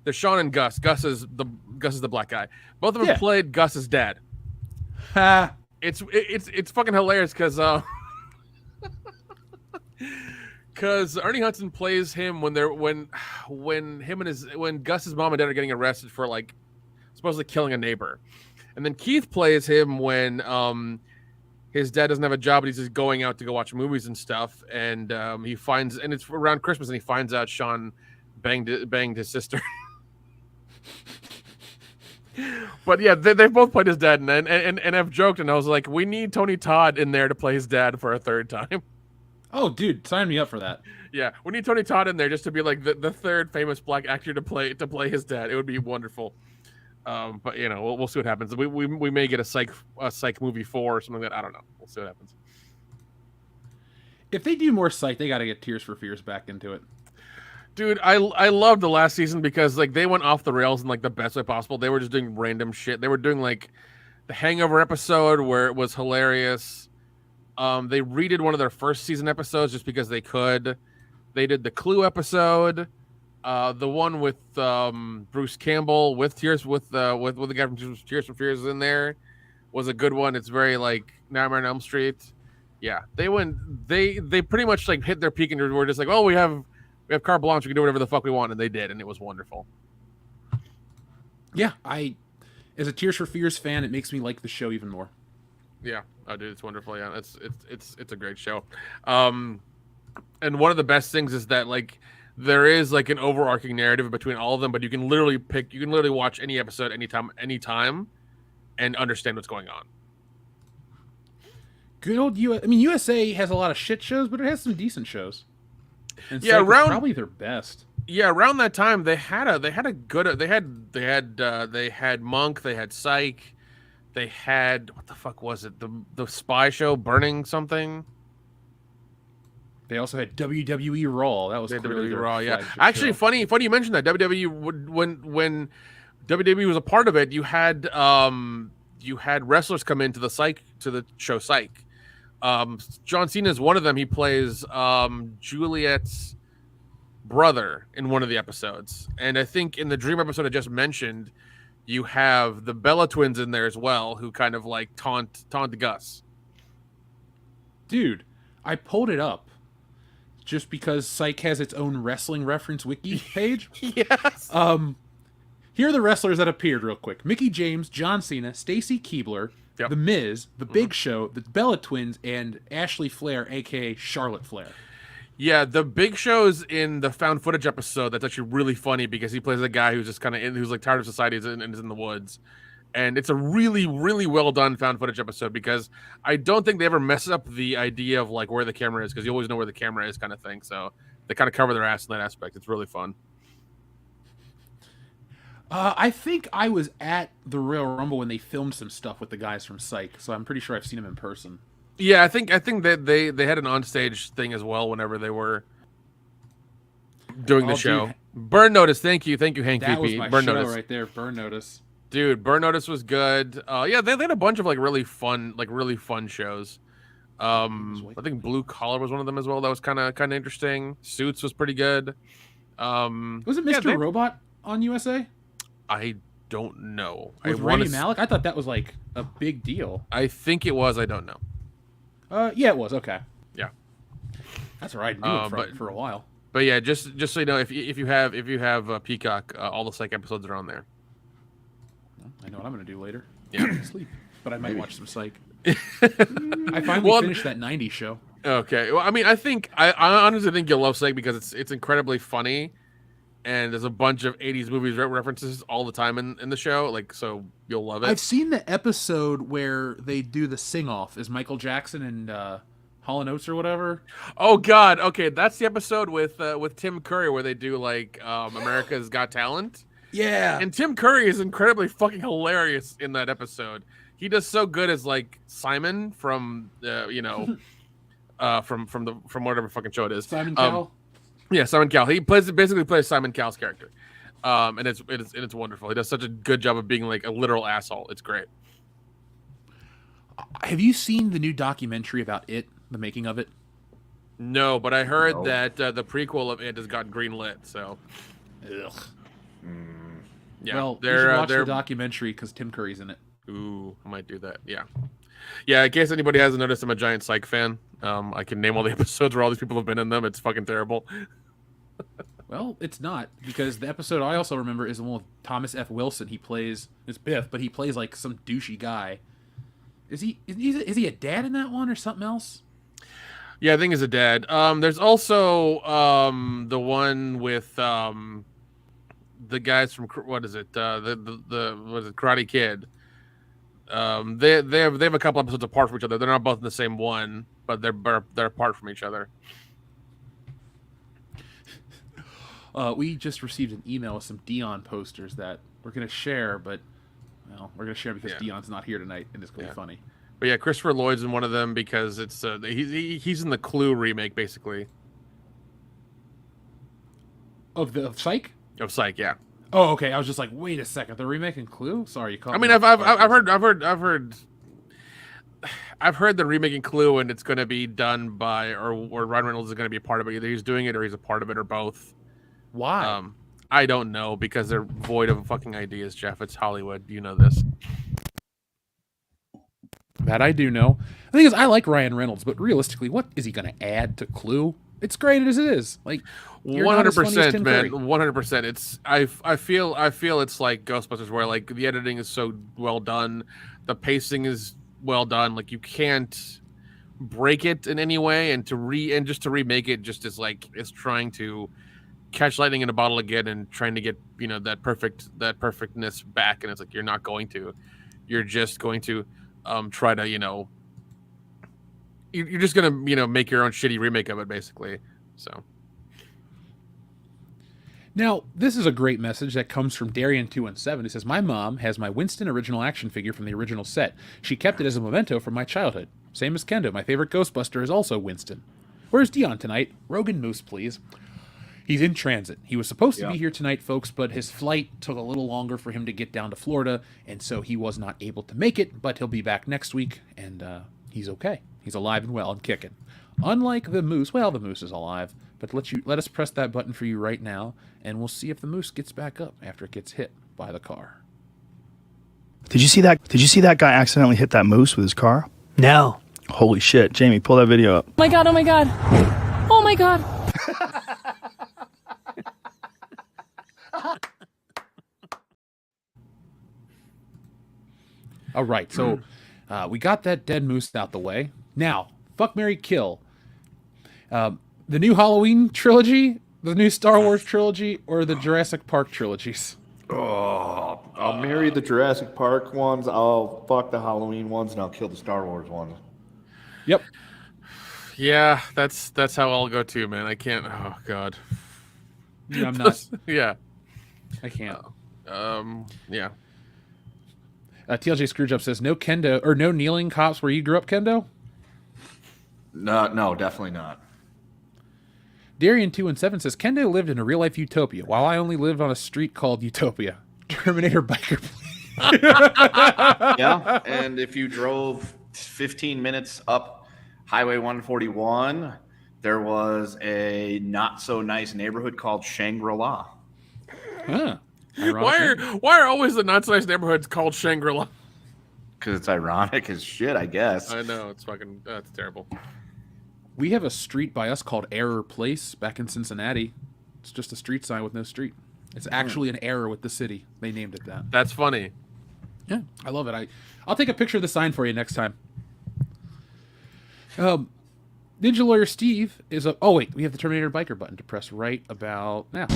There's Sean and Gus. Gus is the black guy. Both of them played Gus's dad. Ha! It's fucking hilarious because Ernie Hudson plays him when Gus's mom and dad are getting arrested for like supposedly killing a neighbor, and then Keith plays him when his dad doesn't have a job, but he's just going out to go watch movies and stuff, and it's around Christmas, and he finds out Sean banged his sister. But yeah, they've both played his dad, and I've joked, and I was like, we need Tony Todd in there to play his dad for a third time. Oh, dude, sign me up for that. Yeah, we need Tony Todd in there just to be like the third famous black actor to play his dad. It would be wonderful. But we'll see what happens. We may get a psych movie 4 or something like that. I don't know. We'll see what happens. If they do more Psych, they got to get Tears for Fears back into it. Dude, I loved the last season because like they went off the rails in like the best way possible. They were just doing random shit. They were doing like Hangover episode where it was hilarious. They redid one of their first season episodes just because they could. They did the Clue episode, the one with Bruce Campbell with the guy from Tears for Fears in there was a good one. It's very like Nightmare on Elm Street. Yeah, they pretty much like hit their peak and were just like, oh, we have carte blanche, we can do whatever the fuck we want, and they did, and it was wonderful. Yeah, as a Tears for Fears fan, it makes me like the show even more. Yeah, oh, dude, it's wonderful. Yeah, it's a great show. And one of the best things is that like there is like an overarching narrative between all of them, but you can literally watch any episode anytime, and understand what's going on. Good old USA has a lot of shit shows, but it has some decent shows. And yeah, probably their best. Yeah, around that time they had Monk, they had Psych, they had what the fuck was it? The spy show Burning something. They also had WWE Raw. That was WWE Raw. Yeah, actually, funny you mentioned that WWE when WWE was a part of it, you had wrestlers come into the show Psych. John Cena is one of them. He plays Juliet's brother in one of the episodes, and I think in the Dream episode I just mentioned, you have the Bella twins in there as well, who kind of like taunt Gus. Dude, I pulled it up just because Psych has its own wrestling reference wiki page. Yes. Here are the wrestlers that appeared real quick: Mickie James, John Cena, Stacy Keibler, The Miz, The Big Show, the Bella Twins, and Ashley Flair, aka Charlotte Flair. Yeah, the Big Show's in the found footage episode. That's actually really funny because he plays a guy who's just kind of who's like tired of society and is in the woods. And it's a really, really well done found footage episode because I don't think they ever mess up the idea of like where the camera is, because you always know where the camera is kind of thing. So they kind of cover their ass in that aspect. It's really fun. I think I was at the Royal Rumble when they filmed some stuff with the guys from Psych, so I'm pretty sure I've seen them in person. Yeah, I think that they had an onstage thing as well whenever they were doing the show. Dude. Burn Notice, thank you, Hank VP. That was my Burn show Notice right there. Burn Notice, dude. Burn Notice was good. Yeah, they had a bunch of like really fun shows. I think Blue Collar was one of them as well. That was kind of interesting. Suits was pretty good. Was it Mr. Robot on USA? I don't know. With Rami Malek? I thought that was like a big deal. I think it was. I don't know. Yeah, it was. Okay. Yeah. That's all right. I knew it for a while. But yeah, just so you know, if you have Peacock, all the Psych episodes are on there. I know what I'm going to do later. Yeah. Sleep. But I might watch some Psych. I finally finished that 90s show. Okay. Well, I mean, I honestly think you'll love Psych because it's incredibly funny. And there's a bunch of 80s movies references all the time in the show, like, so you'll love it. I've seen the episode where they do the sing-off as Michael Jackson and Hall & Oates or whatever. Oh God, okay, that's the episode with Tim Curry where they do like America's Got Talent. Yeah, and Tim Curry is incredibly fucking hilarious in that episode. He does so good as like Simon from from whatever fucking show it is. Simon Cowell. Yeah, Simon Cowell. He basically plays Simon Cowell's character, and it's wonderful. He does such a good job of being like a literal asshole. It's great. Have you seen the new documentary about it, the making of it? No, but I heard that the prequel of it has gotten greenlit. So, ugh. Yeah. Well, you should watch the documentary because Tim Curry's in it. Ooh, I might do that. Yeah. Yeah, in case anybody hasn't noticed, I'm a giant Psych fan. I can name all the episodes where all these people have been in them. It's fucking terrible. Well, it's not, because the episode I also remember is the one with Thomas F. Wilson. He plays, it's Biff, but he plays like some douchey guy. Is he a dad in that one or something else? Yeah, I think he's a dad. There's also the one with the guys from, what is it? Was it Karate Kid? They have a couple episodes apart from each other. They're not both in the same one, but they're apart from each other. We just received an email with some Dion posters that we're going to share, but we're going to share because Dion's not here tonight, and it's going to be funny. But yeah, Christopher Lloyd's in one of them because it's he's in the Clue remake, basically. Of Psych? Of Psych, yeah. Oh, okay. I was just like, wait a second. They're remaking Clue? Sorry, you called. I mean, I've heard the remaking Clue, and it's going to be done by or Ryan Reynolds is going to be a part of it. Either he's doing it or he's a part of it or both. Why? I don't know because they're void of fucking ideas, Jeff. It's Hollywood. You know this. That I do know. The thing is, I like Ryan Reynolds, but realistically, what is he going to add to Clue? It's great as it is. Like 100%, man. 100%. It's I feel it's like Ghostbusters, where like the editing is so well done, the pacing is well done. Like you can't break it in any way, and just to remake it just is like it's trying to catch lightning in a bottle again and trying to get that perfectness back, and it's like you're not going to. You're just going to try to you're just gonna make your own shitty remake of it basically. So now this is a great message that comes from Darian217. It says, my mom has my Winston original action figure from the original set. She kept it as a memento from my childhood. Same as Kendo. My favorite Ghostbuster is also Winston. Where's Dion tonight? Rogan Moose, please. He's in transit. He was supposed to be here tonight, folks, but his flight took a little longer for him to get down to Florida, and so he was not able to make it, but he'll be back next week, and he's okay. He's alive and well and kicking. Unlike the Moose, well, the Moose is alive, but let us press that button for you right now, and we'll see if the Moose gets back up after it gets hit by the car. Did you see that? Did you see that guy accidentally hit that moose with his car? No. Holy shit. Jamie, pull that video up. Oh my god, oh my god. Oh my god. All right, so we got that dead moose out the way. Now, fuck, marry, kill. The new Halloween trilogy, the new Star Wars trilogy, or the Jurassic Park trilogies? Oh, I'll marry the Jurassic Park ones. I'll fuck the Halloween ones, and I'll kill the Star Wars ones. Yep. Yeah, that's how I'll go too, man. I can't. Oh God. Yeah, I'm not. Yeah. I can't. Yeah. TLJ Screwjob says, no Kendo, or no kneeling cops where you grew up, Kendo? No, definitely not. Darian217 says, Kendo lived in a real-life utopia, while I only lived on a street called Utopia. Terminator biker, please. Yeah, and if you drove 15 minutes up Highway 141, there was a not-so-nice neighborhood called Shangri-La. Huh. Why are always the not so nice neighborhoods called Shangri-La? Because it's ironic as shit, I guess. I know, it's fucking that's terrible. We have a street by us called Error Place back in Cincinnati. It's just a street sign with no street. It's actually an error with the city. They named it that. That's funny. Yeah, I love it. I'll take a picture of the sign for you next time. Ninja Lawyer Steve is a... Oh, wait. We have the Terminator Biker button to press right about now.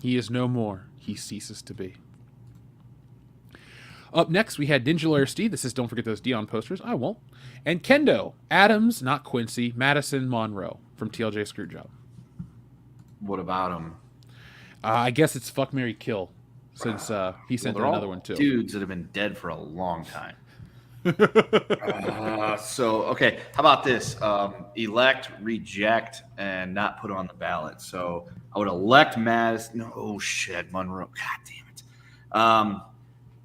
He is no more. He ceases to be. Up next, we had Ninja Lawyer Steve. This is Don't Forget Those Dion posters. I won't. And Kendo. Adams, not Quincy. Madison Monroe from TLJ Screwjob. What about him? I guess it's Fuck, Marry, Kill. Since he sent in another one, too. Dudes that have been dead for a long time. Okay. How about this? Elect, reject, and not put on the ballot. So I would elect Madison. No, oh shit, Monroe. God damn it.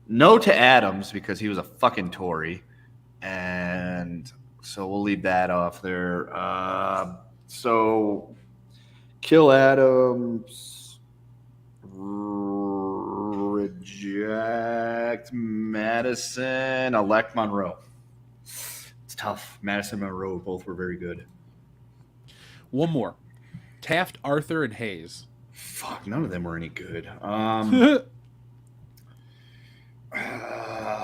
No to Adams because he was a fucking Tory, and so we'll leave that off there. So kill Adams, reject Madison, elect Monroe. It's tough. Madison and Monroe both were very good. One more. Taft, Arthur, and Hayes. Fuck, none of them were any good.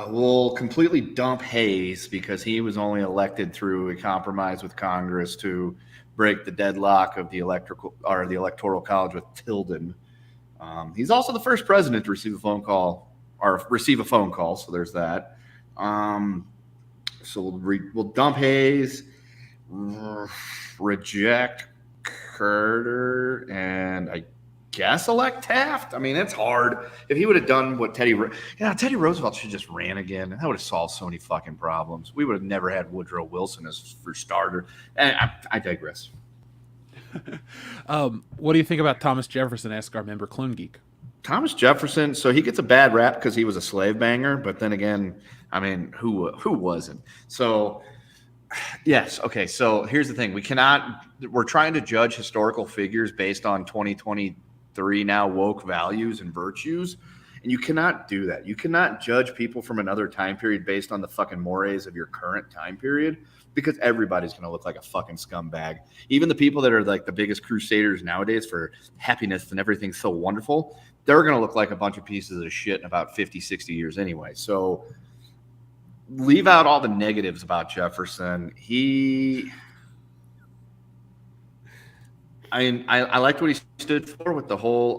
We'll completely dump Hayes because he was only elected through a compromise with Congress to break the deadlock of the Electoral College with Tilden. He's also the first president to receive a phone call. So there's that. So we'll dump Hayes, reject Carter, and I guess elect Taft. I mean, it's hard. If he would have done what Teddy Roosevelt should just ran again. That would have solved so many fucking problems. We would have never had Woodrow Wilson as for starter. And I digress. What do you think about Thomas Jefferson? Ask our member Clone Geek. Thomas Jefferson, so he gets a bad rap because he was a slave banger, but then again, I mean, who wasn't? So, yes, okay, so here's the thing. We're trying to judge historical figures based on 2023 now woke values and virtues, and you cannot do that. You cannot judge people from another time period based on the fucking mores of your current time period, because everybody's going to look like a fucking scumbag. Even the people that are like the biggest crusaders nowadays for happiness and everything's so wonderful, they're going to look like a bunch of pieces of shit in about 50, 60 years anyway. So leave out all the negatives about Jefferson. I liked what he stood for with the whole,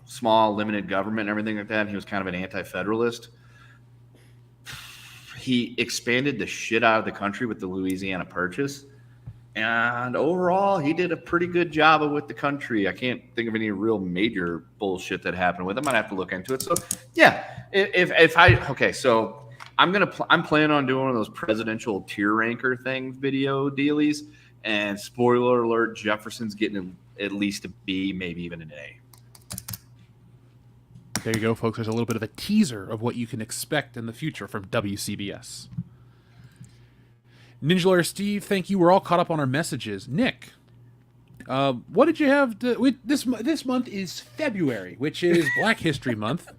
small, limited government and everything like that. And he was kind of an anti-federalist. He expanded the shit out of the country with the Louisiana Purchase. And overall, he did a pretty good job with the country. I can't think of any real major bullshit that happened with him. I'd have to look into it. So, yeah, so I'm planning on doing one of those presidential tier ranker thing video dealies. And spoiler alert, Jefferson's getting at least a B, maybe even an A. There you go, folks. There's a little bit of a teaser of what you can expect in the future from WCBS. Ninja Lawyer Steve, thank you. We're all caught up on our messages. Nick, what did you have this month is February, which is Black History Month,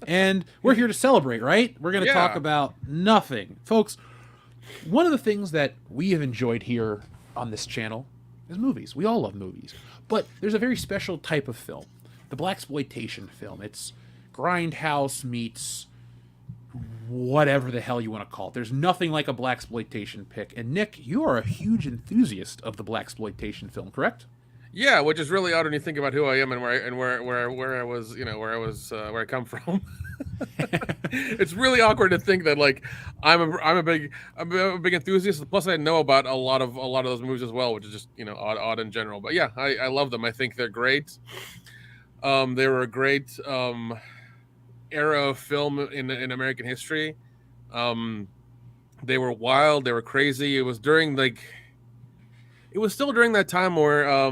and we're here to celebrate, right? We're going to talk about nothing. Folks, one of the things that we have enjoyed here on this channel is movies. We all love movies, but there's a very special type of film, the blaxploitation film. It's Grindhouse meets whatever the hell you want to call it. There's nothing like a blaxploitation pick. And Nick, you are a huge enthusiast of the blaxploitation film, correct? Yeah, which is really odd when you think about who I am and where I was, where I come from. It's really awkward to think that like I'm a big enthusiast. Plus, I know about a lot of those movies as well, which is just odd in general. But yeah, I love them. I think they're great. They were a great era of film in American history. They were wild. They were crazy. It was still during that time where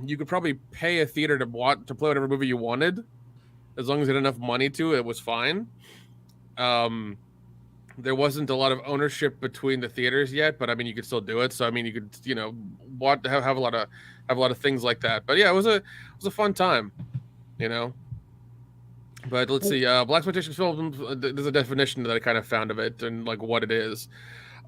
you could probably pay a theater to play whatever movie you wanted, as long as you had enough money to. It was fine. There wasn't a lot of ownership between the theaters yet, but I mean, you could still do it. So I mean, you could have a lot of things like that. But yeah, it was a fun time, But let's see. Blaxploitation films. There's a definition that I kind of found of it and like what it is.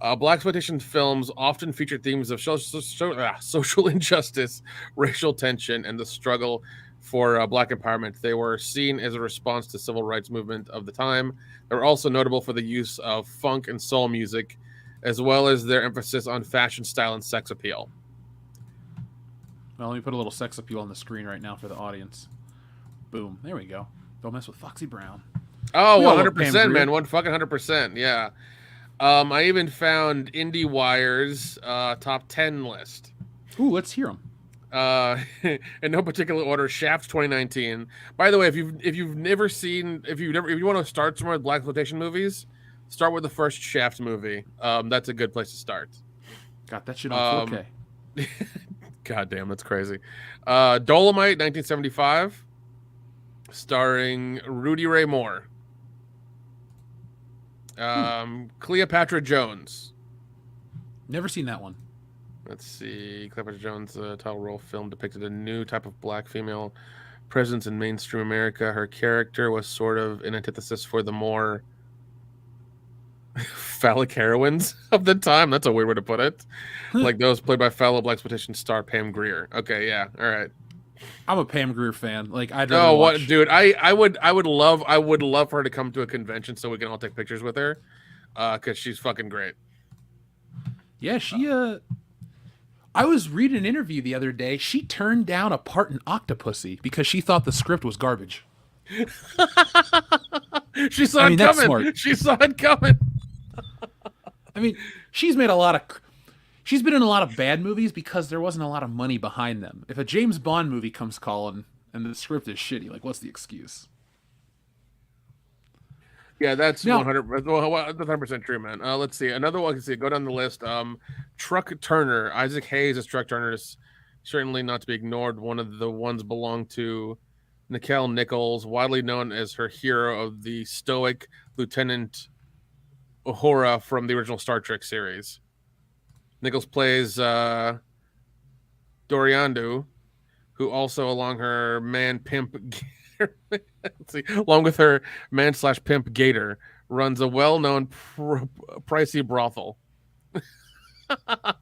Blaxploitation films often feature themes of social injustice, racial tension, and the struggle for Black empowerment. They were seen as a response to civil rights movement of the time. They were also notable for the use of funk and soul music, as well as their emphasis on fashion, style, and sex appeal. Well, let me put a little sex appeal on the screen right now for the audience. Boom. There we go. Don't mess with Foxy Brown. Oh, 100%, man. 100%. Yeah. I even found IndieWire's top 10 list. Ooh, let's hear them. In no particular order, Shaft 2019. By the way, if you want to start somewhere with blaxploitation movies, start with the first Shaft movie. That's a good place to start. Got that shit on 4K. God damn, that's crazy. Dolomite 1975, starring Rudy Ray Moore. Cleopatra Jones. Never seen that one. Let's see. Cleopatra Jones' title role film depicted a new type of Black female presence in mainstream America. Her character was sort of an antithesis for the more phallic heroines of the time. That's a weird way to put it. Like those played by fellow blaxploitation star Pam Grier. Okay, yeah, all right. I'm a Pam Grier fan. Like I'd rather watch... what, dude? I would love for her to come to a convention so we can all take pictures with her, because she's fucking great. Yeah, she. I was reading an interview the other day. She turned down a part in Octopussy because she thought the script was garbage. She saw it coming. She saw it coming. I mean, she's made a lot of. she's been in a lot of bad movies because there wasn't a lot of money behind them. If a James Bond movie comes calling and the script is shitty, like, what's the excuse? Yeah, that's No. 100% true, man. Let's see. Another one, let's see, go down the list. Truck Turner. Isaac Hayes as Truck Turner is certainly not to be ignored. One of the ones belonged to Nichelle Nichols, widely known as her hero of the stoic Lieutenant Uhura from the original Star Trek series. Nichols plays Doriandu, who also along her along with her man/pimp Gator, runs a well-known pricey brothel.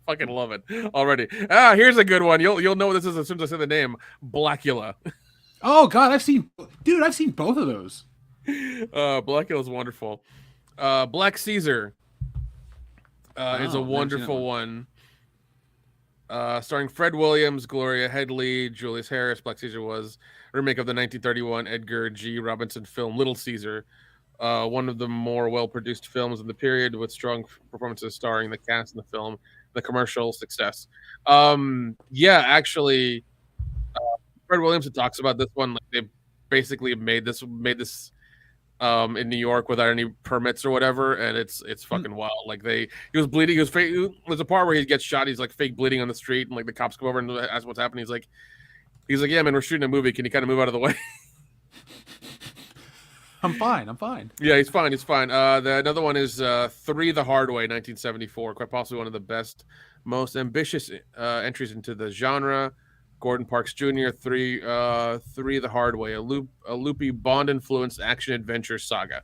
Fucking love it already. Here's a good one. You'll know what this is as soon as I say the name. Blackula. Oh God, I've seen both of those. Blackula is wonderful. Black Caesar is a wonderful one. Starring Fred Williams, Gloria Headley, Julius Harris. Black Caesar was a remake of the 1931 Edgar G. Robinson film Little Caesar, one of the more well-produced films in the period with strong performances starring the cast in the film, the commercial success. Actually, Fred Williams talks about this one. Like they basically made this in New York without any permits or whatever, and it's fucking wild. Like he was bleeding. There's a part where he gets shot. He's like fake bleeding on the street, and like the cops come over and ask what's happening. He's like, yeah, man, we're shooting a movie. Can you kind of move out of the way? I'm fine. Yeah, he's fine. Another one is 3 the Hard Way, 1974. Quite possibly one of the best, most ambitious entries into the genre. Gordon Parks Jr. 3 the Hard Way, a loopy Bond-influenced action-adventure saga.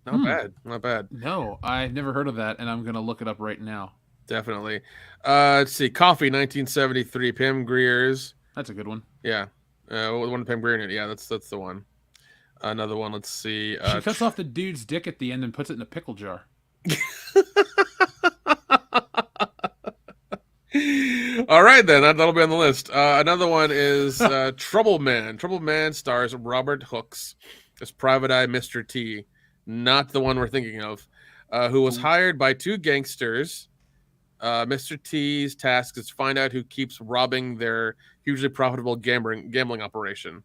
Not bad. No, I've never heard of that, and I'm going to look it up right now. Definitely. Let's see. Coffee, 1973. Pam Grier's. That's a good one. Yeah. One of Pam Grier in it. Yeah, that's the one. Another one. Let's see. She cuts off the dude's dick at the end and puts it in a pickle jar. All right, then. That'll be on the list. Another one is Trouble Man. Trouble Man stars Robert Hooks as Private Eye Mr. T, not the one we're thinking of, who was hired by 2 gangsters. Mr. T's task is to find out who keeps robbing their hugely profitable gambling operation.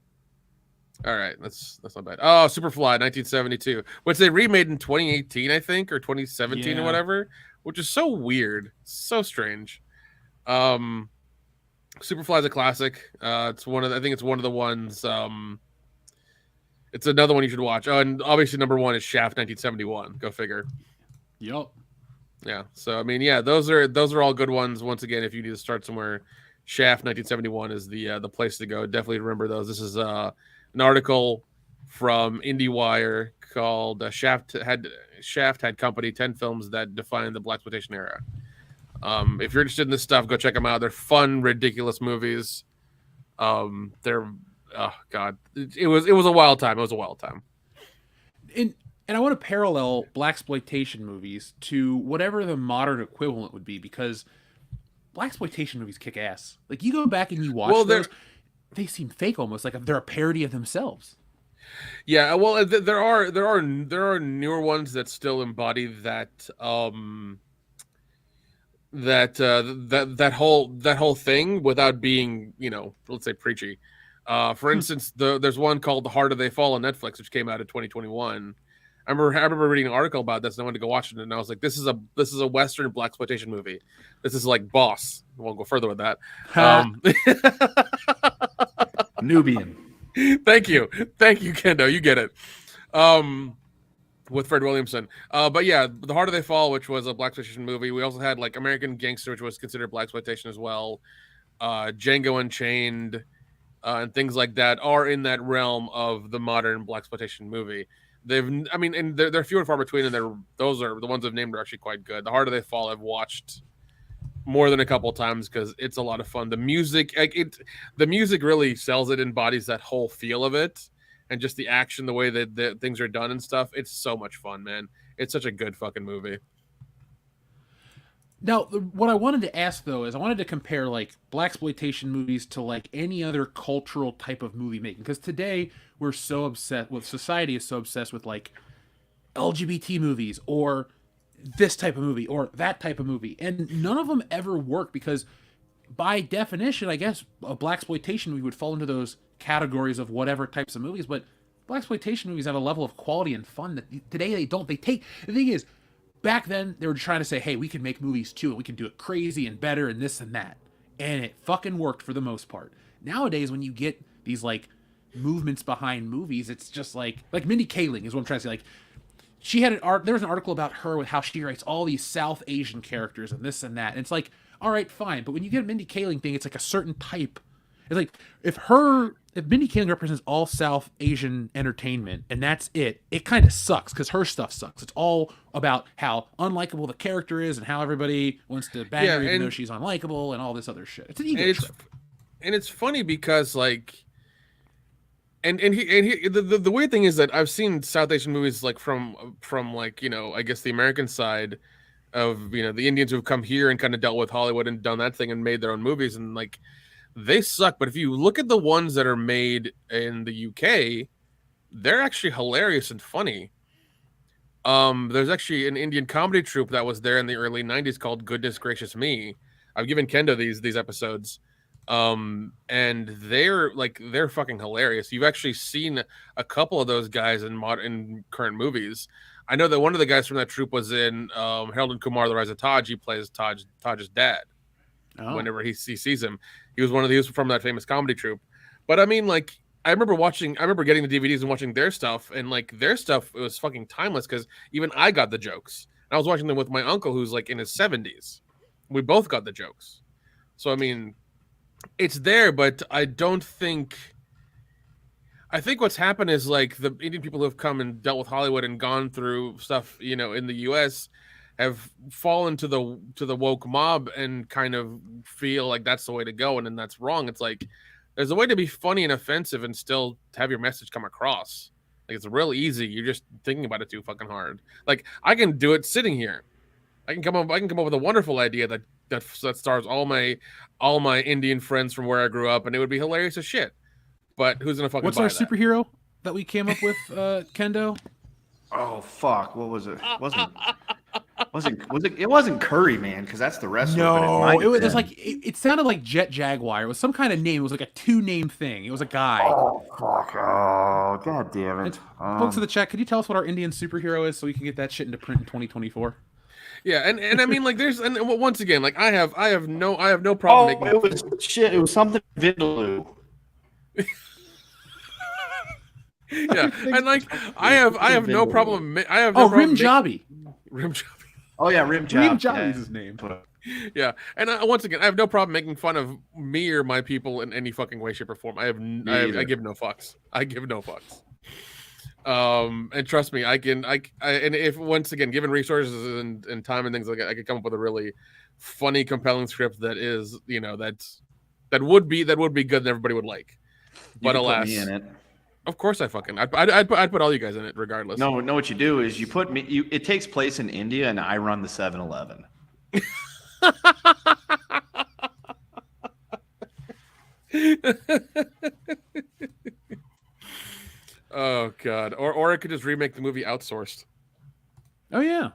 All right, that's not bad. Oh, Superfly, 1972, which they remade in 2018, I think, or 2017 or whatever, which is so weird, so strange. Superfly is a classic. I think it's one of the ones. It's another one you should watch. Oh, and obviously number 1 is Shaft, 1971. Go figure. Yup. Yeah. So I mean, yeah, those are all good ones. Once again, if you need to start somewhere, Shaft 1971 is the place to go. Definitely remember those. This is an article from IndieWire called Shaft had company 10 films that defined the blaxploitation era. If you're interested in this stuff, go check them out. They're fun, ridiculous movies. They're God, it was a wild time. It was a wild time. And I want to parallel blaxploitation movies to whatever the modern equivalent would be, because blaxploitation movies kick ass. Like you go back and you watch those, they seem fake almost, like they're a parody of themselves. Yeah, well, there are newer ones that still embody that that whole thing without being, let's say preachy. For instance, there's one called The Harder They Fall on Netflix, which came out in 2021. I remember reading an article about this, and I wanted to go watch it, and I was like, "This is a Western blaxploitation movie. This is like Boss." I won't go further with that. Nubian. Thank you, Kendo. You get it. With Fred Williamson. But yeah, The Harder They Fall, which was a blaxploitation movie. We also had like American Gangster, which was considered blaxploitation as well. Django Unchained, and things like that are in that realm of the modern blaxploitation movie. And they're few and far between, and those are the ones I've named are actually quite good. The Harder They Fall, I've watched more than a couple of times because it's a lot of fun. The music, the music really sells it, embodies that whole feel of it, and just the action, the way that the things are done and stuff. It's so much fun, man. It's such a good fucking movie. Now, what I wanted to ask though is I wanted to compare like blaxploitation movies to like any other cultural type of movie making, because today we're so obsessed with, society is so obsessed with like LGBT movies or this type of movie or that type of movie, and none of them ever work because, by definition, I guess a blaxploitation movie would fall into those categories of whatever types of movies. But blaxploitation movies have a level of quality and fun that today they don't. The thing is, back then they were trying to say, hey, we can make movies too, and we can do it crazy and better and this and that, and it fucking worked for the most part. Nowadays, when you get these like movements behind movies, it's just like Mindy Kaling is what I'm trying to say. Like, she had there was an article about her with how she writes all these South Asian characters and this and that. And it's like, all right, fine. But when you get a Mindy Kaling thing, it's like a certain type. It's like, if Mindy Kaling represents all South Asian entertainment and that's it kind of sucks because her stuff sucks. It's all about how unlikable the character is and how everybody wants to bang her even though she's unlikable and all this other shit. It's an ego trip. And it's funny because like, the weird thing is that I've seen South Asian movies like from like, you know, I guess the American side of, you know, the Indians who've come here and kind of dealt with Hollywood and done that thing and made their own movies, and like they suck. But if you look at the ones that are made in the UK, they're actually hilarious and funny. There's actually an Indian comedy troupe that was there in the early 90s called Goodness Gracious Me. I've given Kendo these episodes. And they're fucking hilarious. You've actually seen a couple of those guys in current movies. I know that one of the guys from that troupe was in Harold and Kumar: The Rise of Taj. He plays Taj's dad. Whenever he sees him, he was from that famous comedy troupe. But I mean, like, I remember getting the DVDs and watching their stuff, and like their stuff, it was fucking timeless because even I got the jokes. And I was watching them with my uncle who's like in his 70s. We both got the jokes. So I mean, it's there, but I think what's happened is like the Indian people who have come and dealt with Hollywood and gone through stuff, you know, in the US have fallen to the woke mob and kind of feel like that's the way to go. And then that's wrong. It's like, there's a way to be funny and offensive and still have your message come across. Like, it's real easy. You're just thinking about it too fucking hard. Like, I can do it sitting here. I can come up with a wonderful idea that stars all my Indian friends from where I grew up, and it would be hilarious as shit. But who's gonna fucking? What's buy our that? superhero that we came up with, Kendo? Oh fuck! What was it? It wasn't Curry, man, because that's the wrestler. No, it was like it sounded like Jet Jaguar. It was some kind of name. It was like a 2-name thing. It was a guy. Oh fuck! Oh god damn it! Folks in the chat, could you tell us what our Indian superhero is so we can get that shit into print in 2024? Yeah, and I mean, like, once again, like, I have no problem making. It was shit. It was something Vindaloo. Yeah, and like I have no problem. I have no problem. Rim Jobby. Rim Jobby. Oh yeah, Rim Job. Rim Jobby is his name. Yeah, and once again, I have no problem making fun of me or my people in any fucking way, shape, or form. I give no fucks. I give no fucks. And trust me, I and if once again, given resources and time and things like that, I could come up with a really funny, compelling script that is, you know, that would be good and everybody would like. But alas, me in it. Of course, I'd put all you guys in it regardless. No, what you do is you put me. It takes place in India, and I run the 7-Eleven. Oh god, or I could just remake the movie Outsourced. Oh yeah,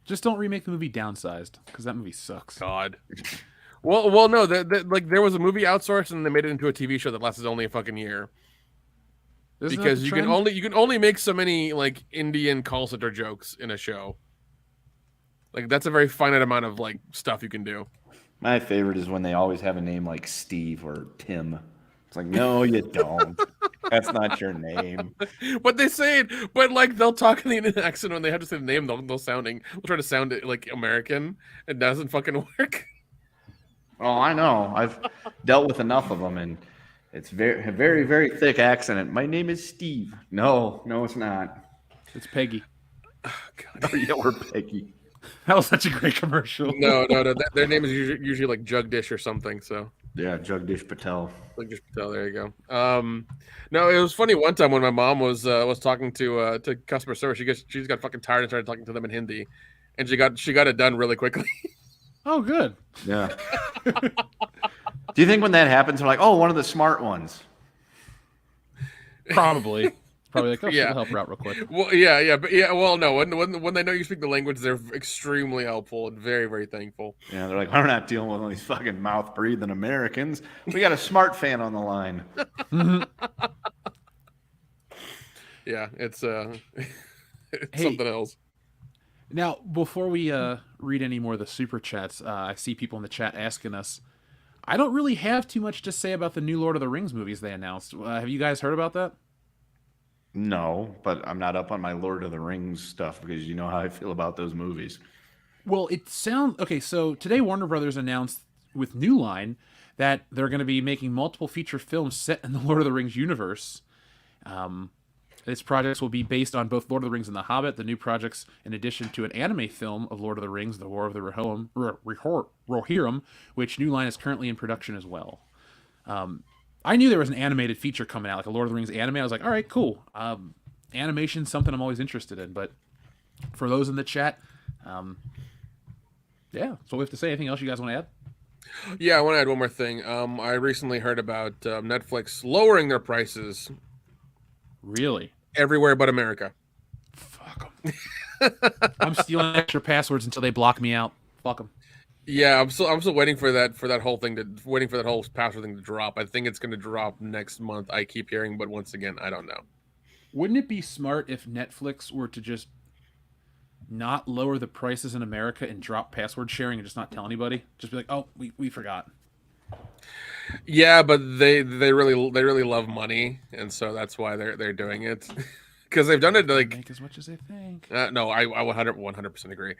just don't remake the movie Downsized because that movie sucks. God. Well, no, like there was a movie Outsourced and they made it into a TV show that lasted only a fucking year. Isn't because you can only make so many like Indian call center jokes in a show. Like that's a very finite amount of like stuff you can do. My favorite is when they always have a name like Steve or Tim. It's like, no, you don't. That's not your name. But they say it, but like they'll talk in the Indian accent when they have to say the name. They'll try to sound it like American. It doesn't fucking work. Oh, I know. I've dealt with enough of them, and it's very, very, very thick accent. My name is Steve. No, it's not. It's Peggy. Oh, God. Yeah, we're Peggy. That was such a great commercial. No. Their name is usually like Jugdish or something. So yeah, Jagdish Patel. Jagdish Patel. There you go. No, it was funny one time when my mom was talking to customer service. She just got fucking tired and started talking to them in Hindi, and she got it done really quickly. Oh, good. Yeah. Do you think when that happens, they're like, oh, one of the smart ones? Probably. Probably like, oh, Yeah. she'll help her out real quick. Well, yeah, but yeah. Well, no, when they know you speak the language, they're extremely helpful and very, very thankful. Yeah, they're like, we're not dealing with all these fucking mouth breathing Americans. We got a smart fan on the line. Yeah, it's Hey. something else. Now, before we read any more of the super chats, I see people in the chat asking us. I don't really have too much to say about the new Lord of the Rings movies they announced. Have you guys heard about that? No, but I'm not up on my Lord of the Rings stuff because you know how I feel about those movies. Well, it sounds okay. So today, Warner Brothers announced with New Line that they're going to be making multiple feature films set in the Lord of the Rings universe. These projects will be based on both Lord of the Rings and The Hobbit. The new projects, in addition to an anime film of Lord of the Rings, The War of the Rohirrim, which New Line is currently in production as well. I knew there was an animated feature coming out, like a Lord of the Rings anime. I was like, all right, cool. Animation's something I'm always interested in. But for those in the chat, yeah, that's what we have to say. Anything else you guys want to add? Yeah, I want to add one more thing. I recently heard about Netflix lowering their prices. Really? Everywhere but America. Fuck them. I'm stealing extra passwords until they block me out. Fuck them. Yeah, I'm still waiting for that whole password thing to drop. I think it's going to drop next month. I keep hearing, but once again, I don't know. Wouldn't it be smart if Netflix were to just not lower the prices in America and drop password sharing and just not tell anybody? Just be like, oh, we forgot. Yeah, but they really love money, and so that's why they're doing it. Because they've done it like make as much as they think. No, I 100% agree.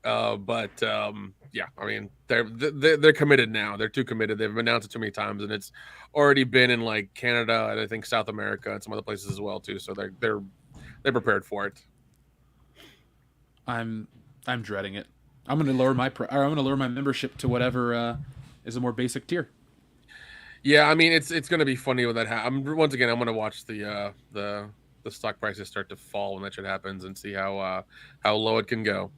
Yeah, I mean they're committed now. They're too committed. They've announced it too many times, and it's already been in like Canada and I think South America and some other places as well too. So they're prepared for it. I'm dreading it. I'm gonna lower my membership to whatever is a more basic tier. Yeah, I mean it's gonna be funny when that happens. Once again, I'm gonna watch the stock prices start to fall when that shit happens and see how low it can go.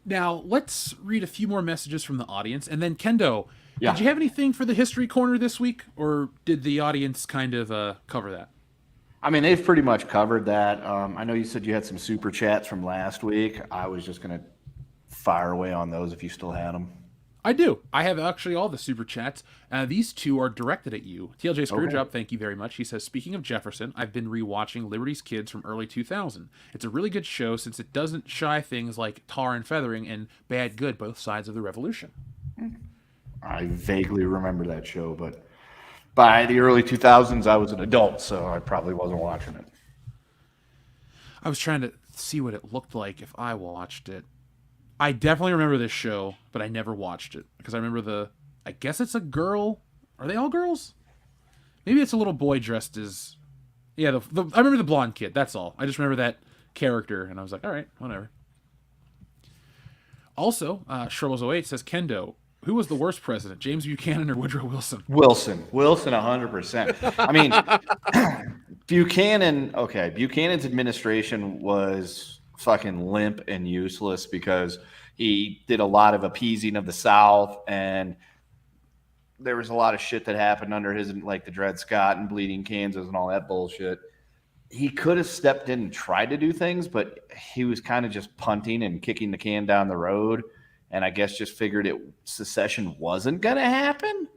Now let's read a few more messages from the audience, and then Kendo, Yeah. did you have anything for the history corner this week, or did the audience kind of cover that? I mean, they've pretty much covered that. I know you said you had some super chats from last week. I was just going to fire away on those if you still had them. I do. I have actually all the super chats. These two are directed at you. TLJ Screwjob, Thank you very much. He says, speaking of Jefferson, I've been rewatching Liberty's Kids from early 2000. It's a really good show since it doesn't shy things like tar and feathering and bad good, both sides of the revolution. I vaguely remember that show, but by the early 2000s, I was an adult, so I probably wasn't watching it. I was trying to see what it looked like if I watched it. I definitely remember this show, but I never watched it because I remember I guess it's a girl. Are they all girls? Maybe it's a little boy dressed as, yeah. I remember the blonde kid. That's all. I just remember that character, and I was like, all right, whatever. Also, Sherlock08 says, Kendo, who was the worst president, James Buchanan or Woodrow Wilson? Wilson, 100%. I mean, Buchanan's administration was fucking limp and useless because he did a lot of appeasing of the South, and there was a lot of shit that happened under his, like the Dred Scott and Bleeding Kansas and all that bullshit. He could have stepped in and tried to do things, but he was kind of just punting and kicking the can down the road, and I guess just figured secession wasn't going to happen.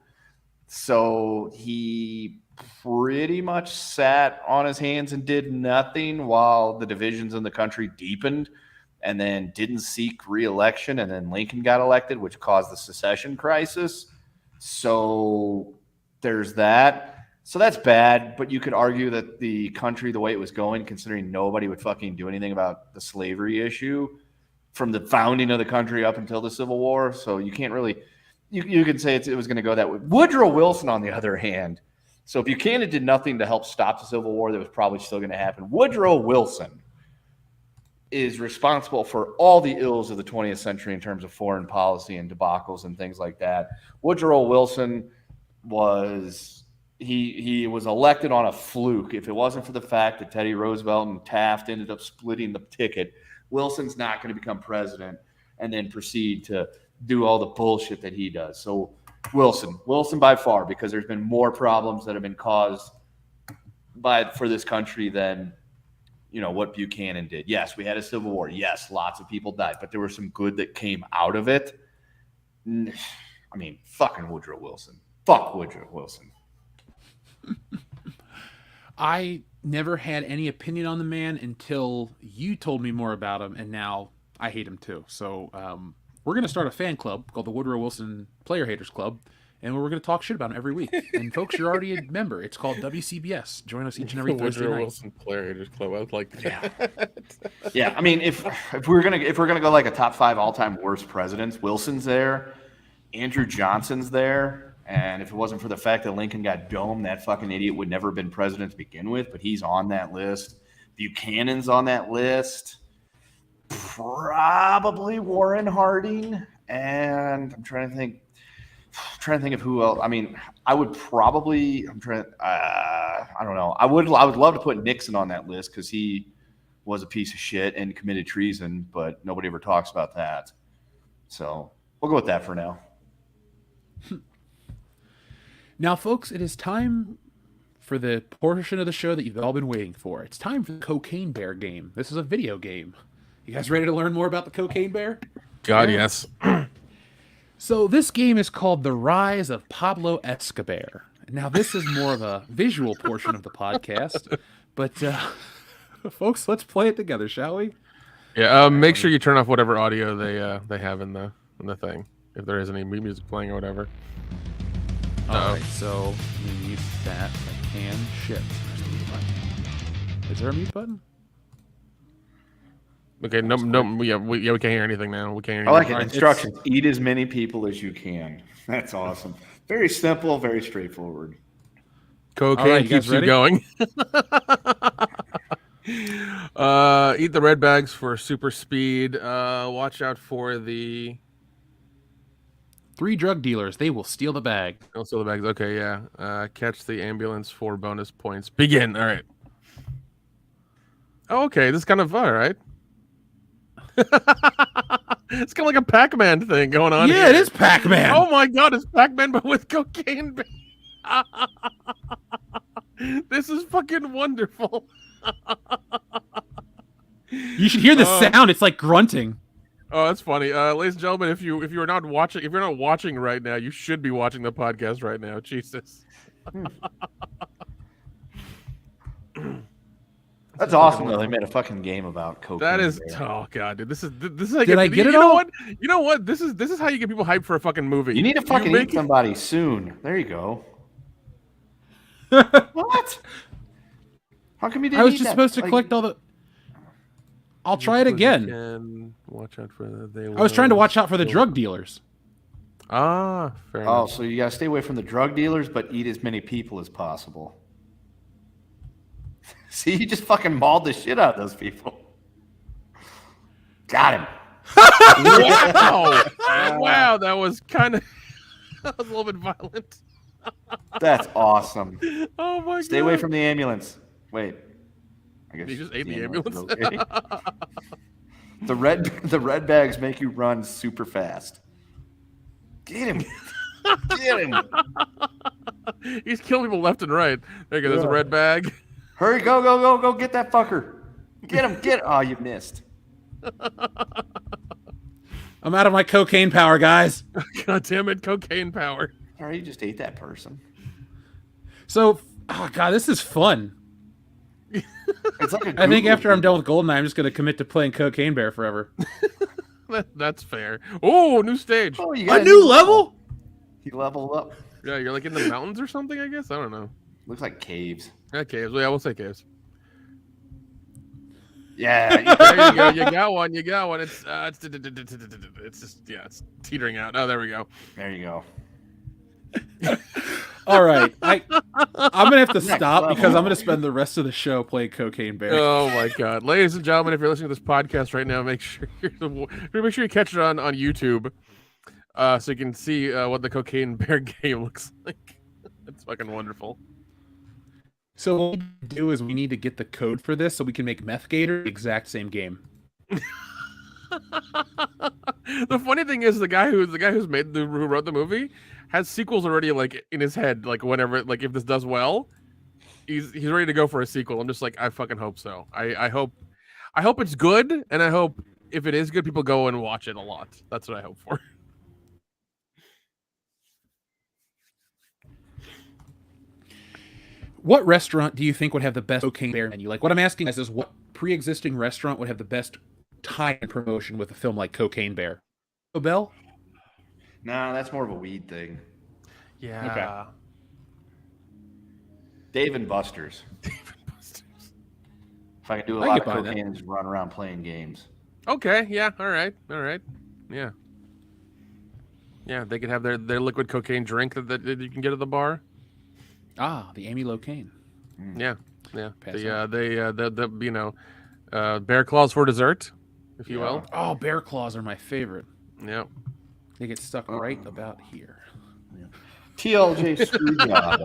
So he pretty much sat on his hands and did nothing while the divisions in the country deepened, and then didn't seek re-election, and then Lincoln got elected, which caused the secession crisis. So there's that. So that's bad, but you could argue that the country, the way it was going, considering nobody would fucking do anything about the slavery issue from the founding of the country up until the Civil War. So you can't really, you could say it was going to go that way. Woodrow Wilson, on the other hand, so Buchanan did nothing to help stop the Civil War that was probably still going to happen. Woodrow Wilson is responsible for all the ills of the 20th century in terms of foreign policy and debacles and things like that. Woodrow Wilson was he was elected on a fluke. If it wasn't for the fact that Teddy Roosevelt and Taft ended up splitting the ticket, Wilson's not going to become president and then proceed to do all the bullshit that he does. So Wilson by far, because there's been more problems that have been caused for this country than what Buchanan did. Yes, we had a civil war. Yes, lots of people died, but there was some good that came out of it. I mean, fucking Woodrow Wilson. Fuck Woodrow Wilson. I never had any opinion on the man until you told me more about him, and now I hate him too. So we're going to start a fan club called the Woodrow Wilson Player Haters Club, and we're going to talk shit about him every week. And folks, you're already a member. It's called WCBS. Join us each and every Thursday Woodrow night. Wilson Player Haters Club. I would like that. Yeah, I mean, if we're gonna go like a top 5 all-time worst presidents, Wilson's there, Andrew Johnson's there. And if it wasn't for the fact that Lincoln got domed, that fucking idiot would never have been president to begin with. But he's on that list. Buchanan's on that list. Probably Warren Harding. And I'm trying to think of who else. I mean, I would probably. I don't know. I would love to put Nixon on that list because he was a piece of shit and committed treason, but nobody ever talks about that. So we'll go with that for now. Now, folks, it is time for the portion of the show that you've all been waiting for. It's time for the Cocaine Bear game. This is a video game. You guys ready to learn more about the Cocaine Bear? God, yes. So this game is called The Rise of Pablo Escobar. Now, this is more of a visual portion of the podcast, but folks, let's play it together, shall we? Yeah. Make sure you turn off whatever audio they have in the thing, if there is any music playing or whatever. All right, so we need that. I can shift. There's the mute button. Is there a mute button? Okay, no, yeah, we can't hear anything now. We can't hear anything. I like it. Right, Instructions. Eat as many people as you can. That's awesome. Very simple, very straightforward. Cocaine All right, keeps you ready? going. Eat the red bags for super speed. Watch out for the 3 drug dealers. They will steal the bag. Oh, steal the bags. Okay, yeah. Catch the ambulance for bonus points. Begin. All right. Oh, okay, this is kind of all right. It's kind of like a Pac-Man thing going on. Yeah, here. it is Pac-Man. Oh my God, it's Pac-Man but with cocaine. This is fucking wonderful. You should hear the sound. It's like grunting. Oh, that's funny. Ladies and gentlemen, if you're not watching right now, you should be watching the podcast right now. Jesus. That's awesome though. They made a fucking game about cocaine. That is Bear. oh god, dude. This is how Did I get it you know all? what? You know what? This is how you get people hyped for a fucking movie. You need to fucking make eat somebody soon. There you go. What? How come you didn't I was eat just that? supposed to Like, collect all the... I'll try it again. And watch out for the. I was trying to watch out for the drug dealers. Ah, fair Oh, enough. so you gotta stay away from the drug dealers, but eat as many people as possible. See, you just fucking mauled the shit out of those people. Got him. Wow! Wow, that was kind of that was a little bit violent. That's awesome. Oh my god! Stay away from the ambulance. Wait. I guess You just ate the is ambulance. okay. The red bags make you run super fast. Get him. Get him. He's killing people left and right. There you go. There's a red bag. Hurry, go, get that fucker. Get him, Oh, you missed. I'm out of my cocaine power, guys. God damn it, cocaine power. All right, you just ate that person. So, oh god, this is fun. It's like I think after I'm done with Goldeneye, I'm just going to commit to playing Cocaine Bear forever. That's fair. Oh, new stage. Oh, you A got new level? He leveled up. Yeah, you're like in the mountains or something, I guess. I don't know. Looks like caves. Yeah, caves. Yeah, we'll say caves. Yeah. There you go. You got one. It's just it's teetering out. Oh, there we go. There you go. All right. I'm going to have to Next stop level. because I'm going to spend the rest of the show playing Cocaine Bear. Oh my god, ladies and gentlemen, if you're listening to this podcast right now, make sure you catch it on YouTube, so you can see what the Cocaine Bear game looks like. It's fucking wonderful. So what we need to do is we need to get the code for this so we can make Meth Gator the exact same game. The funny thing is, the guy who wrote the movie has sequels already like in his head. Like whenever, like if this does well, he's ready to go for a sequel. I'm just like, I fucking hope so. I hope it's good, and I hope if it is good, people go and watch it a lot. That's what I hope for. What restaurant do you think would have the best cocaine bear menu? Like, what I'm asking is what pre-existing restaurant would have the best tie-in promotion with a film like Cocaine Bear? Bell? Nah, that's more of a weed thing. Yeah. Okay. Dave and Buster's. If I could do a I lot could of buy that. cocaine and just run around playing games. Okay. Yeah. All right. Yeah. Yeah. They could have their liquid cocaine drink that you can get at the bar. Ah, the Amy Locane. Yeah. Pass The bear claws for dessert, if you will. Oh, bear claws are my favorite. Yeah. They get stuck right about here. TLJ Screwjob.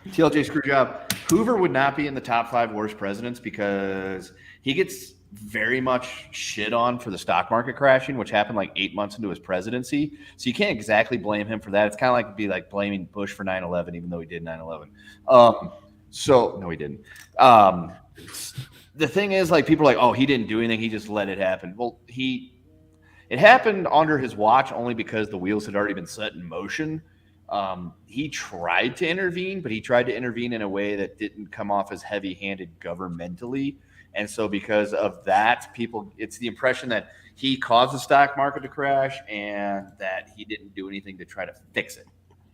TLJ Screwjob. Hoover would not be in the top 5 worst presidents because he gets very much shit on for the stock market crashing, which happened like 8 months into his presidency. So you can't exactly blame him for that. It's kind of like blaming Bush for 9/11, even though he did 9/11. So no, he didn't. The thing is, like, people are like, oh, he didn't do anything. He just let it happen. Well, it happened under his watch only because the wheels had already been set in motion. He tried to intervene, but he tried to intervene in a way that didn't come off as heavy-handed governmentally. And so because of that, it's the impression that he caused the stock market to crash and that he didn't do anything to try to fix it.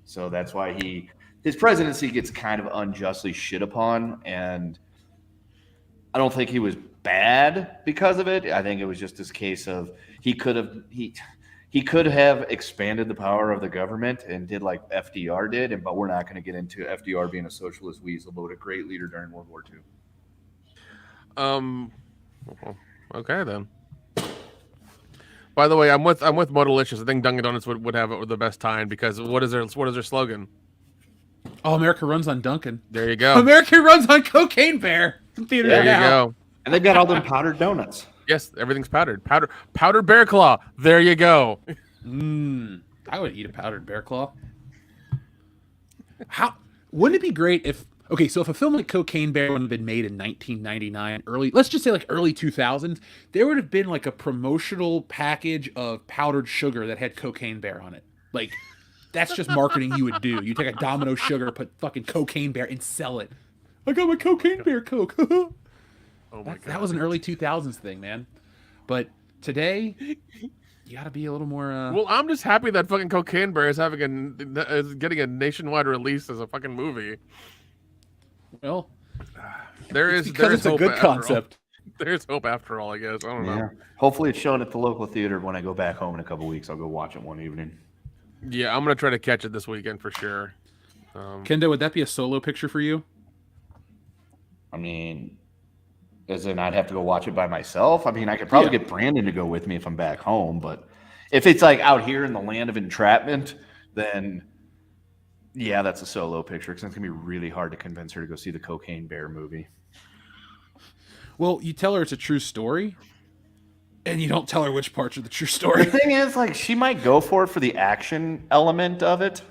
So that's why his presidency gets kind of unjustly shit upon. And I don't think he was bad because of it. I think it was just this case of he could have expanded the power of the government and did like FDR did, but we're not going to get into FDR being a socialist weasel, but a great leader during World War II. Okay then. By the way, I'm with Modalicious. I think Dunkin' Donuts would have the best time because what is their slogan? Oh, America runs on Dunkin'. There you go. America runs on Cocaine Bear. There you go. And they've got all them powdered donuts. Yes, everything's powdered. Powdered bear claw. There you go. I would eat a powdered bear claw. Wouldn't it be great if if a film like Cocaine Bear would have been made in 1999, let's just say like early 2000s, there would have been like a promotional package of powdered sugar that had Cocaine Bear on it. Like, that's just marketing you would do. You take a Domino sugar, put fucking Cocaine Bear, and sell it. I got my Cocaine Bear Coke. Oh my God. That was an early 2000s thing, man. But today, you got to be a little more. Well, I'm just happy that fucking Cocaine Bear is getting a nationwide release as a fucking movie. Well, there's it's a good concept. There's hope after all, I guess. I don't know. Hopefully it's shown at the local theater when I go back home in a couple weeks. I'll go watch it one evening. Yeah, I'm gonna try to catch it this weekend for sure. Kendo, would that be a solo picture for you? I mean, as in I'd have to go watch it by myself. I mean, I could probably get Brandon to go with me if I'm back home, but if it's like out here in the land of entrapment, then yeah, that's a solo picture because it's gonna be really hard to convince her to go see the Cocaine Bear movie. Well, you tell her it's a true story, and you don't tell her which parts are the true story. The thing is, like, she might go for it for the action element of it,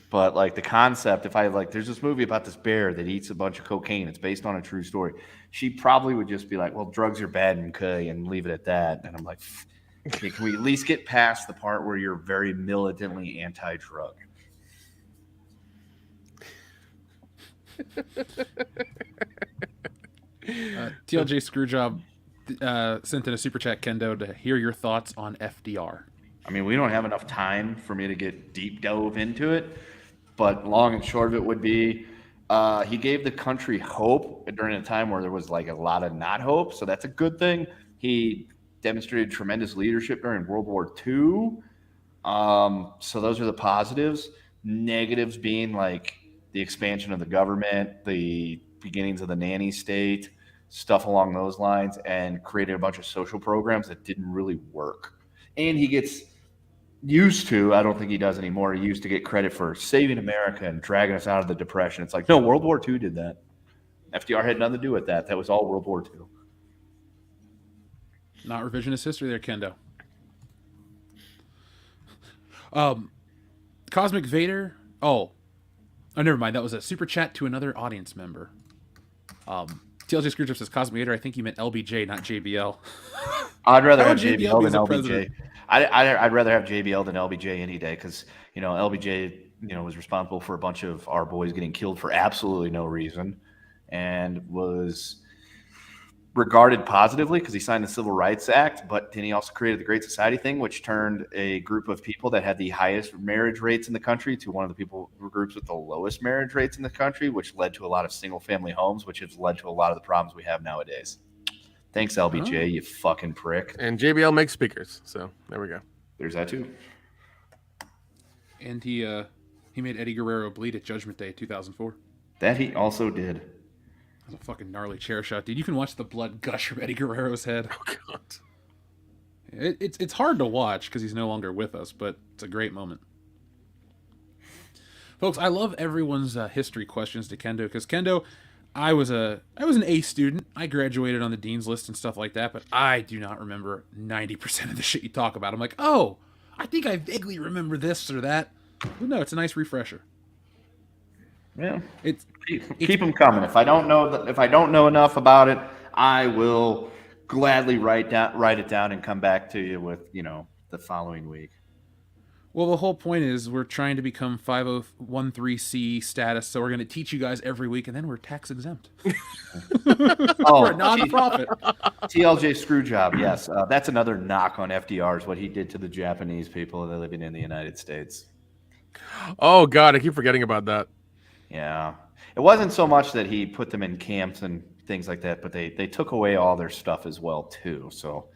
but like the concept, if I like, there's this movie about this bear that eats a bunch of cocaine. It's based on a true story. She probably would just be like, "Well, drugs are bad and leave it at that." And I'm like, okay, "Can we at least get past the part where you're very militantly anti-drug?" TLJ Screwjob sent in a super chat, Kendo, to hear your thoughts on FDR. I mean, we don't have enough time for me to get deep dove into it, but long and short of it would be he gave the country hope during a time where there was like a lot of not hope, so that's a good thing. He demonstrated tremendous leadership during World War II, so those are the positives. Negatives being like the expansion of the government, the beginnings of the nanny state, stuff along those lines, and created a bunch of social programs that didn't really work. And he gets used to, I don't think he does anymore, he used to get credit for saving America and dragging us out of the Depression. It's like, no, World War II did that. FDR had nothing to do with that. That was all World War II. Not revisionist history there, Kendo. Cosmic Vader. Oh, never mind. That was a super chat to another audience member. TLJ Screwjob says Cosmic Vader. I think you meant LBJ, not JBL. I'd rather have JBL JBL than the LBJ. president? I'd rather have JBL than LBJ any day because LBJ was responsible for a bunch of our boys getting killed for absolutely no reason, and was regarded positively because he signed the Civil Rights Act, but then he also created the Great Society thing, which turned a group of people that had the highest marriage rates in the country to one of the groups with the lowest marriage rates in the country, which led to a lot of single-family homes, which has led to a lot of the problems we have nowadays. Thanks, LBJ, you fucking prick. And JBL makes speakers, so there we go. There's that too. And he made Eddie Guerrero bleed at Judgment Day 2004. That he also did. That's a fucking gnarly chair shot, dude. You can watch the blood gush from Eddie Guerrero's head. Oh, God. It's hard to watch because he's no longer with us, but it's a great moment. Folks, I love everyone's history questions to Kendo, because Kendo, I was an A student. I graduated on the dean's list and stuff like that, but I do not remember 90% of the shit you talk about. I'm like, oh, I think I vaguely remember this or that. But no, it's a nice refresher. Yeah, it's keep them coming. If I don't know enough about it, I will gladly write it down and come back to you with the following week. Well, the whole point is we're trying to become 5013C status, so we're going to teach you guys every week, and then we're tax exempt. We're a non-profit. TLJ Screwjob, yes, that's another knock on FDR is what he did to the Japanese people that are living in the United States. Oh God, I keep forgetting about that. Yeah, it wasn't so much that he put them in camps and things like that, but they took away all their stuff as well too. So,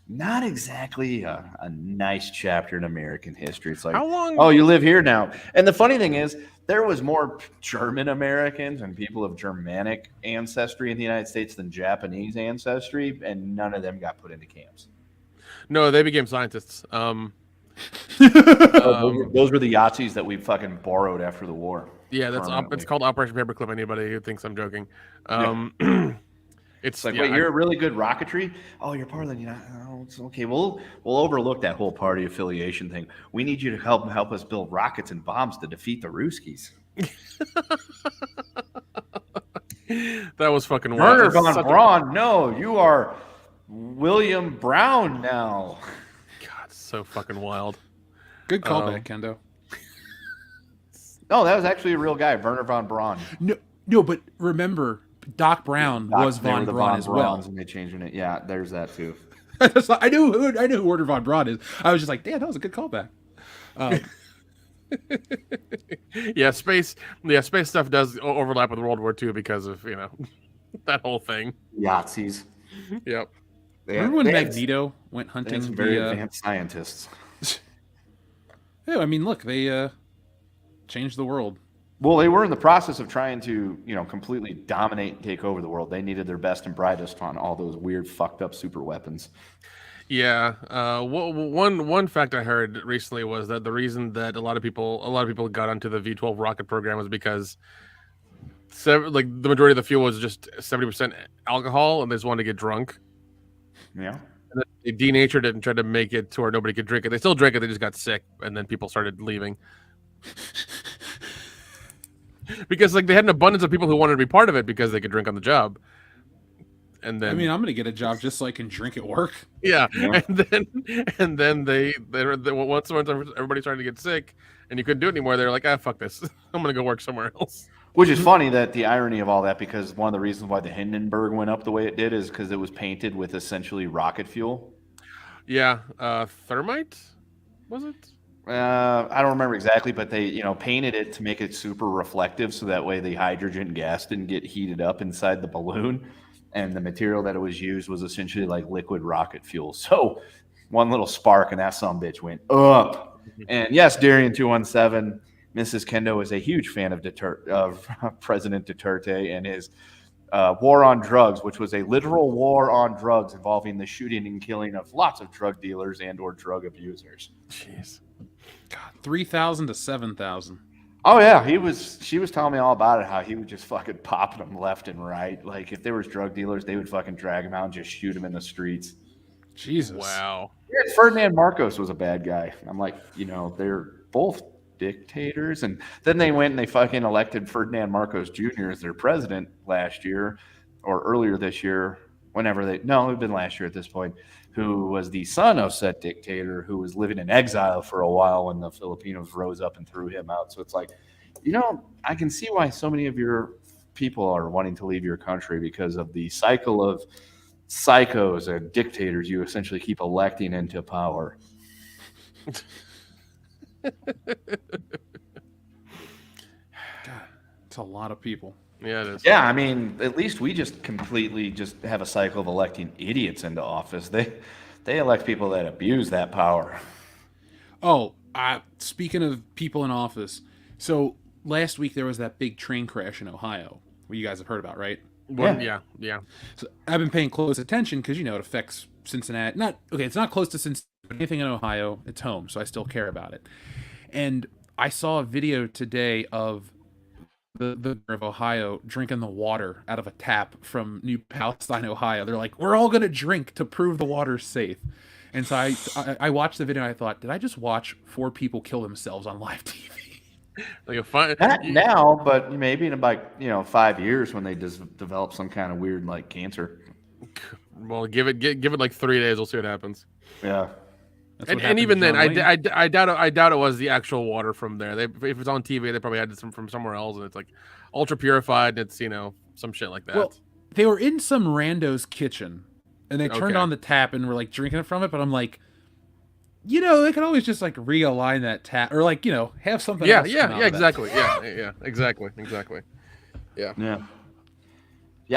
not exactly a nice chapter in American history. It's like, how long? Oh, you live here now. And the funny thing is, there was more German Americans and people of Germanic ancestry in the United States than Japanese ancestry, and none of them got put into camps. No, they became scientists. Those were the Yahtzees that we fucking borrowed after the war. Yeah, it's called Operation Paperclip. Anybody who thinks I'm joking, it's like, wait, you're a really good rocketry. Oh, you're part of the it's okay. We'll overlook that whole party affiliation thing. We need you to help us build rockets and bombs to defeat the Ruskies. That was fucking wild. Werner von Braun. No, you are William Brown now. God, so fucking wild. Good callback, Kendo. No, that was actually a real guy, Werner von Braun. No, but remember, Doc Brown was von Braun as well. And they changed it. Yeah, there's that too. I knew who Werner von Braun is. I was just like, damn, that was a good callback. Yeah, space stuff does overlap with World War II because of that whole thing. Yahtzees. Yep. Remember when Magneto went hunting some very advanced scientists? Yeah, I mean, look, they changed the world. Well, they were in the process of trying to, completely dominate and take over the world. They needed their best and brightest on all those weird, fucked up super weapons. Yeah. One fact I heard recently was that the reason that a lot of people got onto the V-12 rocket program was because the majority of the fuel was just 70% alcohol, and they just wanted to get drunk. Yeah. And then they denatured it and tried to make it to where nobody could drink it. They still drank it. They just got sick, and then people started leaving. Because they had an abundance of people who wanted to be part of it because they could drink on the job. And then, I mean, I'm going to get a job just so I can drink at work. Yeah. And then they once everybody started to get sick and you couldn't do it anymore, they're like, fuck this. I'm going to go work somewhere else. Which is funny that the irony of all that, because one of the reasons why the Hindenburg went up the way it did is because it was painted with essentially rocket fuel. Yeah. Thermite? Was it? I don't remember exactly, but they, painted it to make it super reflective, so that way the hydrogen gas didn't get heated up inside the balloon, and the material that it was used was essentially like liquid rocket fuel. So one little spark, and that sumbitch went up. And yes, Darian217, Mrs. Kendo is a huge fan of President Duterte and his war on drugs, which was a literal war on drugs involving the shooting and killing of lots of drug dealers and or drug abusers. Jeez. God, 3,000 to 7,000. Oh yeah, she was telling me all about it, how he would just fucking popping them left and right. Like if there was drug dealers, they would fucking drag them out and just shoot them in the streets. Jesus. Wow. Yeah, Ferdinand Marcos was a bad guy. I'm like, they're both dictators. And then they went and they fucking elected Ferdinand Marcos Jr. as their president last year or earlier this year, whenever it would have been last year at this point, who was the son of said dictator who was living in exile for a while when the Filipinos rose up and threw him out. So it's like, I can see why so many of your people are wanting to leave your country because of the cycle of psychos and dictators you essentially keep electing into power. God, it's a lot of people. Yeah, it is. Yeah, I mean, at least we just completely just have a cycle of electing idiots into office. They elect people that abuse that power. Oh, speaking of people in office, so last week there was that big train crash in Ohio, what you guys have heard about, right? Well, yeah. So I've been paying close attention because it affects Cincinnati. It's not close to Cincinnati, but anything in Ohio, it's home, so I still care about it. And I saw a video today of the governor of Ohio drinking the water out of a tap from New Palestine, Ohio. They're like, we're all gonna drink to prove the water's safe. And so I watched the video and I thought, did I just watch 4 people kill themselves on live TV? Like a fun. Not now, but maybe in about 5 years when they develop some kind of weird like cancer. Well, give it like 3 days. We'll see what happens. Yeah. And even then, I doubt it was the actual water from there. If it's on TV, they probably had it from somewhere else, and it's like ultra purified. And it's some shit like that. Well, they were in some rando's kitchen, and they turned on the tap and were like drinking it from it. But I'm like, they could always just like realign that tap or like have something. Yeah, else exactly. Yeah, exactly. Yeah.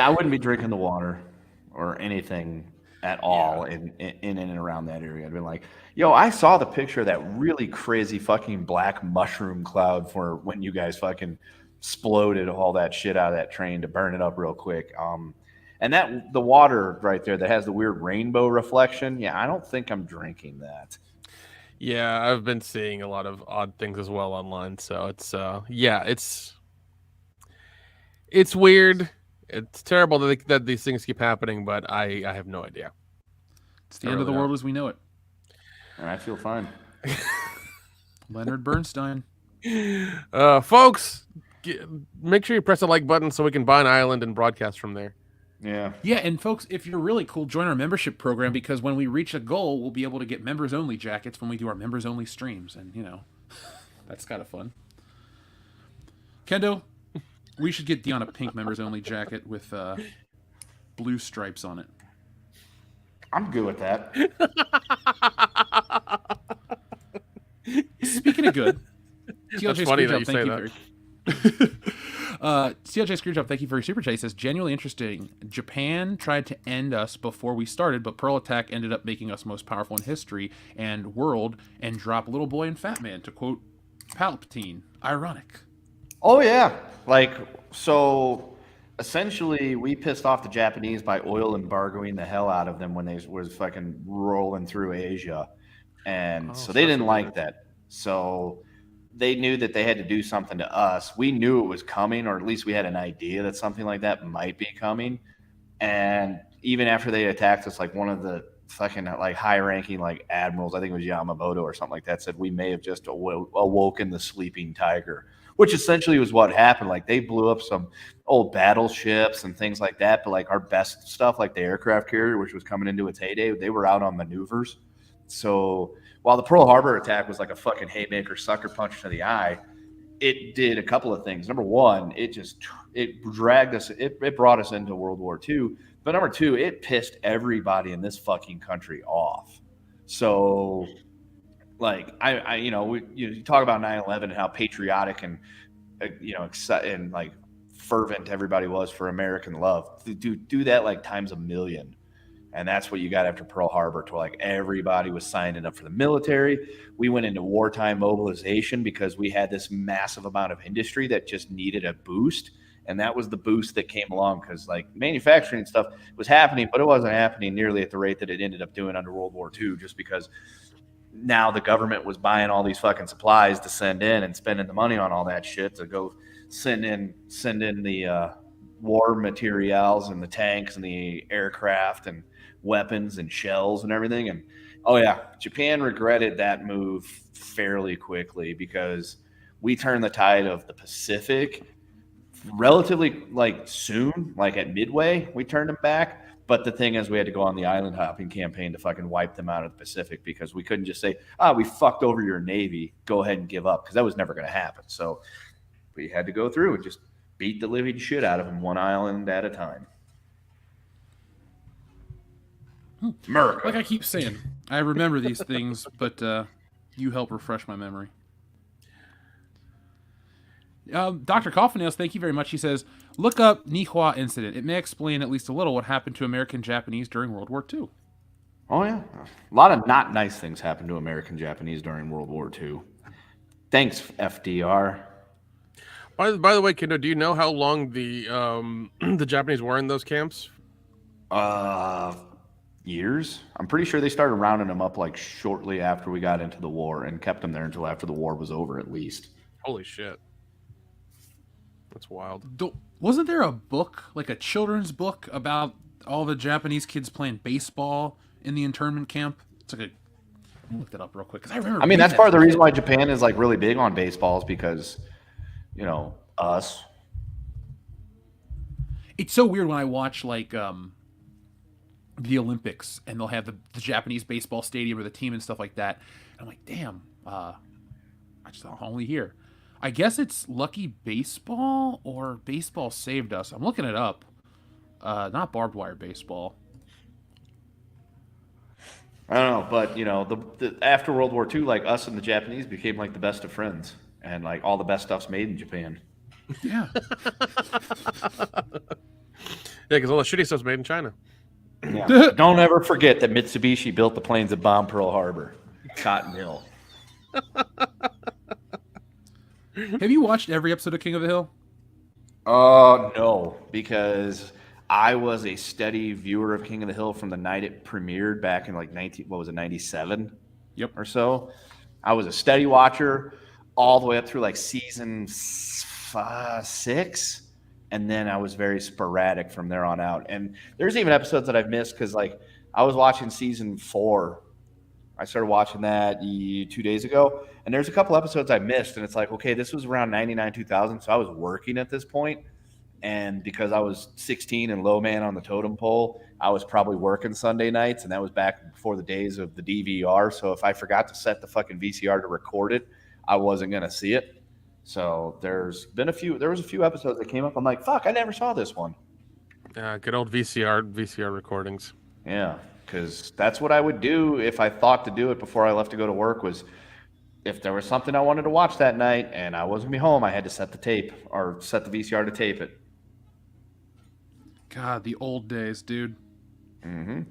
I wouldn't be drinking the water or anything at all in and around that area. I'd been like, I saw the picture of that really crazy fucking black mushroom cloud for when you guys fucking exploded all that shit out of that train to burn it up real quick. And that the water right there that has the weird rainbow reflection. Yeah, I don't think I'm drinking that. Yeah, I've been seeing a lot of odd things as well online. So it's weird. It's terrible that these things keep happening, but I have no idea. It's the end of the world as we know it. And I feel fine. Leonard Bernstein. Folks, make sure you press the like button so we can buy an island and broadcast from there. Yeah. Yeah, and folks, if you're really cool, join our membership program because when we reach a goal, we'll be able to get members-only jackets when we do our members-only streams, and that's kind of fun. Kendo, we should get Dion a pink members-only jacket with blue stripes on it. I'm good with that. Speaking of good, That's funny that you say that. CLJ Screwjob, thank you for your super chat. He says, genuinely interesting. Japan tried to end us before we started, but Pearl Attack ended up making us most powerful in history and world and drop Little Boy and Fat Man, to quote Palpatine. Ironic. Oh, yeah. So essentially we pissed off the Japanese by oil embargoing the hell out of them when they was fucking rolling through Asia. And so they didn't like that. So they knew that they had to do something to us. We knew it was coming, or at least we had an idea that something like that might be coming. And even after they attacked us, like one of the fucking like high-ranking like admirals, I think it was Yamamoto or something like that, said we may have just awoken the sleeping tiger, which essentially was what happened. Like they blew up some old battleships and things like that, but like our best stuff, like the aircraft carrier, which was coming into its heyday, they were out on maneuvers. So while the Pearl Harbor attack was like a fucking haymaker sucker punch to the eye, it did a couple of things. Number one, it dragged us, it brought us into World War II. But number two, it pissed everybody in this fucking country off. So like you talk about 9/11 and how patriotic and and like fervent everybody was for American love. Do that like times a million. And that's what you got after Pearl Harbor, to like everybody was signing up for the military. We went into wartime mobilization because we had this massive amount of industry that just needed a boost. And that was the boost that came along because like manufacturing stuff was happening, but it wasn't happening nearly at the rate that it ended up doing under World War II, just because now the government was buying all these fucking supplies to send in and spending the money on all that shit to go send in the war materials and the tanks and the aircraft and weapons and shells and everything. And oh yeah, Japan regretted that move fairly quickly because we turned the tide of the Pacific relatively soon, like at Midway, we turned them back. But the thing is, we had to go on the island hopping campaign to fucking wipe them out of the Pacific because we couldn't just say, we fucked over your Navy, go ahead and give up, because that was never going to happen. So we had to go through and just beat the living shit out of them one island at a time. America. Like I keep saying, I remember these things, but you help refresh my memory. Dr. Coffinails, thank you very much. He says, look up Nihua incident. It may explain at least a little what happened to American Japanese during World War II. Oh, yeah. A lot of not nice things happened to American Japanese during World War II. Thanks, FDR. By the way, Kendo, do you know how long the the Japanese were in those camps? Years. I'm pretty sure they started rounding them up shortly after we got into the war and kept them there until after the war was over, at least. Holy shit. That's wild. Wasn't there a book, like a children's book, about all the Japanese kids playing baseball in the internment camp? It's like I looked it up real quick because I remember. I mean, that's part of the reason why Japan is really big on baseballs because, us. It's so weird when I watch the Olympics and they'll have the Japanese baseball stadium or the team and stuff like that. And I'm like, damn, I just only here. I guess it's Lucky Baseball or Baseball Saved Us. I'm looking it up. Not barbed wire baseball. I don't know, but the after World War II, us and the Japanese became the best of friends, and all the best stuff's made in Japan. Yeah. Because all the shitty stuff's made in China. Yeah. Don't ever forget that Mitsubishi built the planes that bombed Pearl Harbor. Cotton Hill. Have you watched every episode of King of the Hill? No, because I was a steady viewer of King of the Hill from the night it premiered back in 97? Yep. Or so. I was a steady watcher all the way up through season 6, and then I was very sporadic from there on out. And there's even episodes that I've missed because I was watching season 4. I started watching that 2 days ago, and there's a couple episodes I missed, and it's okay, this was around 99, 2000, so I was working at this point, and because I was 16 and low man on the totem pole, I was probably working Sunday nights, and that was back before the days of the DVR, so if I forgot to set the fucking VCR to record it, I wasn't going to see it. So there was a few episodes that came up, I'm like, fuck, I never saw this one. Good old VCR recordings. Yeah. Because that's what I would do if I thought to do it before I left to go to work was if there was something I wanted to watch that night and I wasn't be home, I had to set the tape or set the VCR to tape it. God, the old days, dude. Mm-hmm.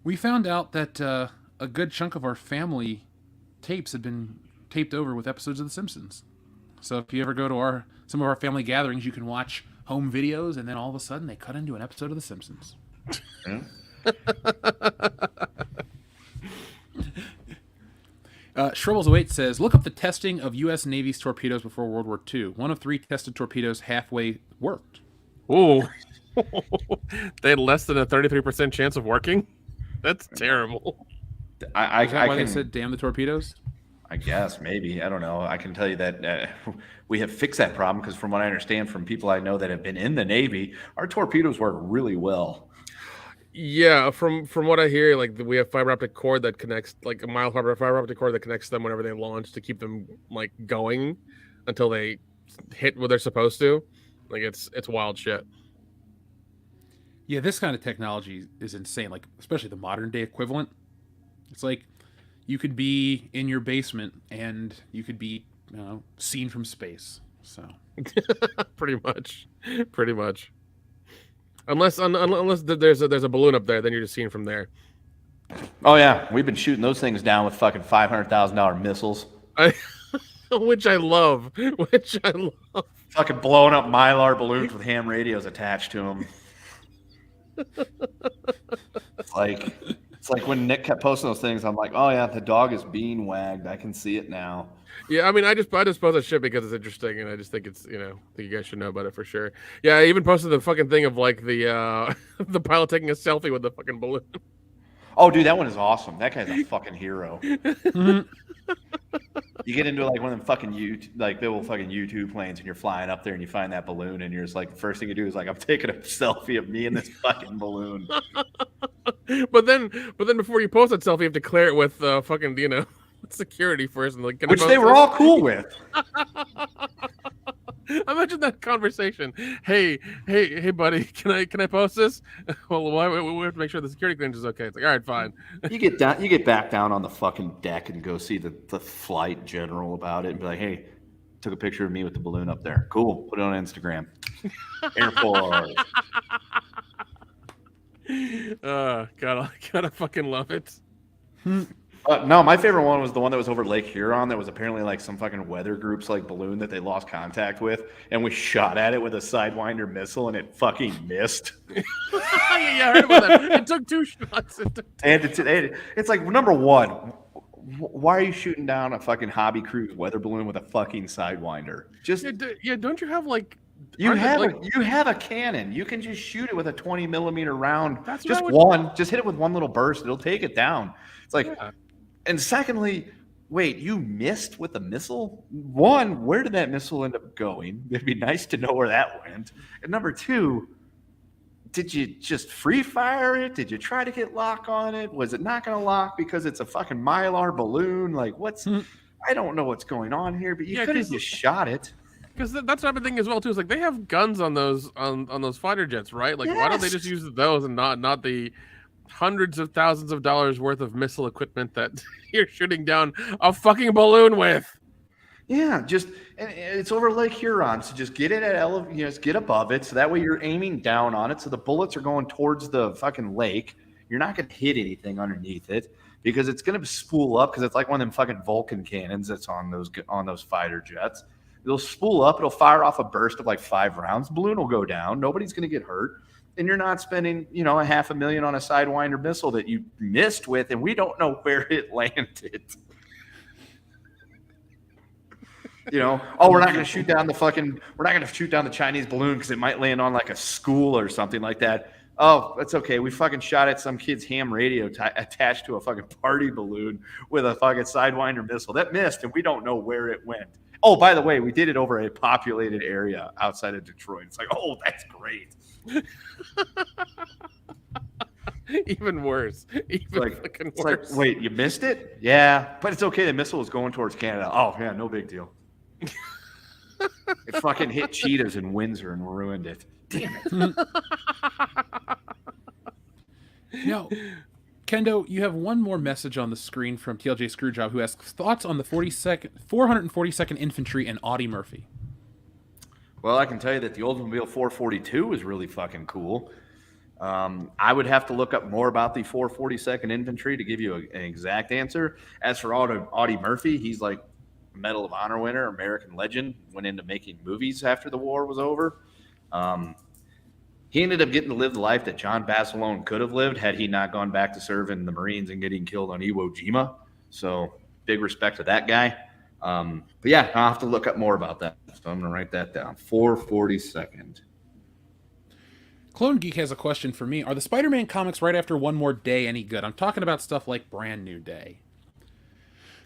We found out that a good chunk of our family tapes had been taped over with episodes of The Simpsons. So if you ever go to some of our family gatherings, you can watch home videos and then all of a sudden they cut into an episode of The Simpsons. Yeah. Shribbles08 says, look up the testing of U.S. Navy's torpedoes before World War II. 1 of 3 tested torpedoes halfway worked. Ooh. They had less than a 33% chance of working? That's terrible. Is that why they said damn the torpedoes? I guess, maybe. I don't know. I can tell you that we have fixed that problem because from what I understand from people I know that have been in the Navy, our torpedoes work really well. Yeah, from what I hear, we have fiber optic cord that connects, a mile fiber optic cord that connects them whenever they launch to keep them going until they hit what they're supposed to. It's wild shit. Yeah, this kind of technology is insane. Especially the modern day equivalent. It's you could be in your basement and you could be, seen from space. So pretty much. Unless there's a balloon up there, then you're just seeing from there. Oh yeah, we've been shooting those things down with fucking $500,000 missiles. Which I love. Fucking blowing up Mylar balloons with ham radios attached to them. It's like when Nick kept posting those things, I'm like, oh yeah, the dog is being wagged. I can see it now. Yeah, I mean, I just post that shit because it's interesting, and I just think it's, think you guys should know about it for sure. Yeah, I even posted the fucking thing of like the the pilot taking a selfie with the fucking balloon. Oh, dude, that one is awesome. That guy's a fucking hero. You get into like one of them fucking YouTube planes, and you're flying up there, and you find that balloon, and you're just like, the first thing you do is like, I'm taking a selfie of me and this fucking balloon. But then before you post that selfie, you have to clear it with fucking security first, and like, which they were all cool with. Imagine that conversation. Hey, buddy, can I post this? Well, we have to make sure the security clearance is okay. It's like, all right, fine. You get back down on the fucking deck and go see the flight general about it and be like, hey, took a picture of me with the balloon up there. Cool, put it on Instagram. Airport. Gotta fucking love it. No, my favorite one was the one that was over Lake Huron that was apparently like some fucking weather group's like balloon that they lost contact with, and we shot at it with a Sidewinder missile, and it fucking missed. Yeah, I heard about that. It took 2 shots. It's like, number one, why are you shooting down a fucking hobby cruise weather balloon with a fucking Sidewinder? Just don't you have like you have a cannon. You can just shoot it with a 20 millimeter round. That's just hit it with one little burst. It'll take it down. It's like. Yeah. And secondly, wait, you missed with the missile? One, where did that missile end up going? It'd be nice to know where that went. And number two, did you just free fire it? Did you try to get lock on it? Was it not going to lock because it's a fucking Mylar balloon? Like, I don't know what's going on here, but you could have just shot it. Because that's another thing as well too. Is like they have guns on those on those fighter jets, right? Like, why don't they just use those and not the hundreds of thousands of dollars worth of missile equipment that you're shooting down a fucking balloon with? Yeah, and it's over Lake Huron, so just get it at just get above it, so that way you're aiming down on it, so the bullets are going towards the fucking lake. You're not going to hit anything underneath it because it's going to spool up because it's like one of them fucking Vulcan cannons that's on those fighter jets. It'll spool up. It'll fire off a burst of like 5 rounds. The balloon will go down. Nobody's going to get hurt. And you're not spending, $500,000 on a Sidewinder missile that you missed with, and we don't know where it landed. We're not going to shoot down the Chinese balloon because it might land on like a school or something like that. Oh, that's okay. We fucking shot at some kid's ham radio attached to a fucking party balloon with a fucking Sidewinder missile. That missed, and we don't know where it went. Oh, by the way, we did it over a populated area outside of Detroit. It's like, oh, that's great. Even worse. Fucking worse. Like, wait, you missed it? Yeah, but it's okay. The missile was going towards Canada. Oh, yeah, no big deal. It fucking hit cheetahs in Windsor and ruined it. Damn it. No. Kendo, you have one more message on the screen from TLJ Screwjob, who asks thoughts on the 442nd Infantry and Audie Murphy. Well, I can tell you that the Oldsmobile 442 is really fucking cool. I would have to look up more about the 442nd Infantry to give you an exact answer. As for Audie Murphy, he's like Medal of Honor winner, American legend, went into making movies after the war was over. He ended up getting to live the life that John Basilone could have lived had he not gone back to serve in the Marines and getting killed on Iwo Jima. So big respect to that guy. But yeah, I'll have to look up more about that. So I'm going to write that down. 442nd. Clone Geek has a question for me. Are the Spider-Man comics right after One More Day any good? I'm talking about stuff like Brand New Day.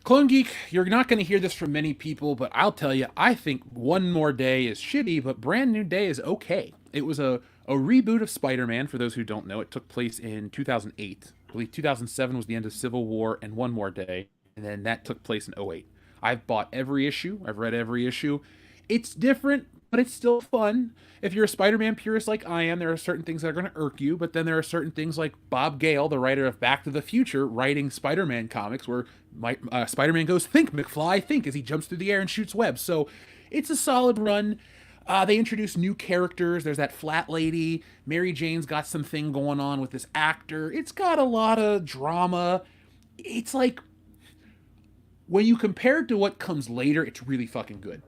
Clone Geek, you're not going to hear this from many people, but I'll tell you, I think One More Day is shitty, but Brand New Day is okay. It was a reboot of Spider-Man, for those who don't know. It took place in 2008. I believe 2007 was the end of Civil War and One More Day, and then that took place in 2008. I've bought every issue. I've read every issue. It's different, but it's still fun. If you're a Spider-Man purist like I am, there are certain things that are going to irk you, but then there are certain things like Bob Gale, the writer of Back to the Future, writing Spider-Man comics where Spider-Man goes, "Think, McFly, think," as he jumps through the air and shoots webs. So it's a solid run. They introduce new characters. There's that flat lady. Mary Jane's got something going on with this actor. It's got a lot of drama. It's like, when you compare it to what comes later, it's really fucking good.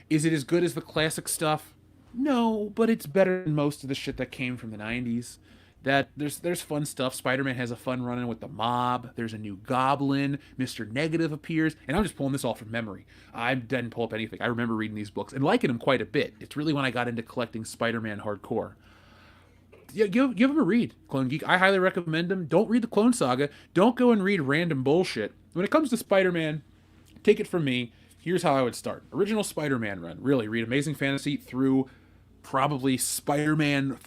Is it as good as the classic stuff? No, but it's better than most of the shit that came from the 90s. that there's fun stuff. Spider-Man has a fun run-in with the mob. There's a new Goblin. Mr. Negative appears, and I'm just pulling this all from memory. I didn't pull up anything. I remember reading these books and liking them quite a bit. It's really when I got into collecting Spider-Man hardcore. Yeah, give them a read, Clone Geek. I highly recommend them. Don't read the Clone Saga. Don't go and read random bullshit. When it comes to Spider-Man, take it from me. Here's how I would start. Original Spider-Man run. Really, read Amazing Fantasy through probably Spider-Man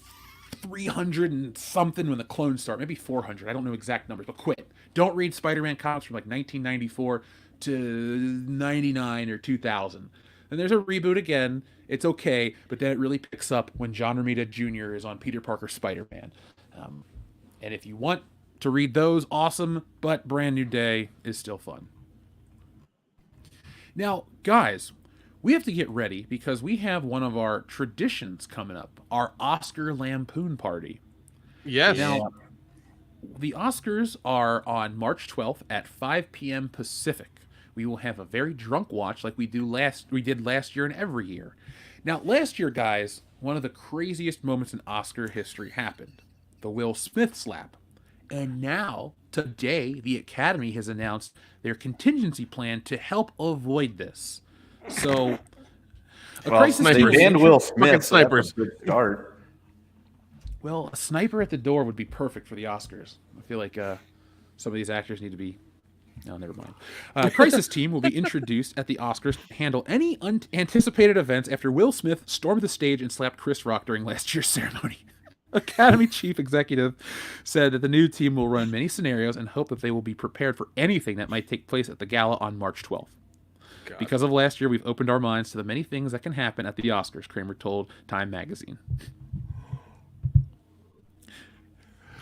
300 and something when the clones start. Maybe 400. I don't know exact numbers, but quit. Don't read Spider-Man comics from like 1994 to 99 or 2000. And there's a reboot again. It's okay, but then it really picks up when John Romita Jr. is on Peter Parker's Spider-Man. And if you want to read those, awesome, but Brand New Day is still fun. Now, guys, we have to get ready because we have one of our traditions coming up, our Oscar Lampoon Party. Yes. Now, the Oscars are on March 12th at 5 p.m. Pacific. We will have a very drunk watch like we did last year and every year. Now, last year, guys, one of the craziest moments in Oscar history happened. The Will Smith slap. And now, today, the Academy has announced their contingency plan to help avoid this. So, they banned Will Smith. Snipers. So that's a good start. Well, a sniper at the door would be perfect for the Oscars. I feel like some of these actors need to be... No, never mind. Crisis Team will be introduced at the Oscars to handle any unanticipated events after Will Smith stormed the stage and slapped Chris Rock during last year's ceremony. Academy Chief Executive said that the new team will run many scenarios and hope that they will be prepared for anything that might take place at the gala on March 12th. God. Because of last year, we've opened our minds to the many things that can happen at the Oscars, Kramer told Time magazine.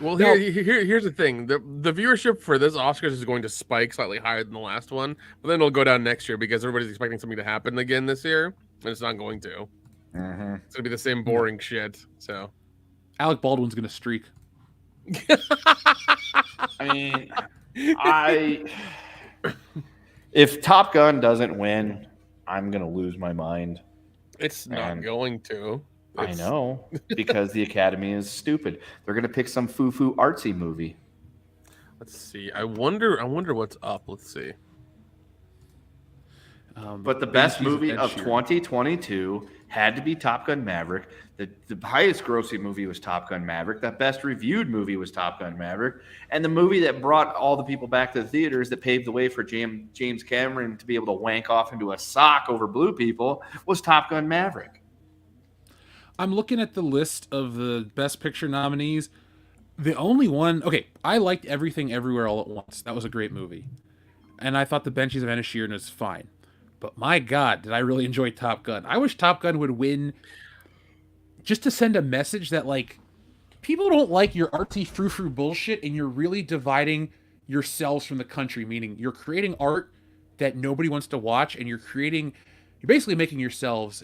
Well, here's the thing. The viewership for this Oscars is going to spike slightly higher than the last one, but then it'll go down next year because everybody's expecting something to happen again this year, and it's not going to. Mm-hmm. It's going to be the same boring shit, so... Alec Baldwin's going to streak. I mean, if Top Gun doesn't win, I'm going to lose my mind. It's not going to. I know, because the Academy is stupid. They're going to pick some foo-foo artsy movie. Let's see. I wonder what's up. Let's see. But the best movie of 2022 had to be Top Gun Maverick. The highest grossing movie was Top Gun Maverick. The best reviewed movie was Top Gun Maverick. And the movie that brought all the people back to the theaters, that paved the way for James Cameron to be able to wank off into a sock over blue people, was Top Gun Maverick. I'm looking at the list of the Best Picture nominees. The only one... Okay, I liked Everything Everywhere All at Once. That was a great movie. And I thought The Banshees of Inisherin was fine. But my God, did I really enjoy Top Gun. I wish Top Gun would win just to send a message that, like, people don't like your artsy frou-frou bullshit, and you're really dividing yourselves from the country, meaning you're creating art that nobody wants to watch, and you're basically making yourselves...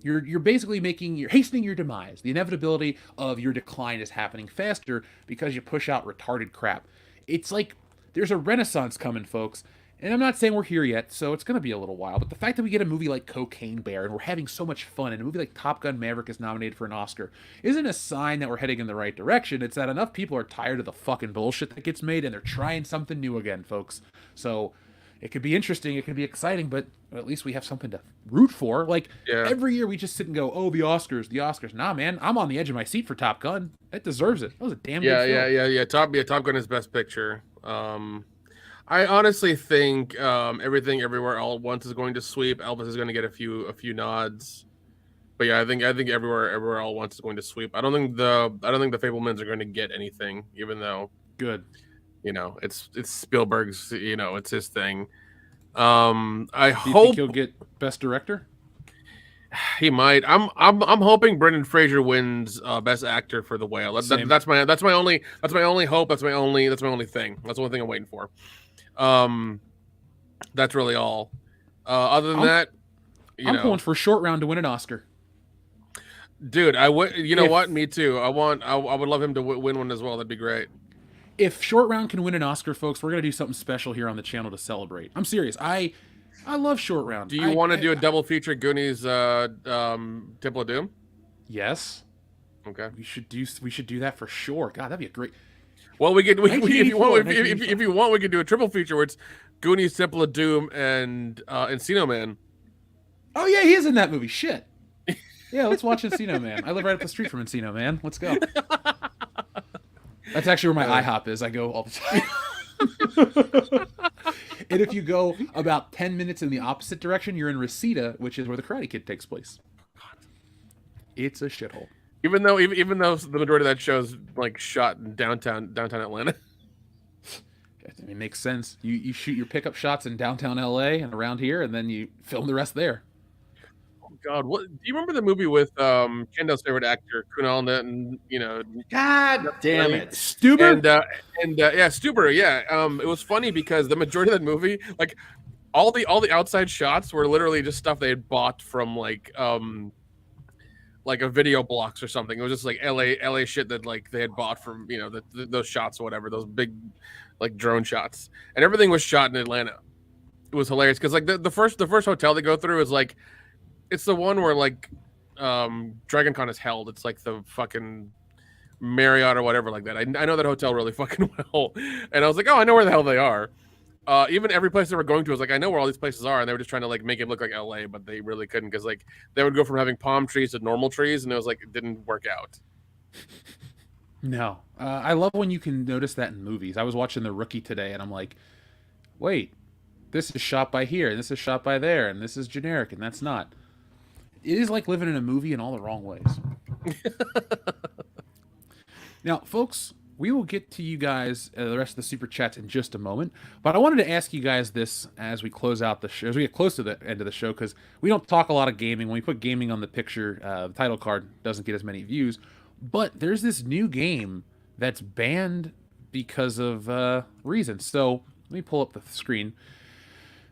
You're hastening your demise. The inevitability of your decline is happening faster because you push out retarded crap. It's like there's a renaissance coming, folks. And I'm not saying we're here yet, so it's going to be a little while. But the fact that we get a movie like Cocaine Bear and we're having so much fun, and a movie like Top Gun Maverick is nominated for an Oscar, isn't a sign that we're heading in the right direction. It's that enough people are tired of the fucking bullshit that gets made, and they're trying something new again, folks. So... it could be interesting, it could be exciting, but at least we have something to root for. Like, every year we just sit and go, oh, the Oscars. Nah, man, I'm on the edge of my seat for Top Gun. It deserves it. That was a damn good film. Yeah. Top Gun is Best Picture. I honestly think Everything Everywhere All at Once is going to sweep. Elvis is going to get a few nods. But yeah, I think Everywhere All at Once is going to sweep. I don't think the Fablemans are going to get anything, even though... Good. You know, it's Spielberg's, it's his thing. I Do you hope think he'll get Best Director? He might. I'm hoping Brendan Fraser wins Best Actor for The Whale. That's my only hope. That's my only thing. That's the only thing I'm waiting for. That's really all. Other than that, I'm going for Short Round to win an Oscar. Dude, I would. You know what? Me too. I would love him to win one as well. That'd be great. If Short Round can win an Oscar, folks, we're gonna do something special here on the channel to celebrate. I'm serious. I love Short Round. Do you want to do a double feature Goonies Temple of Doom? Yes. Okay. We should do that for sure. God, that'd be a great. Well, if you want, 1984. if you want, we could do a triple feature where it's Goonies, Temple of Doom, and Encino Man. Oh yeah, he is in that movie. Shit. Yeah, let's watch Encino Man. I live right up the street from Encino Man. Let's go. That's actually where my IHOP is. I go all the time. And if you go about 10 minutes in the opposite direction, you're in Reseda, which is where the Karate Kid takes place. It's a shithole. Even though the majority of that show is like shot in downtown Atlanta. I mean, it makes sense. You shoot your pickup shots in downtown LA and around here, and then you film the rest there. Oh God, what do you remember the movie with Kendo's favorite actor, Kunal and God damn it, Stuber? And yeah, Stuber. Yeah, it was funny because the majority of that movie, like all the outside shots, were literally just stuff they had bought from like a video blocks or something. It was just like LA shit that like they had bought from those shots or whatever, those big like drone shots, and everything was shot in Atlanta. It was hilarious because like the first hotel they go through is like, it's the one where like Dragon Con is held. It's like the fucking Marriott or whatever like that. I know that hotel really fucking well, and I was like, oh, I know where the hell they are. Even every place they were going to was like, I know where all these places are, and they were just trying to like make it look like LA, but they really couldn't because like they would go from having palm trees to normal trees, and it was like it didn't work out. No. I love when you can notice that in movies. I was watching The Rookie today, and I'm like, wait, this is shot by here, and this is shot by there, and this is generic, and that's not. It is like living in a movie in all the wrong ways. Now, folks, we will get to you guys, the rest of the super chats in just a moment, but I wanted to ask you guys this as we close out the show, as we get close to the end of the show, because we don't talk a lot of gaming. When we put gaming on the picture, the title card doesn't get as many views, but there's this new game that's banned because of reasons. So let me pull up the screen.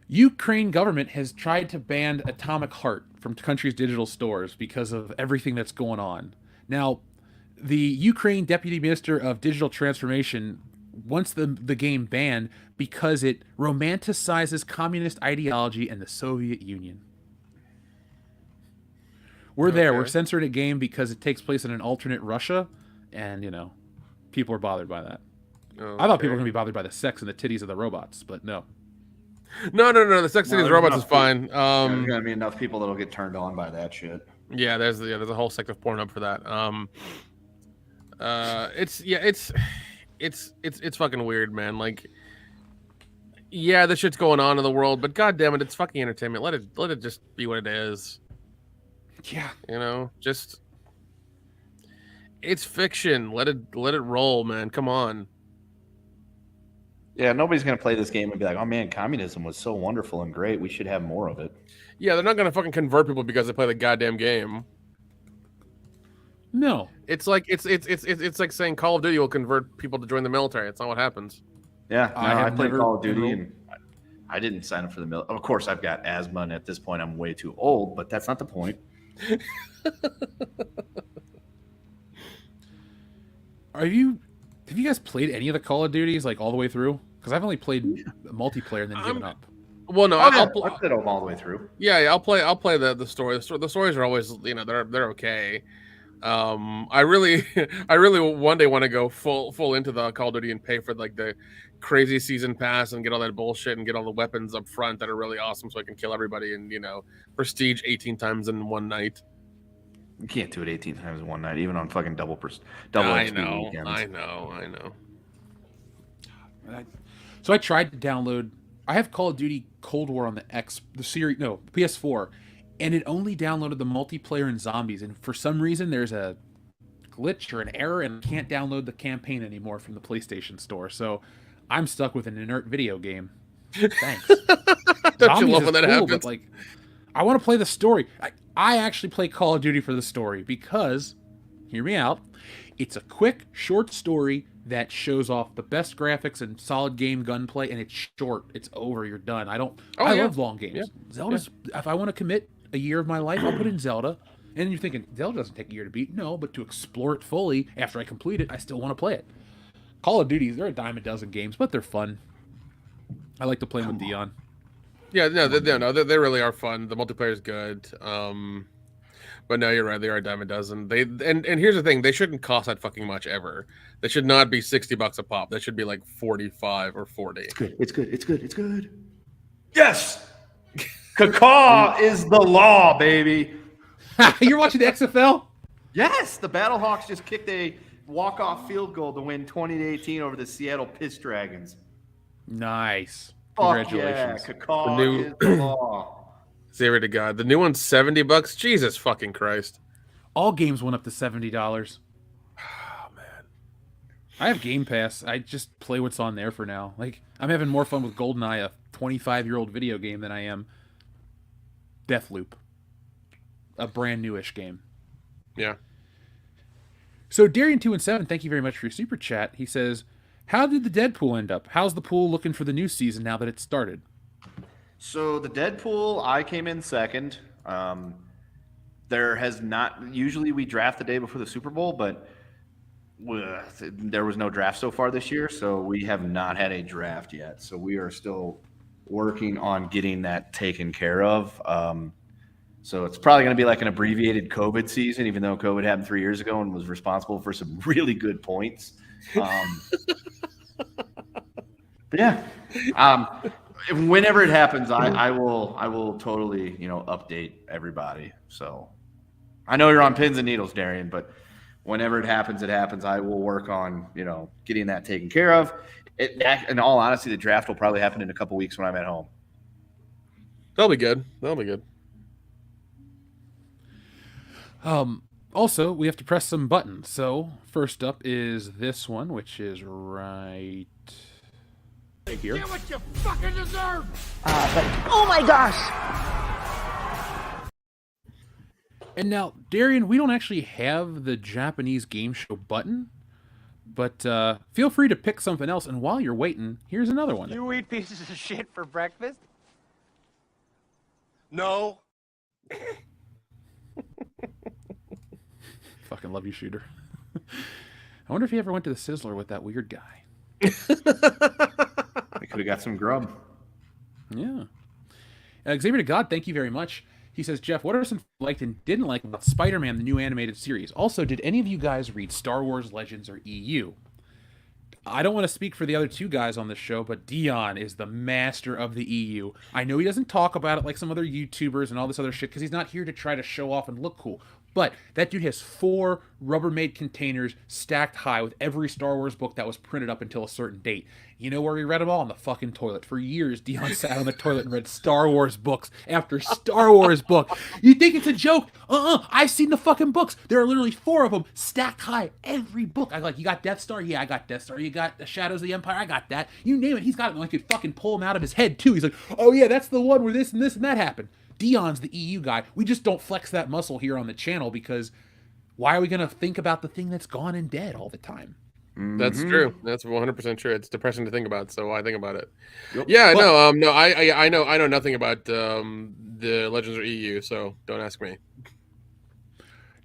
Ukraine government has tried to ban Atomic Heart from country's digital stores because of everything that's going on. Now, the Ukraine Deputy Minister of Digital Transformation wants the game banned because it romanticizes communist ideology and the Soviet Union. We're there. We're censoring a game because it takes place in an alternate Russia, and, people are bothered by that. Okay. I thought people were going to be bothered by the sex and the titties of the robots, but no. No. The sex in these robots is fine. There's gonna be enough people that'll get turned on by that shit. Yeah, there's a whole sect of Pornhub for that. It's fucking weird, man. Like, yeah, this shit's going on in the world, but god damn it, it's fucking entertainment. Let it just be what it is. Yeah, just it's fiction. Let it roll, man. Come on. Yeah, nobody's gonna play this game and be like, "Oh man, communism was so wonderful and great. We should have more of it." Yeah, they're not gonna fucking convert people because they play the goddamn game. No, it's like it's like saying Call of Duty will convert people to join the military. It's not what happens. Yeah, I played Call of Duty and I didn't sign up for the military. Of course, I've got asthma, and at this point, I'm way too old. But that's not the point. Have you guys played any of the Call of Duties like all the way through? Because I've only played multiplayer and then given up. Well, no, I've played them all the way through. Yeah, I'll play the story. The stories are always, they're okay. I really one day want to go full into the Call of Duty and pay for like the crazy season pass and get all that bullshit and get all the weapons up front that are really awesome, so I can kill everybody and prestige 18 times in one night. You can't do it 18 times in one night, even on fucking double I XP know, weekends. I know. So I tried to download. I have Call of Duty Cold War on the PS4, and it only downloaded the multiplayer and zombies. And for some reason, there's a glitch or an error, and I can't download the campaign anymore from the PlayStation Store. So I'm stuck with an inert video game. Thanks. Don't you love when that happens? But like, I want to play the story. I actually play Call of Duty for the story because, hear me out, it's a quick, short story that shows off the best graphics and solid game gunplay, and it's short. It's over. You're done. I love long games. Yeah. Zelda's. Yeah. If I want to commit a year of my life, I'll put in Zelda. And you're thinking, Zelda doesn't take a year to beat. No, but to explore it fully after I complete it, I still want to play it. Call of Duty, they're a dime a dozen games, but they're fun. I like to play them with Dion. Yeah, no, they really are fun. The multiplayer is good. But no, you're right. They are a dime a dozen. And here's the thing: they shouldn't cost that fucking much ever. They should not be $60 a pop. That should be like 45 or 40. It's good. It's good. It's good. It's good. Yes, cacaw is the law, baby. You're watching the XFL? Yes, the Battlehawks just kicked a walk-off field goal to win 20-18 over the Seattle Piss Dragons. Nice. Fuck Congratulations. yeah, cacaw is the law. Xavier to God. The new one's $70. Jesus fucking Christ. All games went up to $70. Oh, man. I have Game Pass. I just play what's on there for now. Like, I'm having more fun with GoldenEye, a 25-year-old video game, than I am Deathloop, a brand newish game. Yeah. So Darian217, thank you very much for your super chat. He says, how did the Deadpool end up? How's the pool looking for the new season now that it's started? So the Deadpool, I came in second. There has not, usually we draft the day before the Super Bowl, but there was no draft so far this year, so we have not had a draft yet. So we are still working on getting that taken care of. So it's probably going to be like an abbreviated COVID season, even though COVID happened 3 years ago and was responsible for some really good points. But yeah, whenever it happens, I will totally, update everybody. So I know you're on pins and needles, Darian, but whenever it happens, I will work on, getting that taken care of. In all honesty, the draft will probably happen in a couple weeks when I'm at home. That'll be good. Also, we have to press some buttons. So first up is this one, which is right here. Get what you fucking deserve! Oh my gosh! And now, Darian, we don't actually have the Japanese game show button, but feel free to pick something else. And while you're waiting, here's another one. You eat pieces of shit for breakfast? No. Fucking love you, Shooter. I wonder if he ever went to the Sizzler with that weird guy. We could have got some grub. Yeah. Xavier to God, thank you very much. He says, Jeff, what are some liked and didn't like about Spider-Man, the new animated series? Also, did any of you guys read Star Wars Legends or EU? I don't want to speak for the other two guys on this show, but Dion is the master of the EU. I know he doesn't talk about it like some other YouTubers and all this other shit because he's not here to try to show off and look cool. But that dude has 4 Rubbermaid containers stacked high with every Star Wars book that was printed up until a certain date. You know where he read them all? On the fucking toilet. For years, Dion sat on the toilet and read Star Wars books after Star Wars book. You think it's a joke? I've seen the fucking books. There are literally 4 of them stacked high. Every book. I like, you got Death Star? Yeah, I got Death Star. You got the Shadows of the Empire? I got that. You name it. He's got it. And I could fucking pull them out of his head, too. He's like, oh yeah, that's the one where this and this and that happened. Dion's the EU guy. We just don't flex that muscle here on the channel because why are we going to think about the thing that's gone and dead all the time? That's true. That's 100% true. It's depressing to think about, so I think about it. Yep. Yeah, no, I know nothing about the Legends or EU, so don't ask me.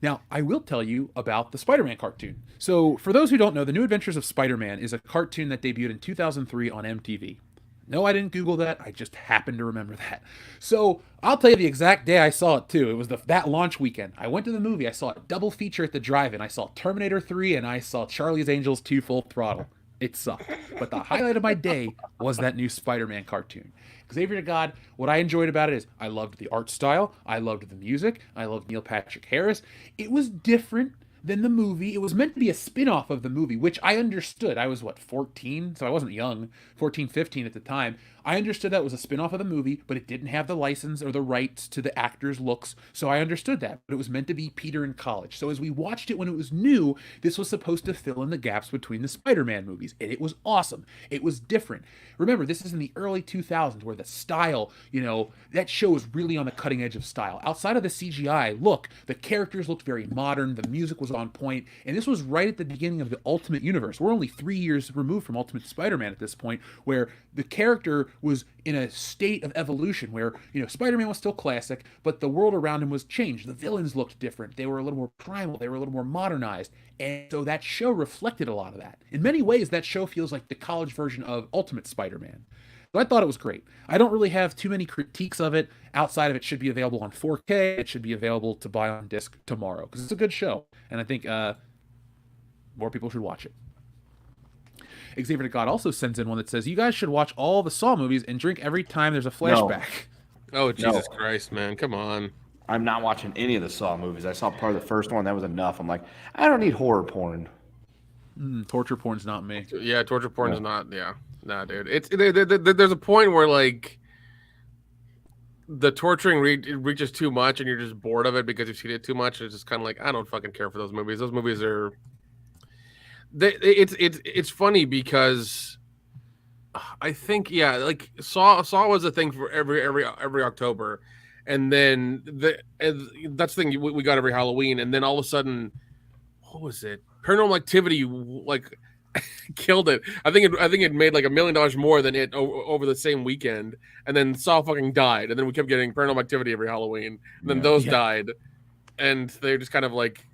Now, I will tell you about the Spider-Man cartoon. So, for those who don't know, The New Adventures of Spider-Man is a cartoon that debuted in 2003 on MTV. No, I didn't Google that. I just happened to remember that. So I'll tell you the exact day I saw it, too. It was that launch weekend. I went to the movie. I saw a double feature at the drive-in. I saw Terminator 3 and I saw Charlie's Angels 2 Full Throttle. It sucked. But the highlight of my day was that new Spider-Man cartoon. Xavier to God, what I enjoyed about it is I loved the art style. I loved the music. I loved Neil Patrick Harris. It was different than the movie. It was meant to be a spin-off of the movie, which I understood. I was, 14? So I wasn't young. 14, 15 at the time. I understood that was a spin-off of the movie, but it didn't have the license or the rights to the actors' looks, so I understood that. But it was meant to be Peter in college. So as we watched it when it was new, this was supposed to fill in the gaps between the Spider-Man movies, and it was awesome. It was different. Remember, this is in the early 2000s where the style, that show was really on the cutting edge of style. Outside of the CGI look, the characters looked very modern, the music was on point, and this was right at the beginning of the Ultimate Universe. We're only 3 years removed from Ultimate Spider-Man at this point, where the character was in a state of evolution where, Spider-Man was still classic, but the world around him was changed. The villains looked different. They were a little more primal. They were a little more modernized. And so that show reflected a lot of that. In many ways, that show feels like the college version of Ultimate Spider-Man. So I thought it was great. I don't really have too many critiques of it outside of it should be available on 4K. It should be available to buy on disc tomorrow because it's a good show. And I think more people should watch it. Xavier God also sends in one that says, you guys should watch all the Saw movies and drink every time there's a flashback. Oh, Jesus Christ, man. Come on. I'm not watching any of the Saw movies. I saw part of the first one. That was enough. I'm like, I don't need horror porn. Torture porn's not me. Yeah, torture porn is not. Yeah. Nah, dude. There's a point where, like, the torturing reaches too much and you're just bored of it because you've seen it too much. It's just kind of like, I don't fucking care for those movies. Those movies are... It's funny because I think like Saw was a thing for every October, and then that's the thing we got every Halloween, and then all of a sudden, what was it? Paranormal Activity like killed it. I think it made like $1 million more than it over the same weekend, and then Saw fucking died, and then we kept getting Paranormal Activity every Halloween, and then those died, and they're just kind of like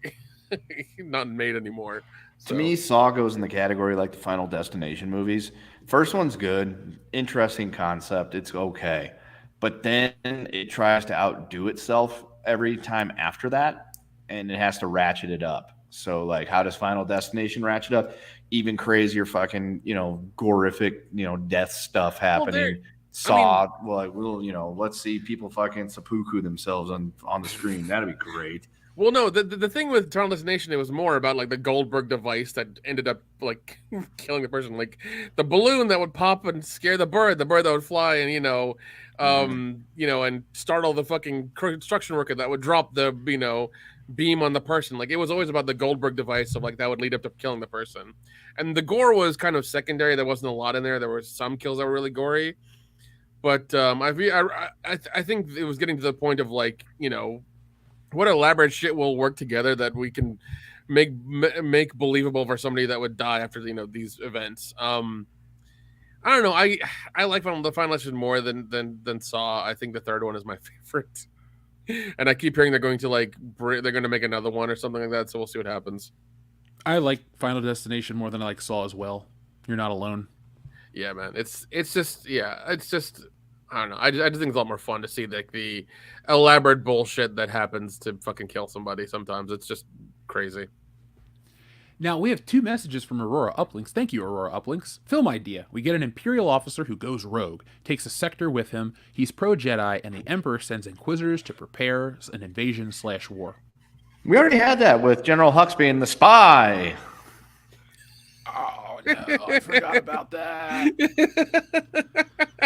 not made anymore. To me, Saw goes in the category like the Final Destination movies. First one's good, interesting concept, it's okay. But then it tries to outdo itself every time after that, and it has to ratchet it up. So, like, how does Final Destination ratchet up? Even crazier fucking, gorific, death stuff happening. Saw, let's see people fucking seppuku themselves on the screen. That'd be great. Well, no, the thing with Final Destination, it was more about like the Goldberg device that ended up like killing the person, like the balloon that would pop and scare the bird that would fly and and startle the fucking construction worker that would drop the beam on the person. Like it was always about the Goldberg device of like that would lead up to killing the person, and the gore was kind of secondary. There wasn't a lot in there. There were some kills that were really gory, but I think it was getting to the point of like what elaborate shit will work together that we can make believable for somebody that would die after these events. I don't know. I like the Final Destination more than Saw. I think the third one is my favorite, and I keep hearing they're going to they're going to make another one or something like that. So we'll see what happens. I like Final Destination more than I like Saw as well. You're not alone. Yeah, man. It's just I don't know. I just think it's a lot more fun to see like the elaborate bullshit that happens to fucking kill somebody. Sometimes it's just crazy. Now we have 2 messages from Aurora Uplinks. Thank you, Aurora Uplinks. Film idea. We get an Imperial officer who goes rogue, takes a sector with him. He's pro-Jedi, and the Emperor sends Inquisitors to prepare an invasion/war. We already had that with General Hux being the spy. Oh, no, I forgot about that.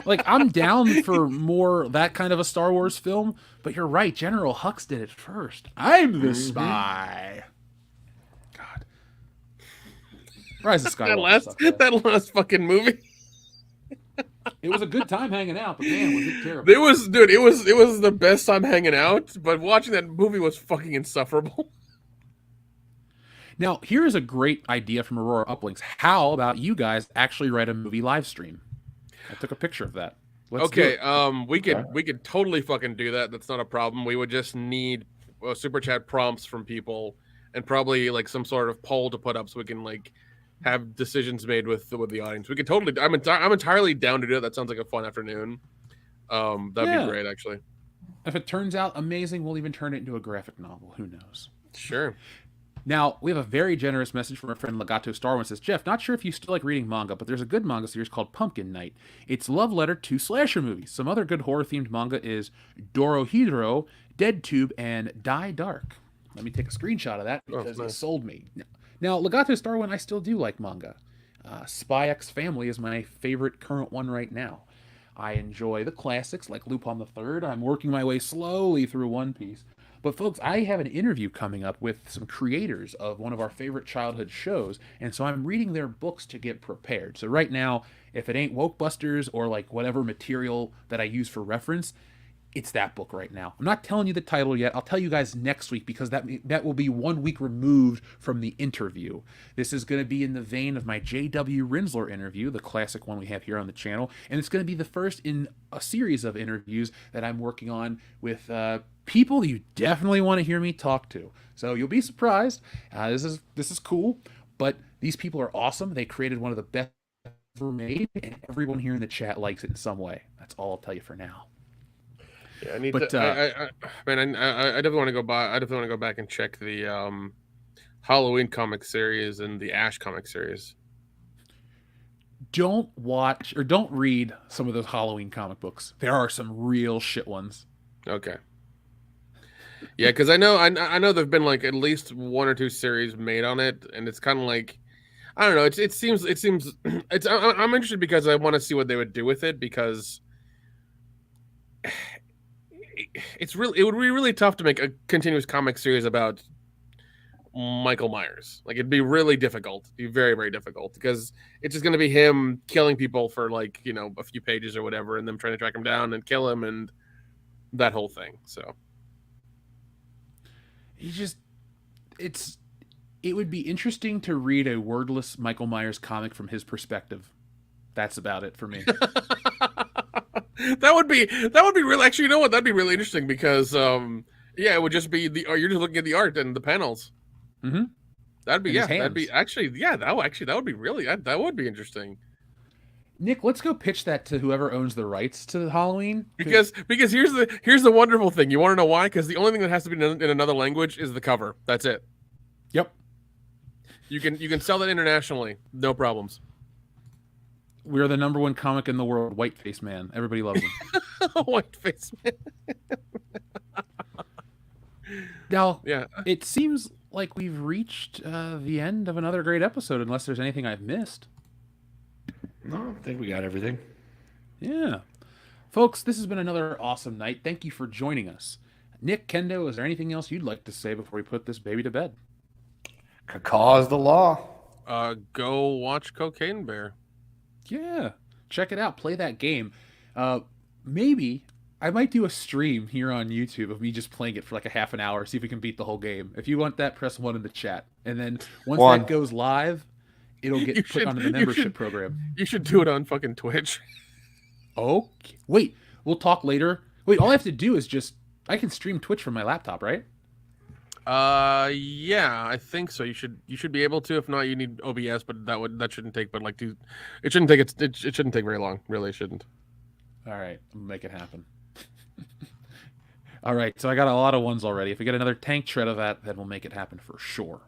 Like, I'm down for more that kind of a Star Wars film, but you're right, General Hux did it first. I'm the spy. God. Rise of Skywalker. that last fucking movie. It was a good time hanging out, but man, was it terrible. It was the best time hanging out, but watching that movie was fucking insufferable. Now, here's a great idea from Aurora Uplinks. How about you guys actually write a movie live stream? I took a picture of that. Let's do it. We could totally fucking do that. That's not a problem. We would just need super chat prompts from people and probably like some sort of poll to put up so we can like have decisions made with the audience. We could totally. I'm entirely down to do it. That sounds like a fun afternoon. That'd be great, actually. If it turns out amazing, we'll even turn it into a graphic novel. Who knows? Sure. Now, we have a very generous message from our friend Legato Star One. Says, Jeff, not sure if you still like reading manga, but there's a good manga series called Pumpkin Night. It's love letter to slasher movies. Some other good horror-themed manga is Dorohedoro, Dead Tube, and Die Dark. Let me take a screenshot of that because it sold me. Now, Legato Star One, I still do like manga. Spy X Family is my favorite current one right now. I enjoy the classics like Lupin the Third. I'm working my way slowly through One Piece. But folks, I have an interview coming up with some creators of one of our favorite childhood shows, and so I'm reading their books to get prepared. So right now, if it ain't Wokebusters or like whatever material that I use for reference, it's that book right now. I'm not telling you the title yet. I'll tell you guys next week because that will be 1 week removed from the interview. This is going to be in the vein of my J.W. Rinsler interview, the classic one we have here on the channel, and it's going to be the first in a series of interviews that I'm working on with people you definitely want to hear me talk to. So you'll be surprised. This is cool, but these people are awesome. They created one of the best ever made, and everyone here in the chat likes it in some way. That's all I'll tell you for now. Yeah, I need But, to. I definitely want to go buy. I definitely want to go back and check the Halloween comic series and the Ash comic series. Don't watch or don't read some of those Halloween comic books. There are some real shit ones. Okay. Yeah, because I know there've been like at least 1 or 2 series made on it, and it's kind of like, I don't know. It seems I'm interested because I want to see what they would do with it, because it would be really tough to make a continuous comic series about Michael Myers. Like, it'd be really difficult. It'd be very, very difficult, because it's just going to be him killing people for like, a few pages or whatever, and them trying to track him down and kill him and that whole thing. So it would be interesting to read a wordless Michael Myers comic from his perspective. That's about it for me. that would be really, actually, you know what? That'd be really interesting, because it would just be you're just looking at the art and the panels. Mm-hmm. That'd be that would be interesting. Nick, let's go pitch that to whoever owns the rights to Halloween. Because here's the wonderful thing. You want to know why? Because the only thing that has to be in another language is the cover. That's it. Yep. You can sell that internationally, no problems. We're the #1 comic in the world, Whiteface Man. Everybody loves him. Whiteface Man. Now, yeah, it seems like we've reached the end of another great episode, unless there's anything I've missed. No, I think we got everything. Yeah. Folks, this has been another awesome night. Thank you for joining us. Nick, Kendo, is there anything else you'd like to say before we put this baby to bed? Cause the law. Go watch Cocaine Bear. Yeah. Check it out. Play that game. Maybe I might do a stream here on YouTube of me just playing it for like a half an hour, see if we can beat the whole game. If you want that, press 1 in the chat. And then once that goes live, it'll get put onto the membership program. You should do it on fucking Twitch. Okay. Wait, we'll talk later. Wait, all I have to do is I can stream Twitch from my laptop, right? Yeah, I think so. You should be able to. If not, you need OBS, but that shouldn't take. But it shouldn't take it shouldn't take very long. Really, it shouldn't. All right, I'm gonna make it happen. All right, so I got a lot of ones already. If we get another tank tread of that, then we'll make it happen for sure.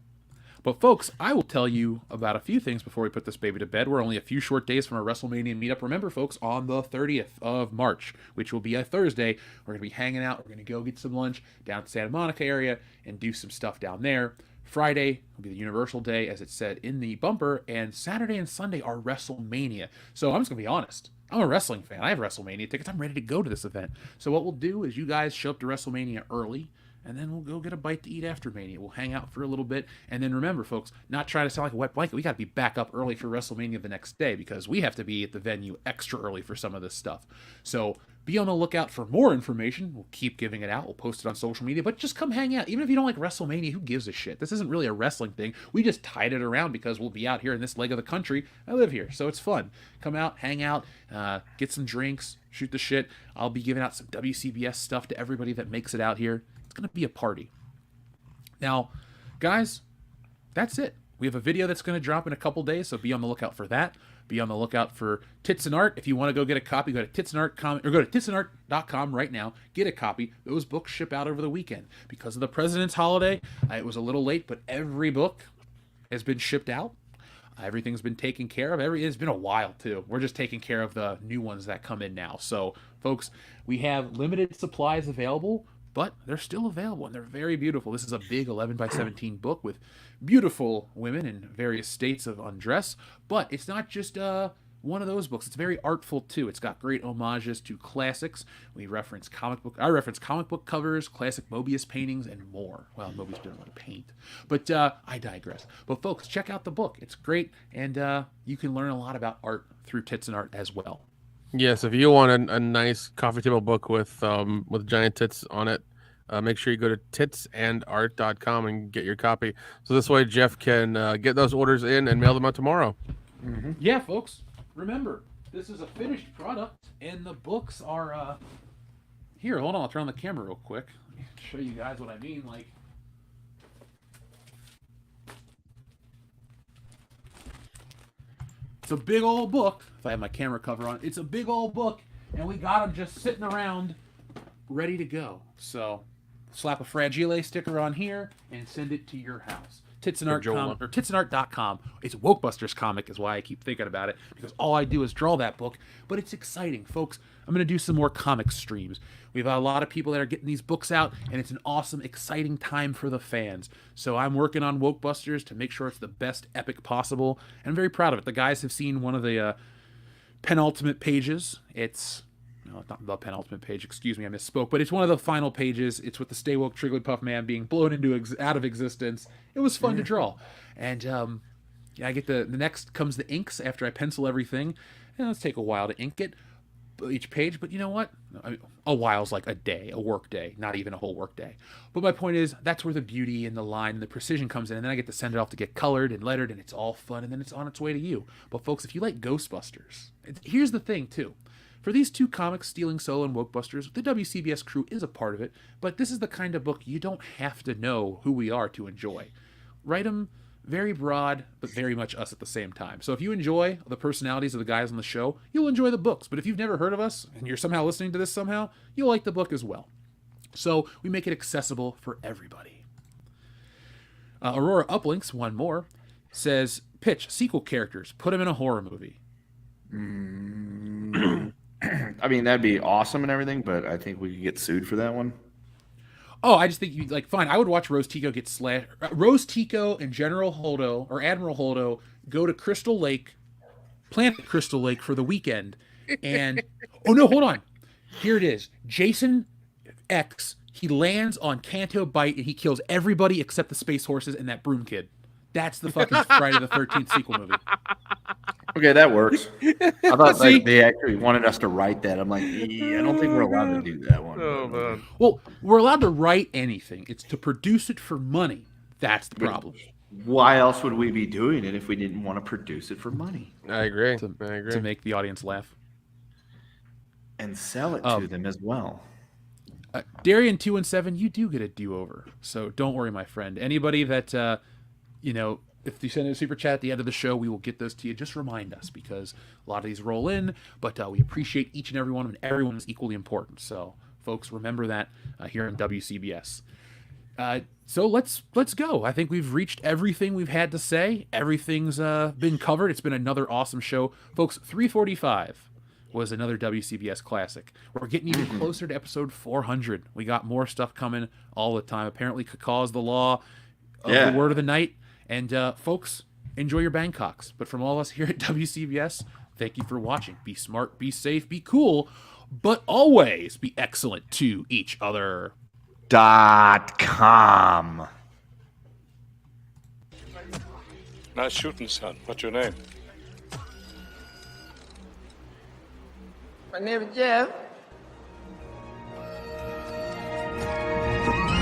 But folks, I will tell you about a few things before we put this baby to bed. We're only a few short days from our WrestleMania meetup. Remember, folks, on the 30th of March, which will be a Thursday, we're going to be hanging out. We're going to go get some lunch down at the Santa Monica area and do some stuff down there. Friday will be the Universal Day, as it said in the bumper, and Saturday and Sunday are WrestleMania. So I'm just going to be honest. I'm a wrestling fan. I have WrestleMania tickets. I'm ready to go to this event. So what we'll do is you guys show up to WrestleMania early, and then we'll go get a bite to eat after Mania. We'll hang out for a little bit. And then remember, folks, not trying to sound like a wet blanket. We got to be back up early for WrestleMania the next day, because we have to be at the venue extra early for some of this stuff. So be on the lookout for more information. We'll keep giving it out. We'll post it on social media. But just come hang out. Even if you don't like WrestleMania, who gives a shit? This isn't really a wrestling thing. We just tied it around because we'll be out here in this leg of the country. I live here, so it's fun. Come out, hang out, get some drinks, shoot the shit. I'll be giving out some WCBs stuff to everybody that makes it out here. It's going to be a party. Now, guys, that's it. We have a video that's going to drop in a couple days, so be on the lookout for that. Be on the lookout for Tits and Art. If you want to go get a copy, go to titsandart.com right now. Get a copy. Those books ship out over the weekend. Because of the President's holiday, it was a little late, but every book has been shipped out. Everything's been taken care of. It's been a while, too. We're just taking care of the new ones that come in now. So, folks, we have limited supplies available, but they're still available, and they're very beautiful. This is a big 11x17 book with beautiful women in various states of undress, but it's not just one of those books. It's very artful, too. It's got great homages to classics. I reference comic book covers, classic Mobius paintings, and more. Well, Mobius didn't want to paint, but I digress. But, folks, check out the book. It's great, and you can learn a lot about art through Tits and Art as well. Yes, if you want a nice coffee table book with giant tits on it, make sure you go to titsandart.com and get your copy. So this way Jeff can get those orders in and mail them out tomorrow. Mm-hmm. Yeah, folks. Remember, this is a finished product, and the books are here. Hold on, I'll turn on the camera real quick. Let me show you guys what I mean. Like, It's a big old book. If I have my camera cover on, it's a big old book, and we got them just sitting around, ready to go. So, slap a Fragile sticker on here and send it to your house. Titsandart.com. It's a Wokebusters comic is why I keep thinking about it, because all I do is draw that book, but it's exciting, folks. I'm going to do some more comic streams. We've got a lot of people that are getting these books out, and it's an awesome, exciting time for the fans. So I'm working on Wokebusters to make sure it's the best epic possible, and I'm very proud of it. The guys have seen one of the penultimate pages. No, it's not the penultimate page. Excuse me, I misspoke. But it's one of the final pages. It's with the Stay Woke Trigglypuff Man being blown into out of existence. It was fun to draw. And I get the next comes the inks after I pencil everything. And let's take a while to ink it, each page. But you know what? A while's like a day, a work day, not even a whole work day. But my point is, that's where the beauty and the line and the precision comes in. And then I get to send it off to get colored and lettered, and it's all fun. And then it's on its way to you. But folks, if you like Ghostbusters, here's the thing too. For these two comics, Stealing Solo and Wokebusters, the WCBS crew is a part of it, but this is the kind of book you don't have to know who we are to enjoy. Write them very broad, but very much us at the same time. So if you enjoy the personalities of the guys on the show, you'll enjoy the books. But if you've never heard of us, and you're somehow listening to this somehow, you'll like the book as well. So we make it accessible for everybody. Aurora Uplinks, one more, says, pitch sequel characters, put them in a horror movie. I mean, that'd be awesome and everything, but I think we could get sued for that one. Oh, I just think you'd like, fine, I would watch Rose Tico get slashed. Rose Tico and General Holdo, or Admiral Holdo, go to Crystal Lake, Planet Crystal Lake for the weekend, and, oh no, hold on. Here it is. Jason X, he lands on Canto Bight, and he kills everybody except the space horses and that broom kid. That's the fucking Friday the 13th sequel movie. Okay, that works. I thought they actually wanted us to write that. I'm like, I don't think we're allowed to do that one. Oh, man. Well, we're allowed to write anything. It's to produce it for money. That's the problem. Why else would we be doing it if we didn't want to produce it for money? I agree. To make the audience laugh. And sell it to them as well. Darian217, you do get a do-over. So don't worry, my friend. Anybody that, if you send a super chat at the end of the show, we will get those to you. Just remind us, because a lot of these roll in, but we appreciate each and every one of them, and everyone is equally important. So, folks, remember that here on WCBS. So let's go. I think we've reached everything we've had to say. Everything's been covered. It's been another awesome show. Folks, 345 was another WCBS classic. We're getting even closer to episode 400. We got more stuff coming all the time. Apparently, Kakaw's the law of the word of the night. And, folks, enjoy your Bangkoks. But from all of us here at WCBS, thank you for watching. Be smart, be safe, be cool, but always be excellent to each other. .com. Nice shooting, son. What's your name? My name is Jeff.